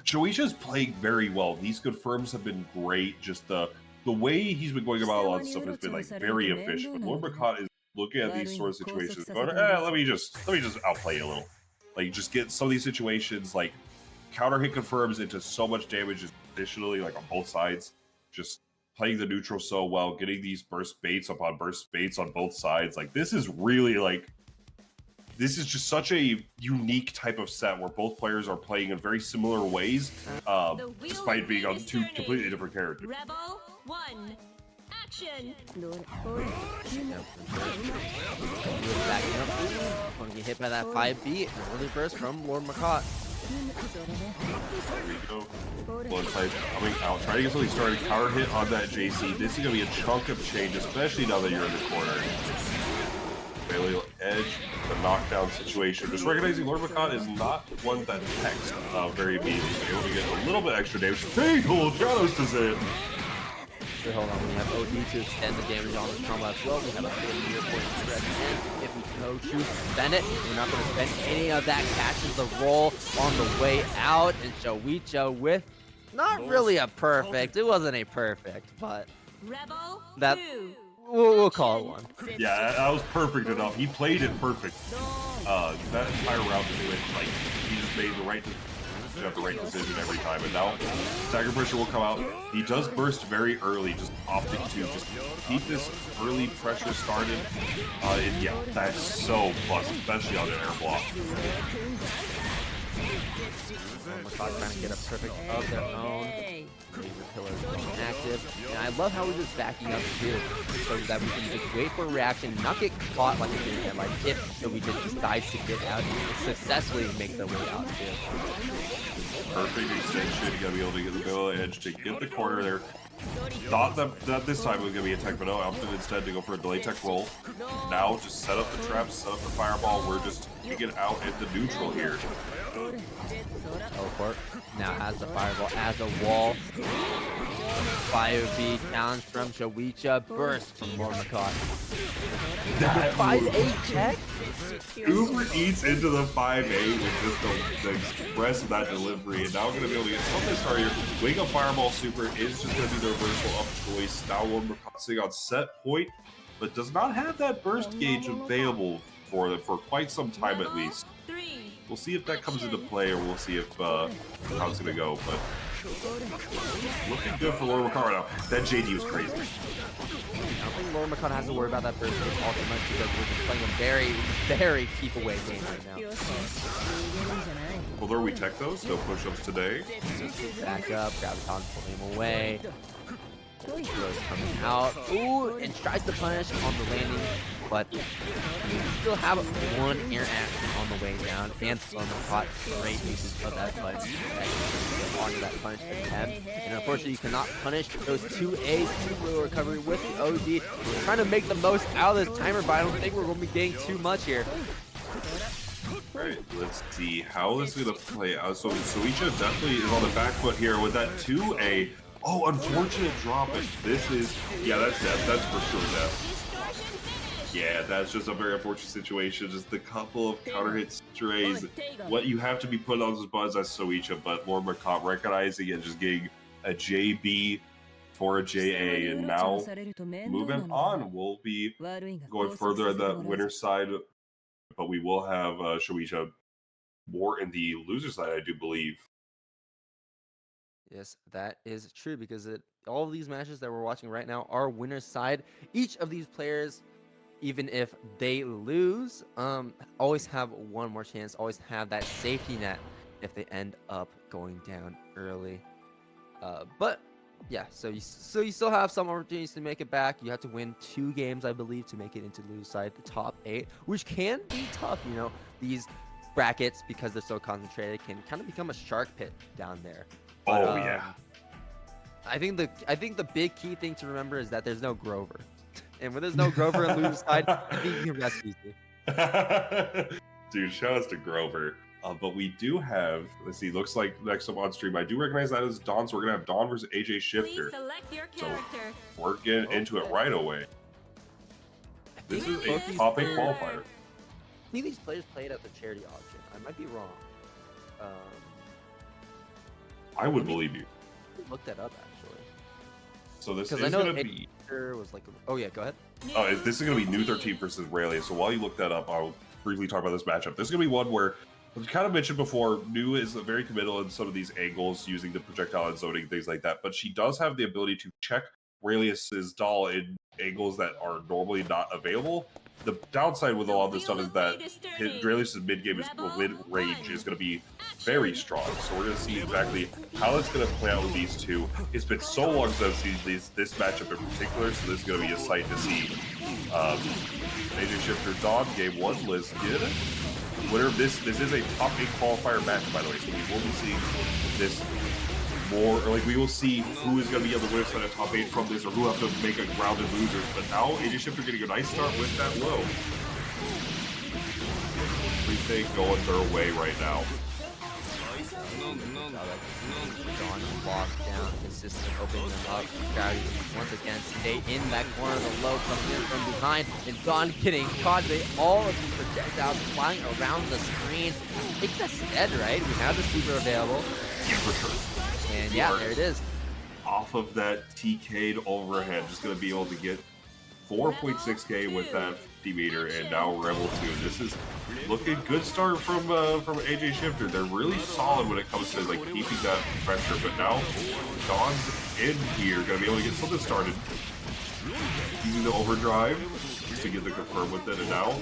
ShoWiCha's playing very well. These confirms have been great. Just the way he's been going about a lot of stuff has been like very efficient. But LordMacoT is looking at these sort of situations, going, let me just outplay you a little. Like, just get some of these situations, like counter hit confirms into so much damage additionally, like on both sides. Just playing the neutral so well, getting these burst baits upon burst baits on both sides. Like, this is really like, this is just such a unique type of set where both players are playing in very similar ways, despite being on 2 completely different characters. Rebel 1. Action. Backing up. Going to get hit by that 5B. Early burst from LordMacoT. There we go. Bloodsight coming out. Trying to get something started. Counter hit on that JC. This is going to be a chunk of change, especially now that you're in the corner. Bailey Edge, the knockdown situation. Just recognizing LordMacoT is not one that techs very immediately. Able to get a little bit extra damage. Fatal Shadows does it. So hold on, we have OD to extend the damage on this combo as well. We have a 30 meter point stretch in. If we so choose to spend it, we're not going to spend any of that. Catches the roll on the way out, and ShoWiCha with not really a perfect. It wasn't a perfect, but Rebel that 2. we'll call it one. Yeah, that was perfect enough. He played it perfect. That entire round just went, like, he just made the right decision every time. And now, Stagger Pressure will come out. He does burst very early, just opting to just keep this early pressure started. And yeah, that's so plus, especially on an air block. LordMacoT trying to get a perfect of their own. Laser pillars going active. And I love how we're just backing up too, so that we can just wait for a reaction, not get caught like a did like if ShoWiCha decides to get out and successfully make their way out too. Perfect extension, gotta be able to get the middle edge to get the corner there. Thought that this time it was gonna be a tech, but no, opted instead to go for a delay tech roll. Now just set up the traps, set up the fireball. We're just taking it out at the neutral here. Teleport now has the fireball as a wall. 5B challenge from ShoWiCha, burst from LordMacoT. That 5A check? Uber eats into the 5A with just the express of that delivery, and now we're going to be able to get something started here. Wake Up Fireball Super is just going to be the reversal of choice. Now LordMacoT sitting on set point, but does not have that burst gauge available for them for quite some time at least. We'll see if that comes into play, or we'll see if how it's going to go, but looking good for LordMacoT right now. That JD was crazy. I don't think LordMacoT has to worry about that burst gauge all too much because we're just playing a very, very keep away game right now. Well, there we tech those. No push-ups today. Back up, Graviton pulling him away. Rose coming out. Ooh, and tries to punish on the landing, but we still have one air action on the way down. And LordMacoT, great usage of that punch. Onto that punch attempt. And unfortunately, you cannot punish those 2As, 2 recovery with the OD. We're trying to make the most out of this timer, but I don't think we're going to be getting too much here. Alright, let's see how this is going to play out. So ShoWiCha definitely is on the back foot here with that 2A. Oh, unfortunate drop. And this is, yeah, that's death. That's for sure death. Yeah, that's just a very unfortunate situation. Just a couple of counter hit strays. What you have to be put on those buttons as ShoWiCha, but LordMacoT recognizing it, just getting a JB for a JA. And now moving on, we'll be going further at the winner side, but we will have ShoWiCha more in the loser side, I do believe. Yes, that is true because all of these matches that we're watching right now are winner's side. Each of these players, even if they lose, always have one more chance, always have that safety net if they end up going down early. But yeah, so you still have some opportunities to make it back. You have to win 2 games, I believe, to make it into lose side, the top 8, which can be tough. You know, these brackets, because they're so concentrated, can kind of become a shark pit down there. But, oh yeah. I think the big key thing to remember is that there's no Grover, and when there's no Grover in loser side, I think you can rest easy. Dude, shout outs to Grover. But we do have, let's see, looks like next up on stream, I do recognize that as Dawn, so we're going to have Dawn versus AJShifter. So we're getting into it right away. This is a top 8 qualifier. I think these players played at the charity auction. I might be wrong. I would believe you. Look that up, actually. So this is I know going to be... was like, oh yeah, go ahead. Oh, this is going to be New 13 versus Relius. So while you look that up, I'll briefly talk about this matchup. This is going to be one where, as kind of mentioned before, New is very committal in some of these angles, using the projectile and zoning, things like that. But she does have the ability to check Relius's doll in angles that are normally not available. The downside with a lot of this stuff is that Relius's mid-range is going to be very strong. So we're going to see exactly how it's going to play out with these two. It's been so long since I've seen this matchup in particular, so this is going to be a sight to see. AJShifter Dawn, game 1, let's get it. Winner of this is a top 8 qualifier match, by the way, so we will be seeing this more, or like we will see who is going to be on the winner side of top 8 from this, or who have to make a grounded losers. But now AJShifter getting a nice start with that low. Everything going their way right now. Dawn locked down, consistent, opening them up. Gravity once again stay in that corner. The low comes in from behind, and Dawn getting caught. All of these projectiles flying around the screen. I think that's dead, right? We have the super available. Yeah, for sure. And yeah, there it is. Off of that TK'd overhead, just going to be able to get 4.6k with that 50 meter, and now Rebel 2. This is looking good start from AJShifter. They're really solid when it comes to like keeping that pressure, but now Dawn's in here, going to be able to get something started. Using the overdrive just to get the confirm with it, and now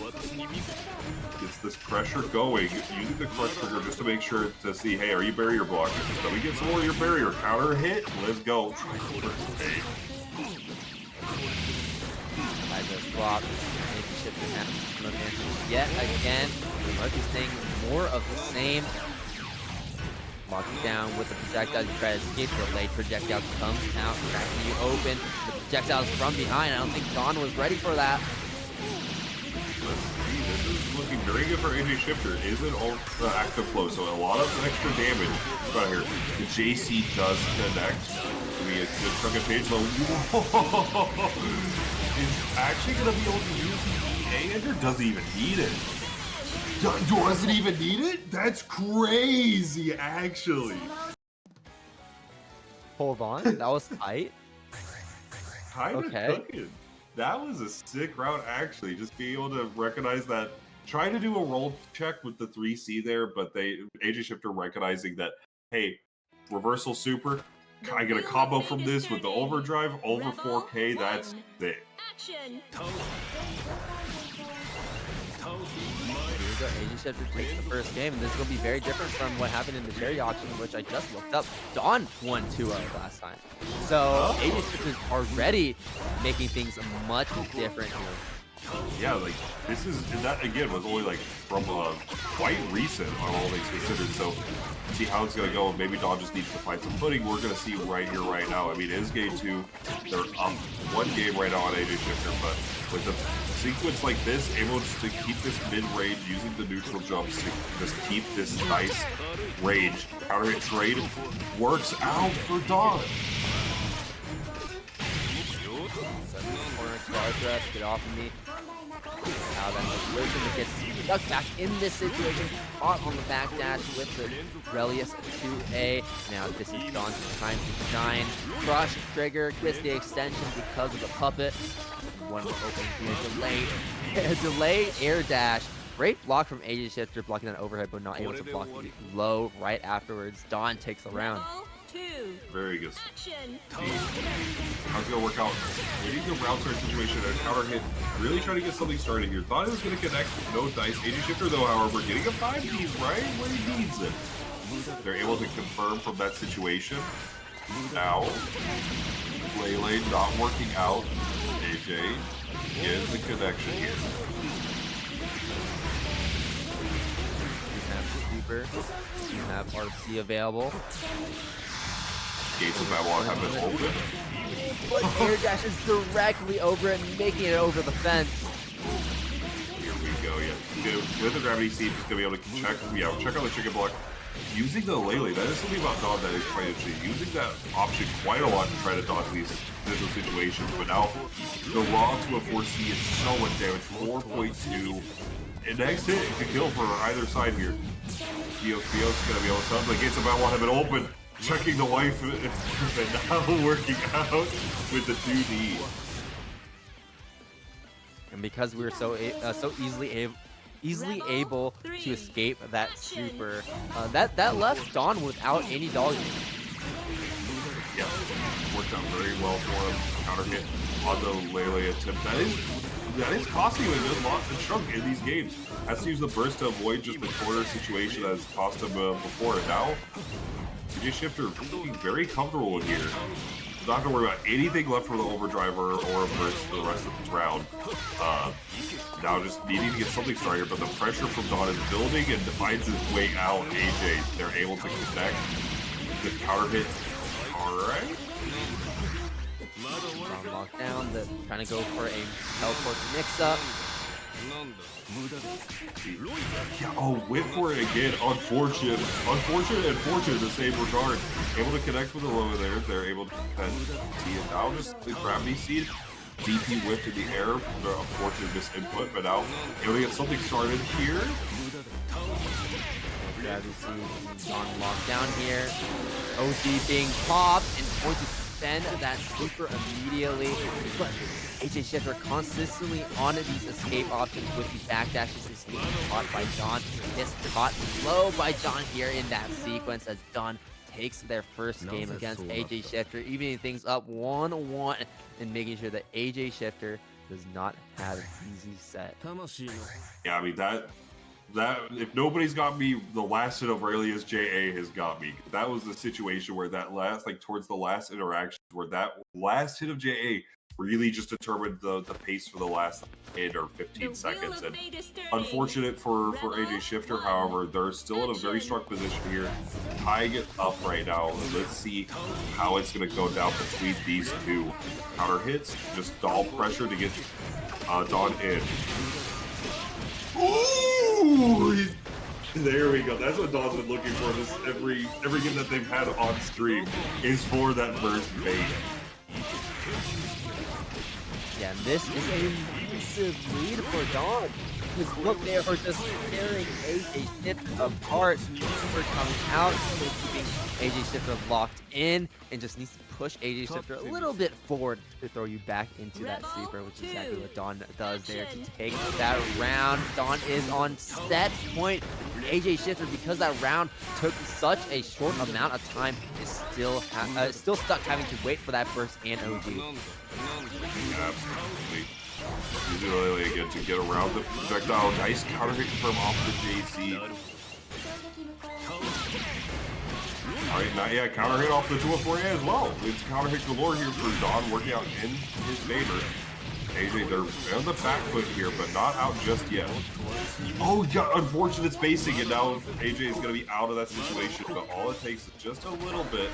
gets this pressure going, using the crush trigger just to make sure to see, hey, are you barrier blocking? Let me get some more of your barrier. Counter hit, let's go. I just blocked. Yet again, Marcus saying more of the same. Locking down with the projectile to try to escape. The late projectile comes out, cracking you open. The projectile's from behind. I don't think Dawn was ready for that. This is looking very good for AJShifter. Isn't all active flow, so a lot of extra damage right here. The JC does connect. Give me a good chunk of page low. Is actually going to be able to use the EA ender? Doesn't even need it. Doesn't even need it? That's crazy, actually. Hold on, that was tight. Kind of cooking. That was a sick route, actually. Just being able to recognize that. Trying to do a roll check with the 3C there, but AJShifter recognizing that, hey, reversal super. I get a combo from this with the overdrive over 4K. That's it. AJShifter takes the first game, and this is going to be very different from what happened in the charity auction, which I just looked up. Dawn won 2-0 last time. So AJShifter is already making things much different here. Yeah, like this is, and that again was only like from quite recent on all things considered. So see how it's gonna go. Maybe Dawn just needs to find some footing. We're gonna see right here, right now. I mean, it is game 2. They're up 1 game right now on AJShifter, but with a sequence like this, able just to keep this mid-range using the neutral jumps to just keep this nice range. Counter hit trade works out for Dawn. Corner guard thrust, get off of me. Now that situation that gets stuck back in this situation, caught on the backdash with the Relius 2A. Now this is Dawn's time to shine. Crush trigger gets the extension because of the puppet. One more open here, delay air dash. Great block from AJShifter, blocking that overhead, but not able to block the low right afterwards. Dawn takes the round. Very good. Action. How's it gonna work out? We need the round start situation and a counter hit. Really trying to get something started here. Thought it was gonna connect. No dice. AJShifter though, however, getting a 5-piece right where he needs it. They're able to confirm from that situation. Now, Lele not working out. AJ gets the connection here. You have Super. You have RC available. Gates of Babylon have been open. But air dashes directly over it, making it over the fence. Here we go, yeah. With the gravity seed, just gonna be able to check out the chicken block. Using the Lele, that is something about Dawn that is quite interesting. Using that option quite a lot to try to dodge these visual situations, but now the raw to a 4C is so much damage, 4.2. And next hit can kill for either side here. Bios gonna be able to stop. The Gates of Babylon have been open. Checking the wife and now working out with the 2D. And because we were so easily able to escape that super, that left Dawn without any dodging. Yeah, worked out very well for him. Counter hit on the Lele attempt. That is costing him a good lot of chunk in these games. Has to use the burst to avoid just the corner situation that has cost him before. And now, AJShifter being very comfortable in here. Not have to worry about anything left for the overdrive or a burst for the rest of this round. Now just needing to get something started, but the pressure from Dawn is building and finds his way out. AJ, they're able to connect. The counter hit. Alright. Dawn locked down, trying to go for a teleport mix-up. Yeah, oh, went for it again. Unfortunate and fortunate in the same regard. Able to connect with the low there. They're able to defend T, and now just the gravity seed. DP whipped in the air. The unfortunate misinput, but now able to get something started here. Gravity seed, Dawn locked down here. OG being popped and going to spend that super immediately. But AJShifter consistently on these escape options with these backdashes. Is being caught by Dawn. Gets caught low by Dawn here in that sequence as Dawn takes their first game against AJShifter, evening things up 1-1 and making sure that AJShifter does not have an easy set. Yeah, I mean that if nobody's got me, the last hit of Relius JA has got me. That was the situation where that last, like towards the last interaction, where that last hit of JA really just determined the pace for the last 10 or 15 seconds. And unfortunate for AJShifter, however, they're still in a very strong position here, tying it up right now. Let's see how it's going to go down between these two. Counter hits, just stall pressure to get Dawn in. Ooh! There we go. That's what Dawn's been looking for. This every game that they've had on stream is for that burst bait. Yeah, and this is a massive lead for Dawn. Because look, they are just tearing AJShifter apart. Super coming out, keeping AJShifter locked in, and just needs to push AJShifter a little bit forward to throw you back into that super, which is exactly what Dawn does there to take that round. Dawn is on set point. AJShifter, because that round took such a short amount of time, is still stuck having to wait for that burst and OG. Absolutely. Using Lele again to get around the projectile. Nice counter hit confirm off the JC. Alright, yeah, counter hit off the 204A as well. It's counter hit galore here for Dawn, working out in his favor. AJ, they're on the back foot here, but not out just yet. Oh, yeah, unfortunate spacing, and now AJ is going to be out of that situation, but all it takes is just a little bit,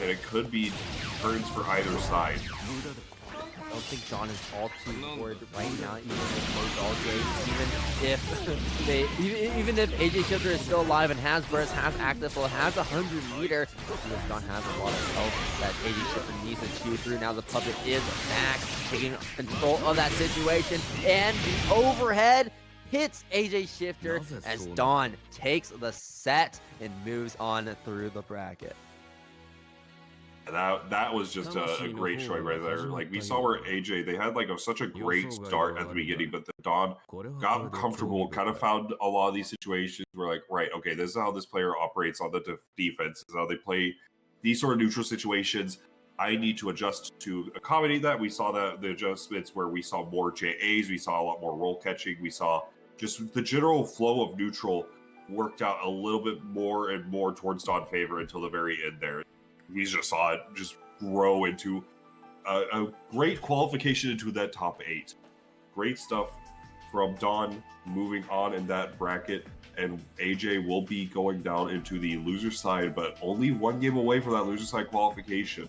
and it could be turns for either side. I don't think Dawn is all too forward right now, even if both all game, even if AJShifter is still alive and has burst, has active full, has 100 meter, because Dawn has a lot of health that AJShifter needs to chew through. Now the puppet is back, taking control of that situation, and the overhead hits AJShifter as Dawn takes the set and moves on through the bracket. That was just a great showing right there. Like, we saw where AJ, they had like such a great start at the beginning, but the Dawn got comfortable, kind of found a lot of these situations where like, right, okay, this is how this player operates on the defense, this is how they play these sort of neutral situations. I need to adjust to accommodate that. We saw that the adjustments where we saw more JAs, we saw a lot more roll catching, we saw just the general flow of neutral worked out a little bit more and more towards Dawn favor until the very end there. We just saw it just grow into a great qualification into that top 8. Great stuff from Dawn moving on in that bracket, and AJ will be going down into the loser side, but only one game away from that loser side qualification.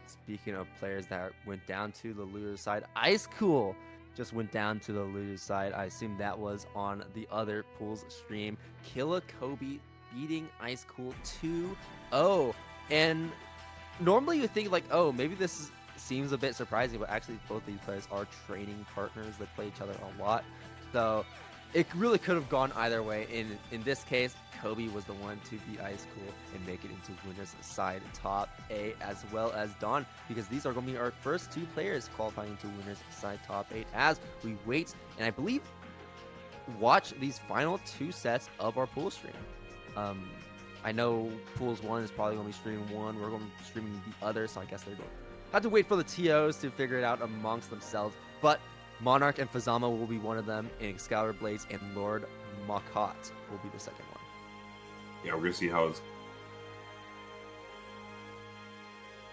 Speaking of players that went down to the loser side, Icecool just went down to the loser side. I assume that was on the other pool's stream. Killa Kobe beating Icecool 2-0. And normally you think like, oh, maybe this seems a bit surprising, but actually both these players are training partners that play each other a lot. So it really could have gone either way. In this case, Kobe was the one to beat Icecool and make it into winners side top 8, as well as Dawn, because these are going to be our first 2 players qualifying to winners side top 8 as we wait and I believe watch these final 2 sets of our pool stream. I know pools 1 is probably going to be streaming 1. We're going to be streaming the other, so I guess they're going to have to wait for the TOs to figure it out amongst themselves. But Monarch and Fuzzama will be one of them, and Xcaliburbladez and LordMacoT will be the second one. Yeah, we're going to see how it's...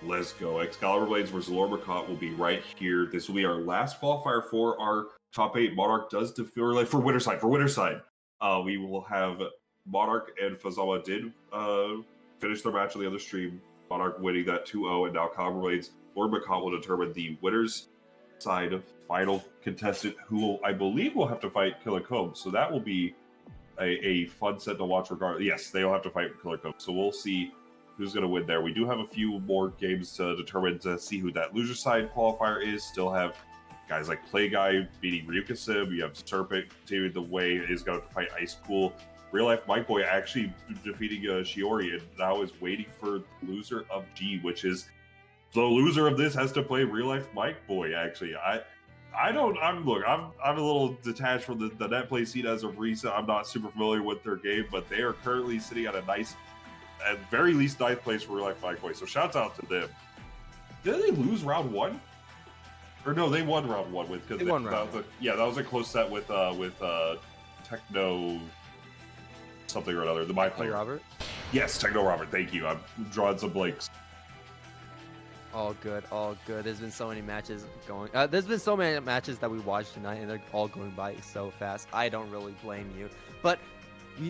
Let's go. Xcaliburbladez versus LordMacoT will be right here. This will be our last qualifier for our top 8. Monarch does defeat for winner side. We will have Monarch and Fuzzama did finish their match on the other stream. Monarch winning that 2-0, and now Xcaliburbladez. LordMacoT will determine the winners side final contestant, who I believe will have to fight Killer Comb. So that will be a fun set to watch regardless. Yes, they will have to fight Killer Comb. So we'll see who's going to win there. We do have a few more games to determine to see who that loser side qualifier is. Still have guys like Play Guy beating Ryukasim. You have Serpent continuing the way, is going to fight Icecool. Realifemicboy actually defeating Shiori, and now is waiting for the loser of G, which is the loser of this has to play Realifemicboy. Actually, I'm a little detached from the net play scene as of recent. I'm not super familiar with their game, but they are currently sitting at a nice, at very least, 9th place for Realifemicboy. So shouts out to them. Did they lose round 1? Or no, they won round 1 with because that was a close set with Techno something or another. The my player. Robert? Yes, Technorobery. Thank you. I'm drawing some blanks. All good, all good. There's been so many matches going. There's been so many matches that we watched tonight, and they're all going by so fast. I don't really blame you. But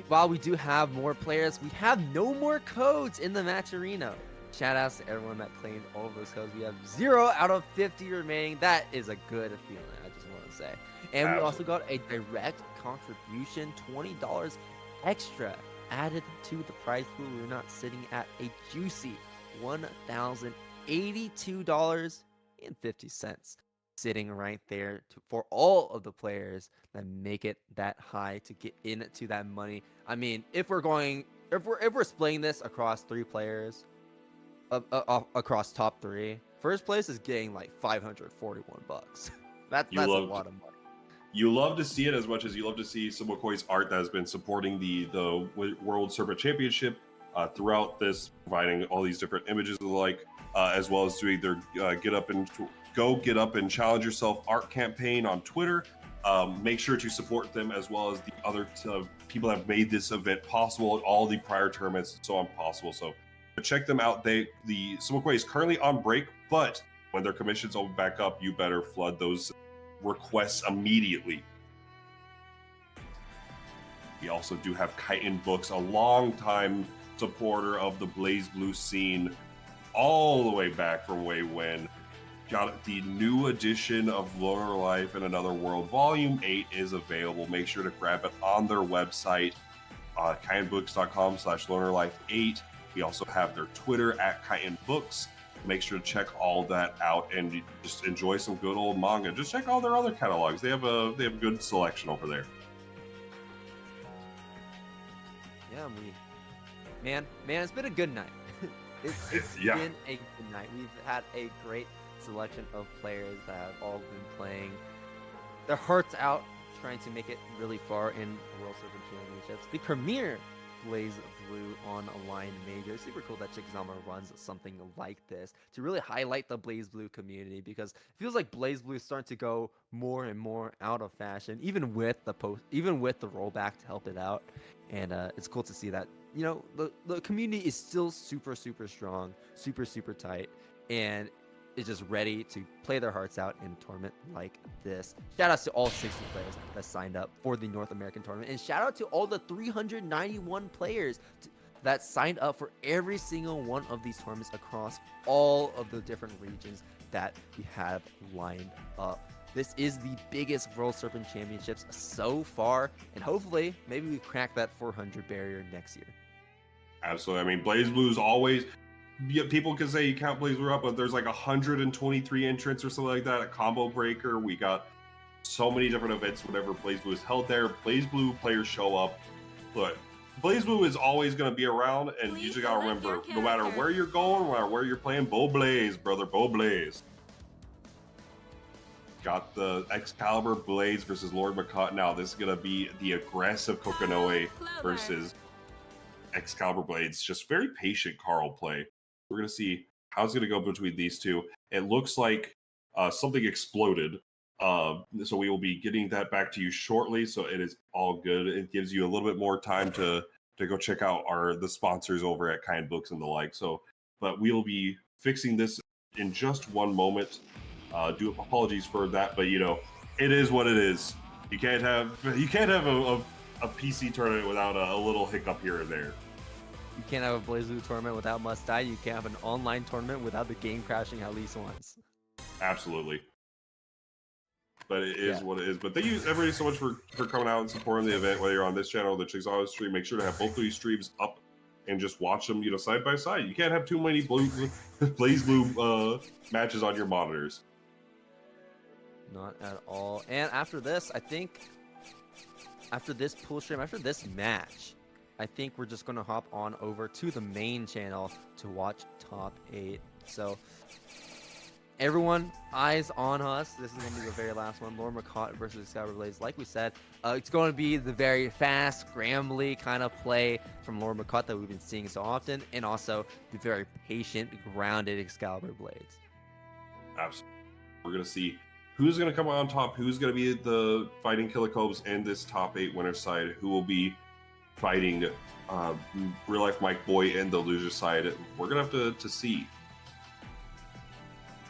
while we do have more players, we have no more codes in the match arena. Shout outs to everyone that claimed all of those codes. We have 0 out of 50 remaining. That is a good feeling, I just want to say. And we also got a direct contribution, $20 extra added to the prize pool. We're not sitting at a juicy $1,082.50 sitting right there for all of the players that make it that high to get into that money. I mean, if we're splitting this across 3 players, across top 3, first place is getting like $541. That's a lot of money. You love to see it as much as you love to see ShoWiCha's art that has been supporting the World Serpent Championship throughout this, providing all these different images and the like, as well as doing their Get Up and Challenge Yourself art campaign on Twitter. Make sure to support them, as well as the other people that have made this event possible, all the prior tournaments and so on possible. So check them out. The ShoWiCha is currently on break, but when their commissions open back up, you better flood those requests immediately. We also do have Chitin Books, a long-time supporter of the BlazBlue scene, all the way back from way when. Got the new edition of Lunar Life in Another World. Volume 8 is available. Make sure to grab it on their website, chitinbooks.com/lunarlife8. We also have their Twitter at Chitin Books. Make sure to check all that out and just enjoy some good old manga. Just check all their other catalogs. They have a good selection over there. Yeah, man, it's been a good night. It's been a good night. We've had a great selection of players that have all been playing their hearts out, trying to make it really far in the World Serpent Championships. The premier BlazBlue online major. Super cool that Chickzama runs something like this to really highlight the BlazBlue community, because it feels like BlazBlue is starting to go more and more out of fashion, even with the rollback to help it out. And it's cool to see that, you know, the community is still super strong, super tight, and is just ready to play their hearts out in a tournament like this. Shout outs to all 60 players that signed up for the North American tournament, and shout out to all the 391 players that signed up for every single one of these tournaments across all of the different regions that we have lined up. This is the biggest World Serpent Championships so far, and hopefully maybe we crack that 400 barrier next year. Absolutely. I mean, BlazBlue's always... People can say you count BlazBlue up, but there's like 123 entrants or something like that. A combo breaker. We got so many different events whenever BlazBlue is held there. BlazBlue players show up. Look, BlazBlue is always going to be around, and you just got to remember, no matter where you're going, no matter where you're playing, Bo Blaze, brother, Bo Blaze. Got the Xcaliburbladez versus LordMacoT now. This is going to be the aggressive Kokonoe versus Xcaliburbladez. Just very patient Carl play. We're going to see how it's going to go between these two. It looks like something exploded. So we will be getting that back to you shortly. So it is all good. It gives you a little bit more time to go check out the sponsors over at Kind Books and the like. So, but we'll be fixing this in just one moment. Do apologies for that, but you know, it is what it is. You can't have a PC tournament without a little hiccup here and there. You can't have a BlazBlue tournament without Must Die. You can't have an online tournament without the game crashing at least once. Absolutely. But it is what it is. But thank you everybody so much for coming out and supporting the event, whether you're on this channel or the Chickzama stream. Make sure to have both of these streams up and just watch them, you know, side by side. You can't have too many BlazBlue matches on your monitors. Not at all. And after this, I think, after this pool stream, after this match, I think we're just going to hop on over to the main channel to watch Top 8. So, everyone, eyes on us. This is going to be the very last one. LordMacoT versus Xcaliburbladez. Like we said, it's going to be the very fast, scrambly kind of play from LordMacoT that we've been seeing so often, and also the very patient, grounded Xcaliburbladez. Absolutely. We're going to see who's going to come out on top, who's going to be the fighting Killicobes in this Top 8 winner side, who will be fighting Realifemicboy and the loser side. We're going to have to see.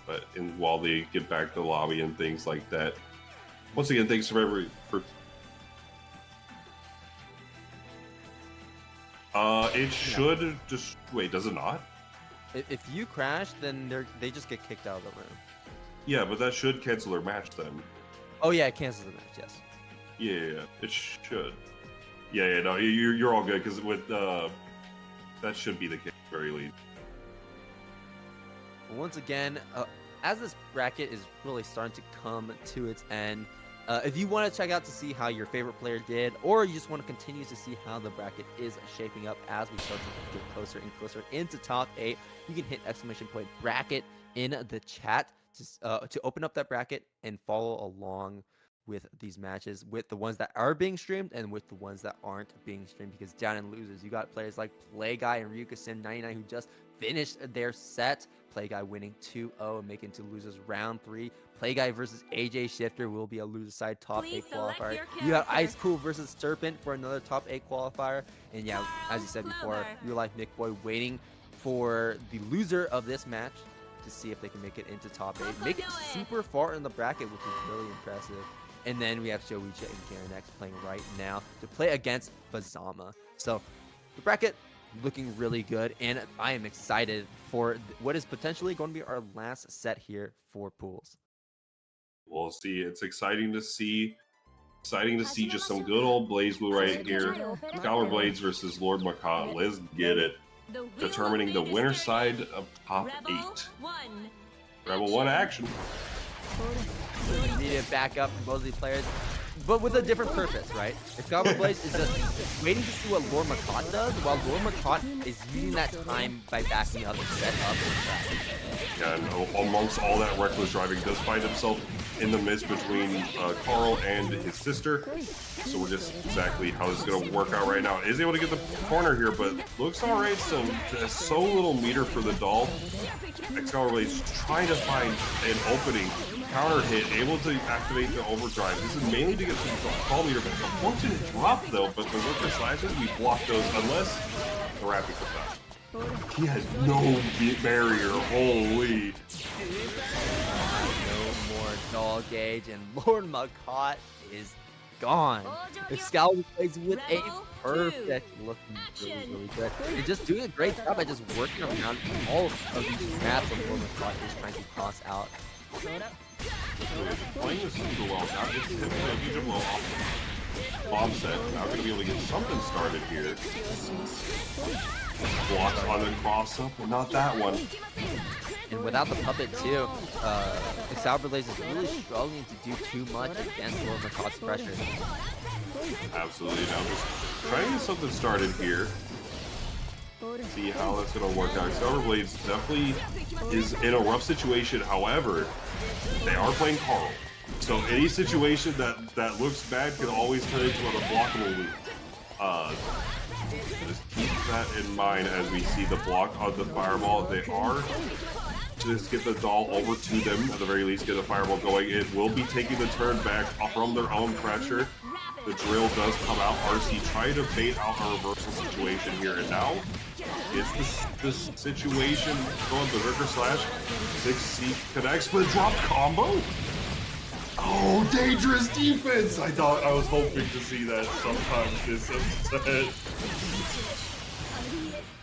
But while they get back to the lobby and things like that. Once again, thanks for every... it should just... Wait, does it not? If you crash, then they just get kicked out of the room. Yeah, but that should cancel their match then. Oh yeah, it cancels the match, yes. Yeah, it should. Yeah, no, you're all good, because with that should be the case at the very least. Once again, as this bracket is really starting to come to its end, if you want to check out to see how your favorite player did, or you just want to continue to see how the bracket is shaping up as we start to get closer and closer into Top 8, you can hit !bracket in the chat to open up that bracket and follow along with these matches, with the ones that are being streamed and with the ones that aren't being streamed, because down in losers, you got players like Playguy and Ryukasin99 who just finished their set. Playguy winning 2-0 and making to losers round 3. Playguy versus AJShifter will be a loser side Top 8 qualifier. You have Icecool versus Serpent for another Top 8 qualifier. And yeah, as you said before, Realifemicboy waiting for the loser of this match to see if they can make it into top 8. Make it super far in the bracket, which is really impressive. And then we have ShoWiCha and Garanex playing right now to play against Fuzzama. So the bracket looking really good, and I am excited for what is potentially going to be our last set here for pools. We'll see. It's exciting to see. Exciting to see just some good old BlazBlue right here. Xcaliburbladez versus LordMacoT. Let's get it. Determining the winner side of top 8. Rebel 1 action. Immediate backup from both of these players, but with a different purpose, right? Xcaliburbladez is just waiting to see what LordMacoT does, while LordMacoT is using that time by backing up and set up and back. Yeah, and amongst all that reckless driving, does find himself in the midst between Carl and his sister. So we're just exactly how this is going to work out right now. Is able to get the corner here, but looks all right still. So little meter for the doll. Xcaliburbladez trying to find an opening. Counter hit, able to activate the overdrive. This is mainly to get some call meter, but unfortunate drop though, but the worker slashes, we block those unless the rapid comes out. He has no barrier, holy. No more doll gauge, and LordMacoT is gone. Xcaliburbladez with a perfect looking really good. And just doing a great job by just working around all of these maps of LordMacoT is trying to toss out. Playing this super well, not just him, but blow off bomb set. Now going to be able to get something started here. Blocks on the cross up, but not that one. And without the puppet too, Xcaliburbladez is really struggling to do too much against LordMacoT's pressure. Absolutely. Now just trying to get something started here. See how that's going to work out. Xcaliburbladez definitely is in a rough situation. However, they are playing Carl. So any situation that looks bad can always turn into an unblockable loop. Just keep that in mind as we see the block of the fireball. They are just get the doll over to them, at the very least get the fireball going. It will be taking the turn back from their own pressure. The drill does come out. RC trying to bait out a reversal situation here, and now it's this situation going berserker slash 6C connects, but dropped combo. Oh, dangerous defense! I was hoping to see that sometime this set.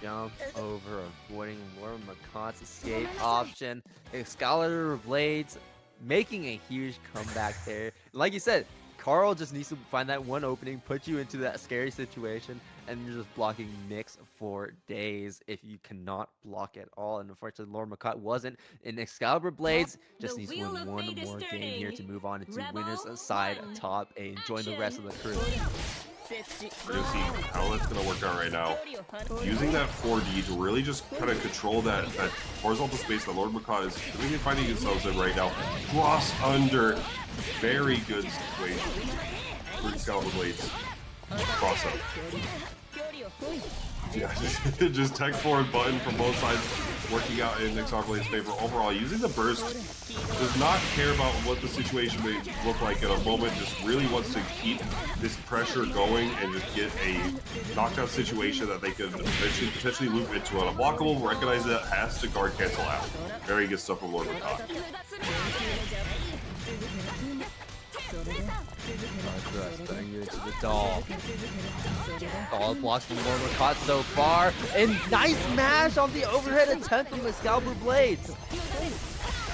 Jump over, avoiding LordMacoT's escape option. Xcaliburbladez making a huge comeback there. Like you said, Carl just needs to find that one opening, put you into that scary situation, and you're just blocking Nyx for days if you cannot block at all. And unfortunately, LordMacoT wasn't. And Xcaliburbladez just needs to win one more game here to move on into winner's side top 8 and join the rest of the crew. We're going to see how that's going to work out right now. Using that 4D to really just kind of control that horizontal space that LordMacoT is really finding themselves in right now. Cross under. Very good situation for Xcaliburbladez. Cross up. Yeah, just tech forward button from both sides working out in Xcaliburdladez's favor. Overall, using the burst, does not care about what the situation may look like in a moment, just really wants to keep this pressure going and just get a knockdown situation that they could potentially loop into an unblockable, recognize that has to guard cancel out. Very good stuff from LordMacoT. Throwing you into the doll. Doll blocks from LordMacoT so far. And nice mash on the overhead attempt from Xcaliburbladez.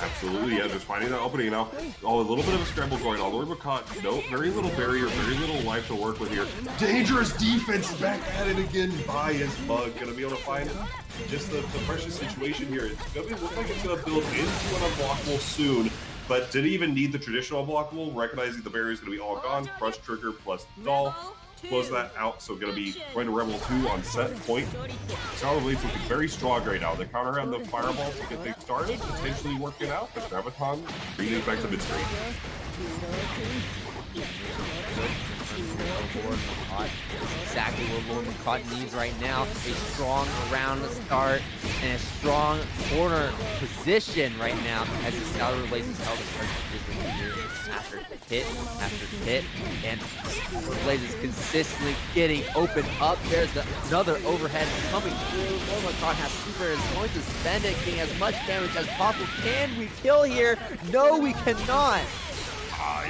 Absolutely, yeah, just finding that opening now. Oh, a little bit of a scramble going on. LordMacoT, no, very little barrier, very little life to work with here. Dangerous defense back at it again by his bug. Gonna be able to find just the precious situation here. It's gonna look like it's gonna build into an unblockable soon. But didn't even need the traditional unblockable, recognizing the barrier is going to be all gone. Crush trigger plus doll. Close that out, so going to be going to Rebel 2 on set point. Xcaliburbladez looking very strong right now. The counter on the fireball to get things started, potentially working out. The Jahvahn bringing it back to mid-screen. LordMacoT. Exactly what LordMacoT needs right now. A strong round start and a strong corner position right now as the Xcaliburbladez is held after hit, and Xcaliburbladez is consistently getting opened up. There's another overhead coming through. LordMacoT has super, is going to spend it, getting as much damage as possible. Can we kill here? No, we cannot.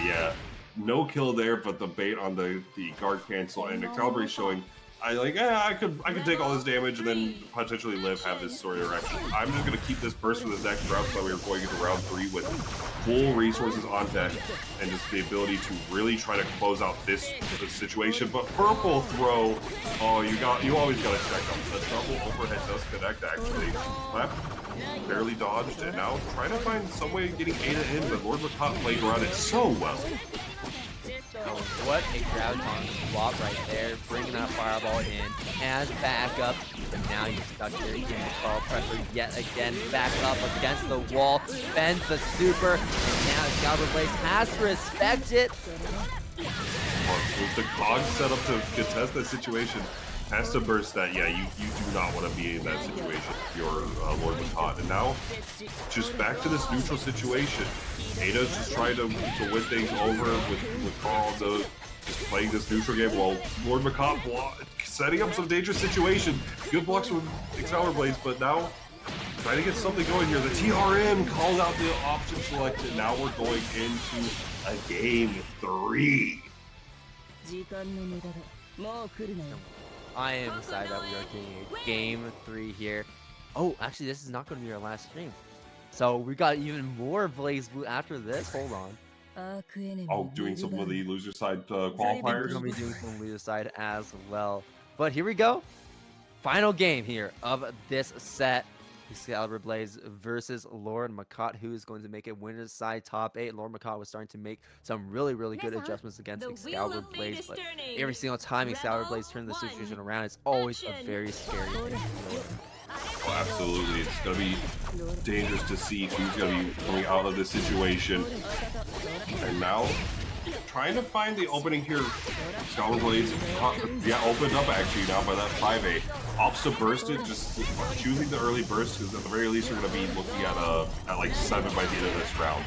Yeah. No kill there, but the bait on the guard cancel, and Xcaliburbladez showing I could take all this damage and then potentially live, have this story direction. I'm just gonna keep this burst for the next round, so we are going into round 3 with full resources on deck and just the ability to really try to close out this situation. But purple throw, you always gotta check them. The double overhead does connect actually. Clap barely dodged, and now trying to find some way of getting Ada in, but LordMacoT played around it so well. What a Jahvahn swap right there, bringing that fireball in as backup, and now you're stuck here. You can call pressure yet again, back up against the wall, bends the super, and now Xcaliburbladez has to respect it. With the cog set up to contest that situation, has to burst that. Yeah, you do not want to be in that situation if you're LordMacoT. And now, just back to this neutral situation. Ada's just trying to win things over with Carl, just playing this neutral game while LordMacoT setting up some dangerous situation. Good blocks from Xcaliburbladez, but now trying to get something going here. The TRM calls out the option selected. Now we're going into a game 3. I am excited that we are getting a game 3 here. Oh, actually, this is not going to be our last stream. So we got even more Blaze Blue after this. Hold on. Oh, doing some of the loser side We're qualifiers. going to be doing some loser side as well. But here we go. Final game here of this set. Xcaliburbladez versus LordMacoT, who is going to make it winner's side top 8. LordMacoT was starting to make some really good adjustments against Xcaliburbladez, but every single time Xcaliburbladez turns the situation around, it's always a very scary thing. Oh, absolutely. It's going to be dangerous to see who's going to be coming out of this situation. And now, trying to find the opening here. Xcaliburbladez, opened up actually now by that 5A. Opts to burst it, just choosing the early burst, because at the very least we're going to be looking at like 7 by the end of this round.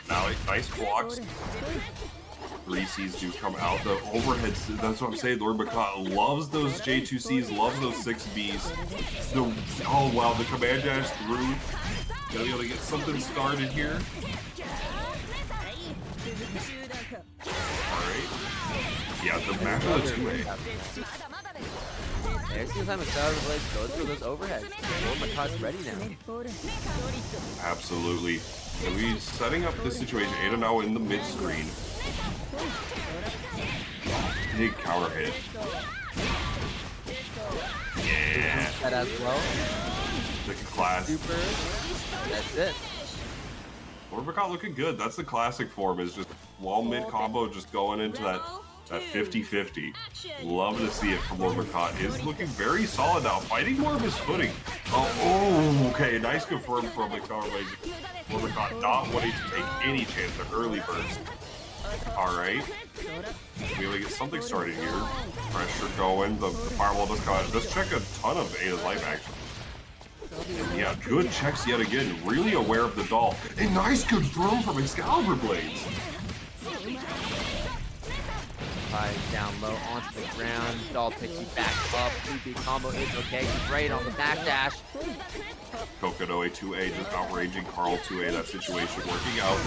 Now, nice blocks. 3Cs do come out. The overheads, that's what I'm saying. LordMacoT loves those J2Cs, loves those 6Bs. Oh wow, the command dash through. Gonna be able to get something started here. Alright. Yeah, the match of the 2A. Every single time Xcaliburbladez goes for those overheads, LordMacoT's ready now. Absolutely. And we're setting up this situation. Ada now in the mid screen. Big counter hit. Yeah. That as well. The class. Super. That's it. LordMacoT looking good. That's the classic form, is just wall mid combo, just going into that 50-50. Love to see it from LordMacoT. Is looking very solid now, fighting more of his footing. Oh, okay, nice confirm from Xcaliburbladez. LordMacoT not wanting to take any chance of early burst. Alright. We able to get something started here. Pressure going, the fireball does check a ton of Ada's life action. And yeah, good checks yet again. Really aware of the doll. A nice confirm from Xcaliburbladez. Down low onto the ground. Doll picks you back up. 2B combo is okay. Great on the backdash. Kokonoe 2A just outraging Carl 2A. That situation working out.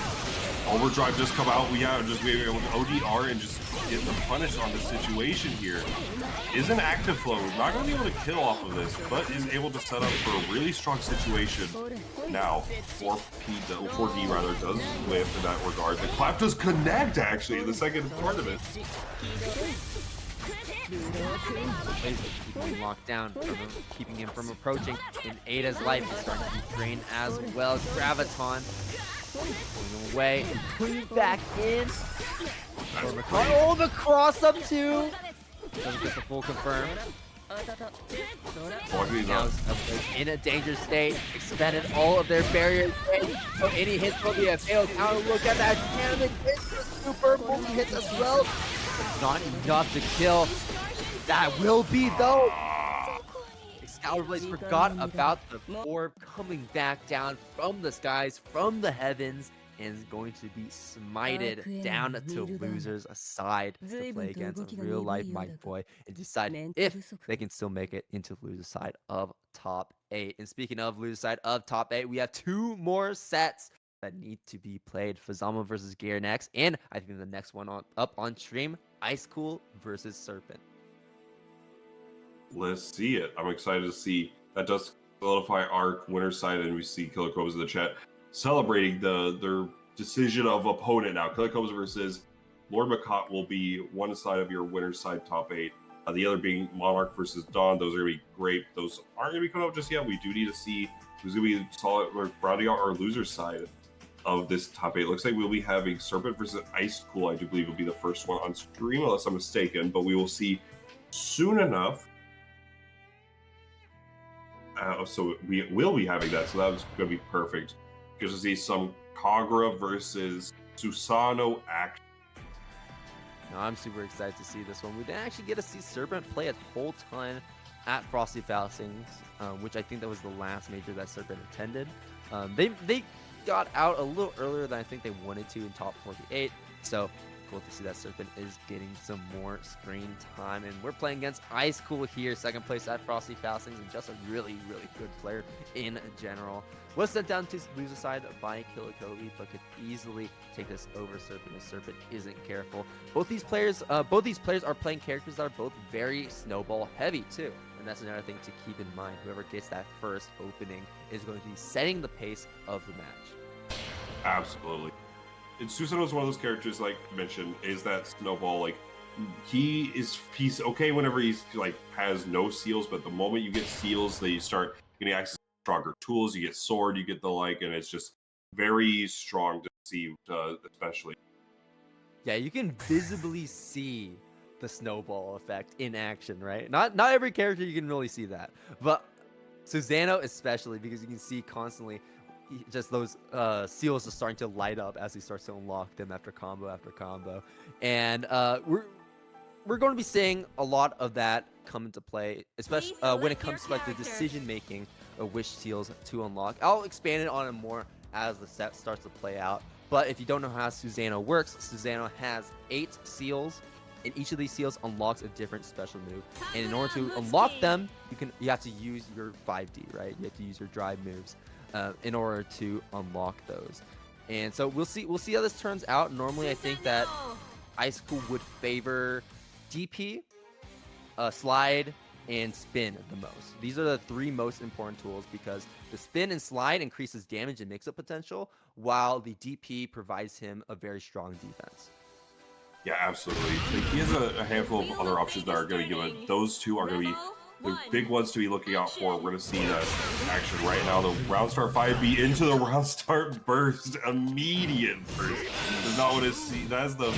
Overdrive just come out. Just being able to ODR and just get the punish on the situation here. Is an active flow. Not going to be able to kill off of this, but is able to set up for a really strong situation. Now, 4D rather does lift in that regard. The clap does connect actually in the second part of it. Keeping him locked down, keeping him from approaching. And Ada's life is starting to be drained as well as Jahvahn. Going away and putting back in. Oh, the cross up too. Doesn't get the full confirm. Now in a dangerous state, expended all of their barriers. So any hits will be a failed counter. Look at that damage. super multi-hits as well. Not enough to kill. That will be though. Xcaliburbladez forgot about the orb coming back down from the skies, from the heavens, and is going to be smited down to losers aside to play against Realifemicboy and decide if they can still make it into the loser side of top 8. And speaking of loser side of top 8, we have 2 more sets that need to be played. Fuzzama versus Gear next, and I think the next one up on stream, Icecool versus Serpent. Let's see it. I'm excited to see. That does solidify our winner side, and we see Killer Cobras in the chat celebrating their decision of opponent now. Killer Cobras versus LordMacoT will be one side of your winner side top 8. The other being Monarch versus Dawn. Those are going to be great. Those aren't going to be coming up just yet. We do need to see who's going to be solid. We're rounding out our loser side of this top 8. Looks like we'll be having Serpent versus Icecool. I do believe will be the first one on stream, unless I'm mistaken, but we will see soon enough. So we will be having that, so that was going to be perfect. Because to see some Kagura versus Susanoo action. Now, I'm super excited to see this one. We didn't actually get to see Serpent play a whole ton at Frosty Falsings, which I think that was the last major that Serpent attended. They got out a little earlier than I think they wanted to in top 48, so cool to see that Serpent is getting some more screen time. And we're playing against Icecool here, second place at Frosty Falsings, and just a really, really good player in general. Was sent down to loser side by Killakobe, but could easily take this over Serpent if Serpent isn't careful. Both these players are playing characters that are both very snowball heavy too. And that's another thing to keep in mind. Whoever gets that first opening is going to be setting the pace of the match. Absolutely. And Susanoo is one of those characters, like mentioned, is that snowball. Like he's okay whenever he's like has no seals, but the moment you get seals, that you start getting access to stronger tools. You get sword, you get the like, and it's just very strong to see, especially. Yeah, you can visibly see the snowball effect in action, right? Not every character you can really see that, but Susanoo especially, because you can see constantly just those seals are starting to light up as he starts to unlock them after combo, and we're going to be seeing a lot of that come into play, especially when it comes to like the decision making of which seals to unlock. I'll expand it on it more as the set starts to play out. But if you don't know how Susanoo works, Susanoo has 8 seals, and each of these seals unlocks a different special move. And in order to unlock them, you have to use your 5D, right? You have to use your drive moves in order to unlock those. And so we'll see how this turns out. Normally, I think that Icecool would favor DP, slide, and spin the most. These are the 3 most important tools because the spin and slide increases damage and mix-up potential, while the DP provides him a very strong defense. Yeah, absolutely. Like, he has a handful of other options that are going to give it. Those 2 are going to be the big ones to be looking out for. We're going to see that action right now. The round start 5B into the round start burst. Immediate burst. Does not want to see. That's the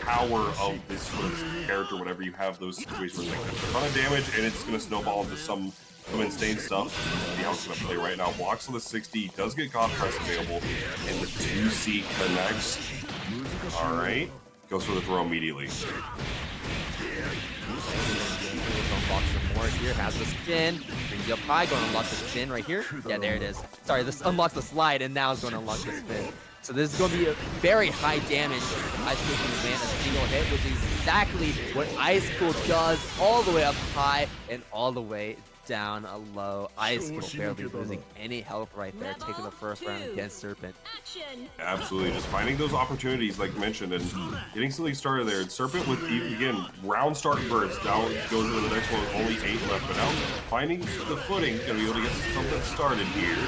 power of this sort of character whenever you have those situations where like a ton of damage and it's going to snowball into some insane stuff. See how it's going to play right now. Blocks on the 60, does get God Press available, and the 2C connects. Alright, goes for the throw immediately. Unlock some more here, has the spin, brings you up high, going to unlock the spin right here. Yeah, there it is. Sorry, this unlocks the slide, and now it's going to unlock the spin. So this is going to be a very high damage. Icecool can land a single hit, which is exactly what Icecool does, all the way up high and all the way down low. Icecool barely losing any health right there, taking the first round against Serpent. Absolutely, just finding those opportunities like mentioned and getting something started there. And Serpent with, again, round start burst. Now it goes into the next one with only 8 left, but now finding the footing, going to be able to get something started here.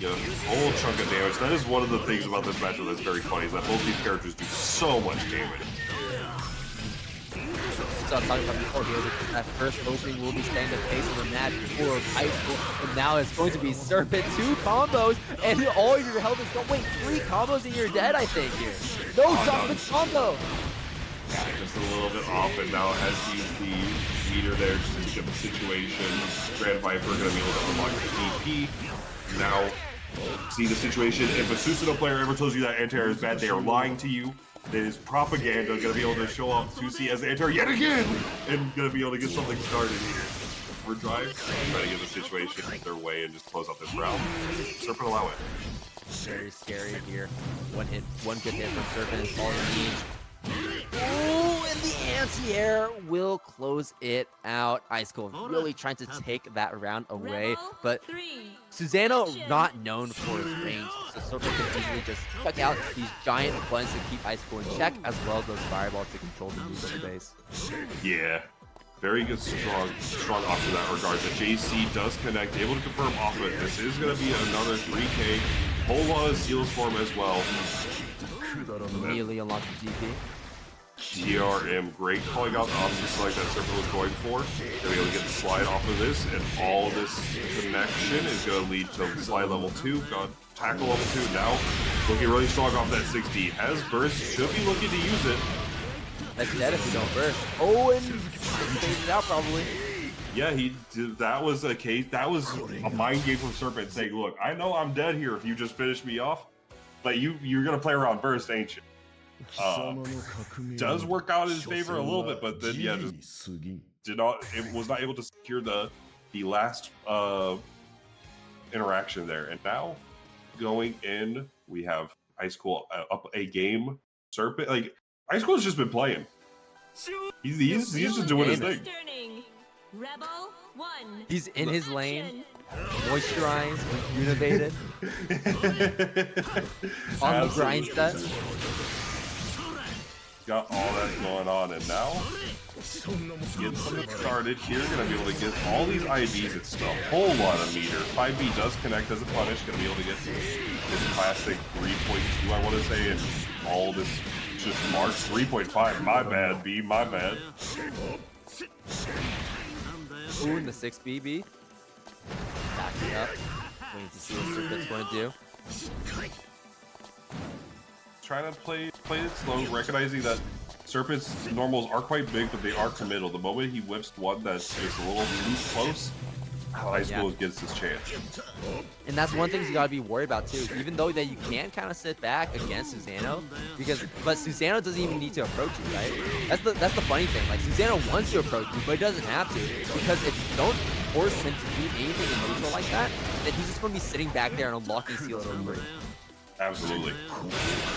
A whole chunk of damage. That is one of the things about this matchup that's very funny, is that both these characters do so much damage. So I was talking about before here, that first opening will be staying the pace of the match for Icecool, and now it's going to be Serpent 2 combos, and all your health is going. Wait, 3 combos and you're dead, I think here. No, just the combo. Yeah, just a little bit off, and now has used the meter there to get the situation. Grand Viper going to be able to unlock the DP. Now see the situation. If a Susanoo player ever tells you that anti-air is bad, they are lying to you. It is propaganda. Going to be able to show off Susie as anti-air yet again, and going to be able to get something started here. Overdrive, try to get the situation their way and just close out this round. Serpent allow it. Very scary here. One good hit from Serpent is all he needs. Oh, and the anti-air will close it out. Icecool really trying to take that round away, but Susanoo not known for his range, so Serpent can easily just check out these giant buttons to keep Icecool in check, as well as those fireballs to control the move of the base. Yeah. Very good, strong off in that regard. The JC does connect, able to confirm off of it. This is going to be another 3K. Whole lot of seals for him as well. Immediately unlocks the DP. DRM, great calling out the option select that Serpent was going for. Gonna be able to get the slide off of this, and all this connection is going to lead to slide level 2. Got tackle level 2 now. Looking really strong off that 6D. Has burst, should be looking to use it. That's dead if we don't burst. Oh, and faded out probably. Yeah, he did. That was a case. That was a mind game from Serpent saying, "Look, I know I'm dead here if you just finish me off, but you're gonna play around burst, ain't you?" Does work out in his favor a little bit, but then yeah, just did not. It was not able to secure the last interaction there. And now going in, we have Icecool up a game. Serpent, like Icecool's just been playing. He's just doing his thing. He's in his lane, moisturized, renovated, on the grind set. Got all that going on, and now getting something started here. Gonna be able to get all these IVs. It's a whole lot of meter. 5B does connect as a punish. Gonna be able to get this classic 3.2, I want to say, and all this just marks 3.5. My bad, B. My bad. Ooh, in the 6BB. Backing up. Waiting to see what Serpent's going to do. Trying to play it slow, recognizing that Serpent's normals are quite big, but they are committal. The moment he whips one that's just a little too close, Icecool gets his chance. And that's one thing you gotta be worried about too. Even though that you can kind of sit back against Susanoo, but Susanoo doesn't even need to approach you, right? That's the funny thing. Like Susanoo wants to approach you, but he doesn't have to, because if you don't force him to do anything in neutral like that, then he's just gonna be sitting back there and unlocking seals for free. Absolutely.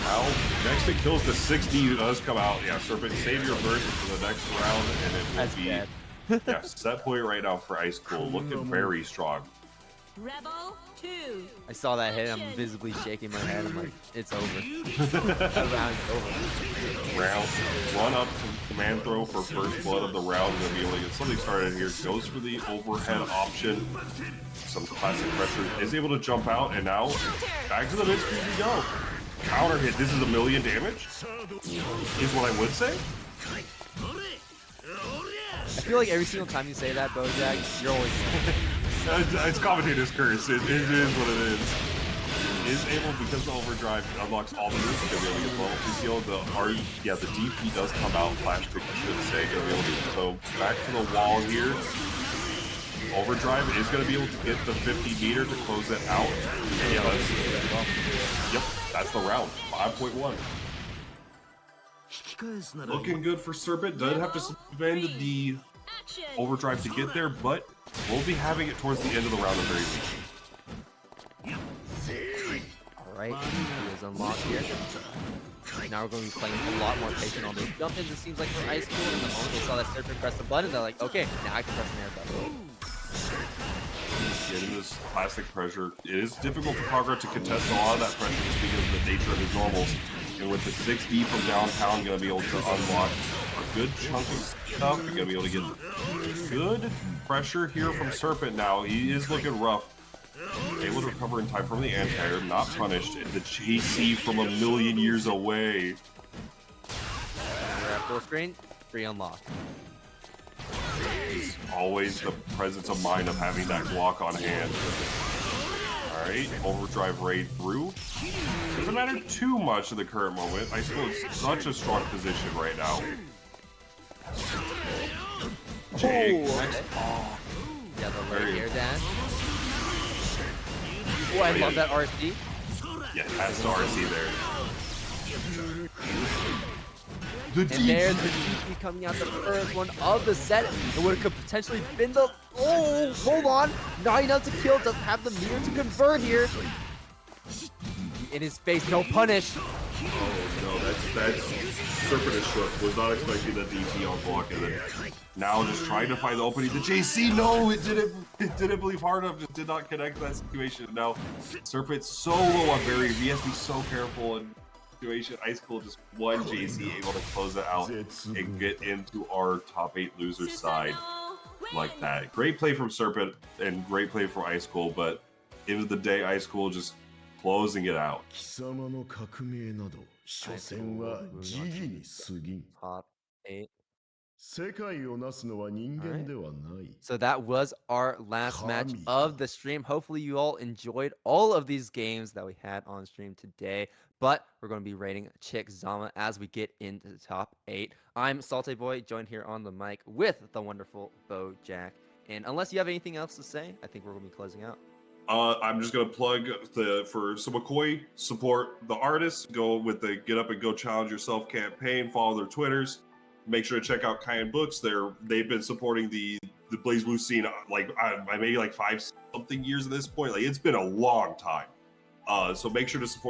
Now, next it kills the 6D does come out. Yeah, Serpent, save your burst for the next round, and it will be bad. yeah, set point right now for Icecool. Looking very strong. Rebel 2. I saw that hit. I'm visibly shaking my head. I'm like, it's over. That round's over. Round, run up to command throw for first blood of the round. Gonna be able to get something started here. Goes for the overhead option. Some classic pressure. Is able to jump out, and now back to the mid speed we go. Counter hit. This is 1,000,000 damage. Is what I would say. I feel like every single time you say that, Bojack, you're always wrong. It's commentator's curse. It is what it is. Is able, because the overdrive unlocks all the moves, gonna be able to get level 2 seal. The DP does come out. Flash kick, I should say. Gonna be able to go back to the wall here. Overdrive is gonna be able to get the 50 meter to close it out. Yeah, yep, that's the round. 5.1. Looking good for Serpent. Does have to spend the overdrive to get there, but we'll be having it towards the end of the round of very soon. Alright, he is unlocked here. Now we're going to be playing a lot more patient on those jump ins, it seems like, for Icecool. And the moment they saw that Serpent press the button, they're like, okay, now I can press an air button. Getting this classic pressure. It is difficult for Kagura to contest a lot of that pressure just because of the nature of his normals. And with the 6D from downtown, going to be able to unlock a good chunk of stuff. You're going to be able to get good pressure here from Serpent now. He is looking rough. Able to recover in time from the anti-air, not punished. The JC from 1,000,000 years away. We're at full screen, free unlock. Is always the presence of mind of having that Glock on hand. Alright, overdrive raid through. Doesn't matter too much in the current moment. Icecool is such a strong position right now. Jake, next. Yeah, the right air dash. Oh, I love that RC. Yeah, has the RC there. And there's the DP coming out, the first one of the set. It would have potentially been the... Oh, hold on. Not enough to kill. Doesn't have the meter to convert here. In his face, no punish. Oh no, that's Serpent is shook. Was not expecting the DP on block, and then now just trying to find the opening. The JC, no, it didn't believe hard enough. Just did not connect that situation. Now Serpent's so low on berry. He has to be so careful in situation. Icecool just one JC able to close it out and get into our top 8 losers side like that. Great play from Serpent and great play from Icecool, but end of the day, Icecool just closing it out. Top 8. Right. So that was our last match of the stream. Hopefully you all enjoyed all of these games that we had on stream today. But we're going to be rating Chickzama as we get into the top 8. I'm SaltyBoy, joined here on the mic with the wonderful Bojack. And unless you have anything else to say, I think we're going to be closing out. I'm just gonna plug for ShoWiCha, support the artists. Go with the Get Up and Go Challenge Yourself campaign. Follow their Twitters. Make sure to check out Kyan Books. They've been supporting the Blaze Blue scene like maybe like 5 something years at this point. Like it's been a long time. So make sure to support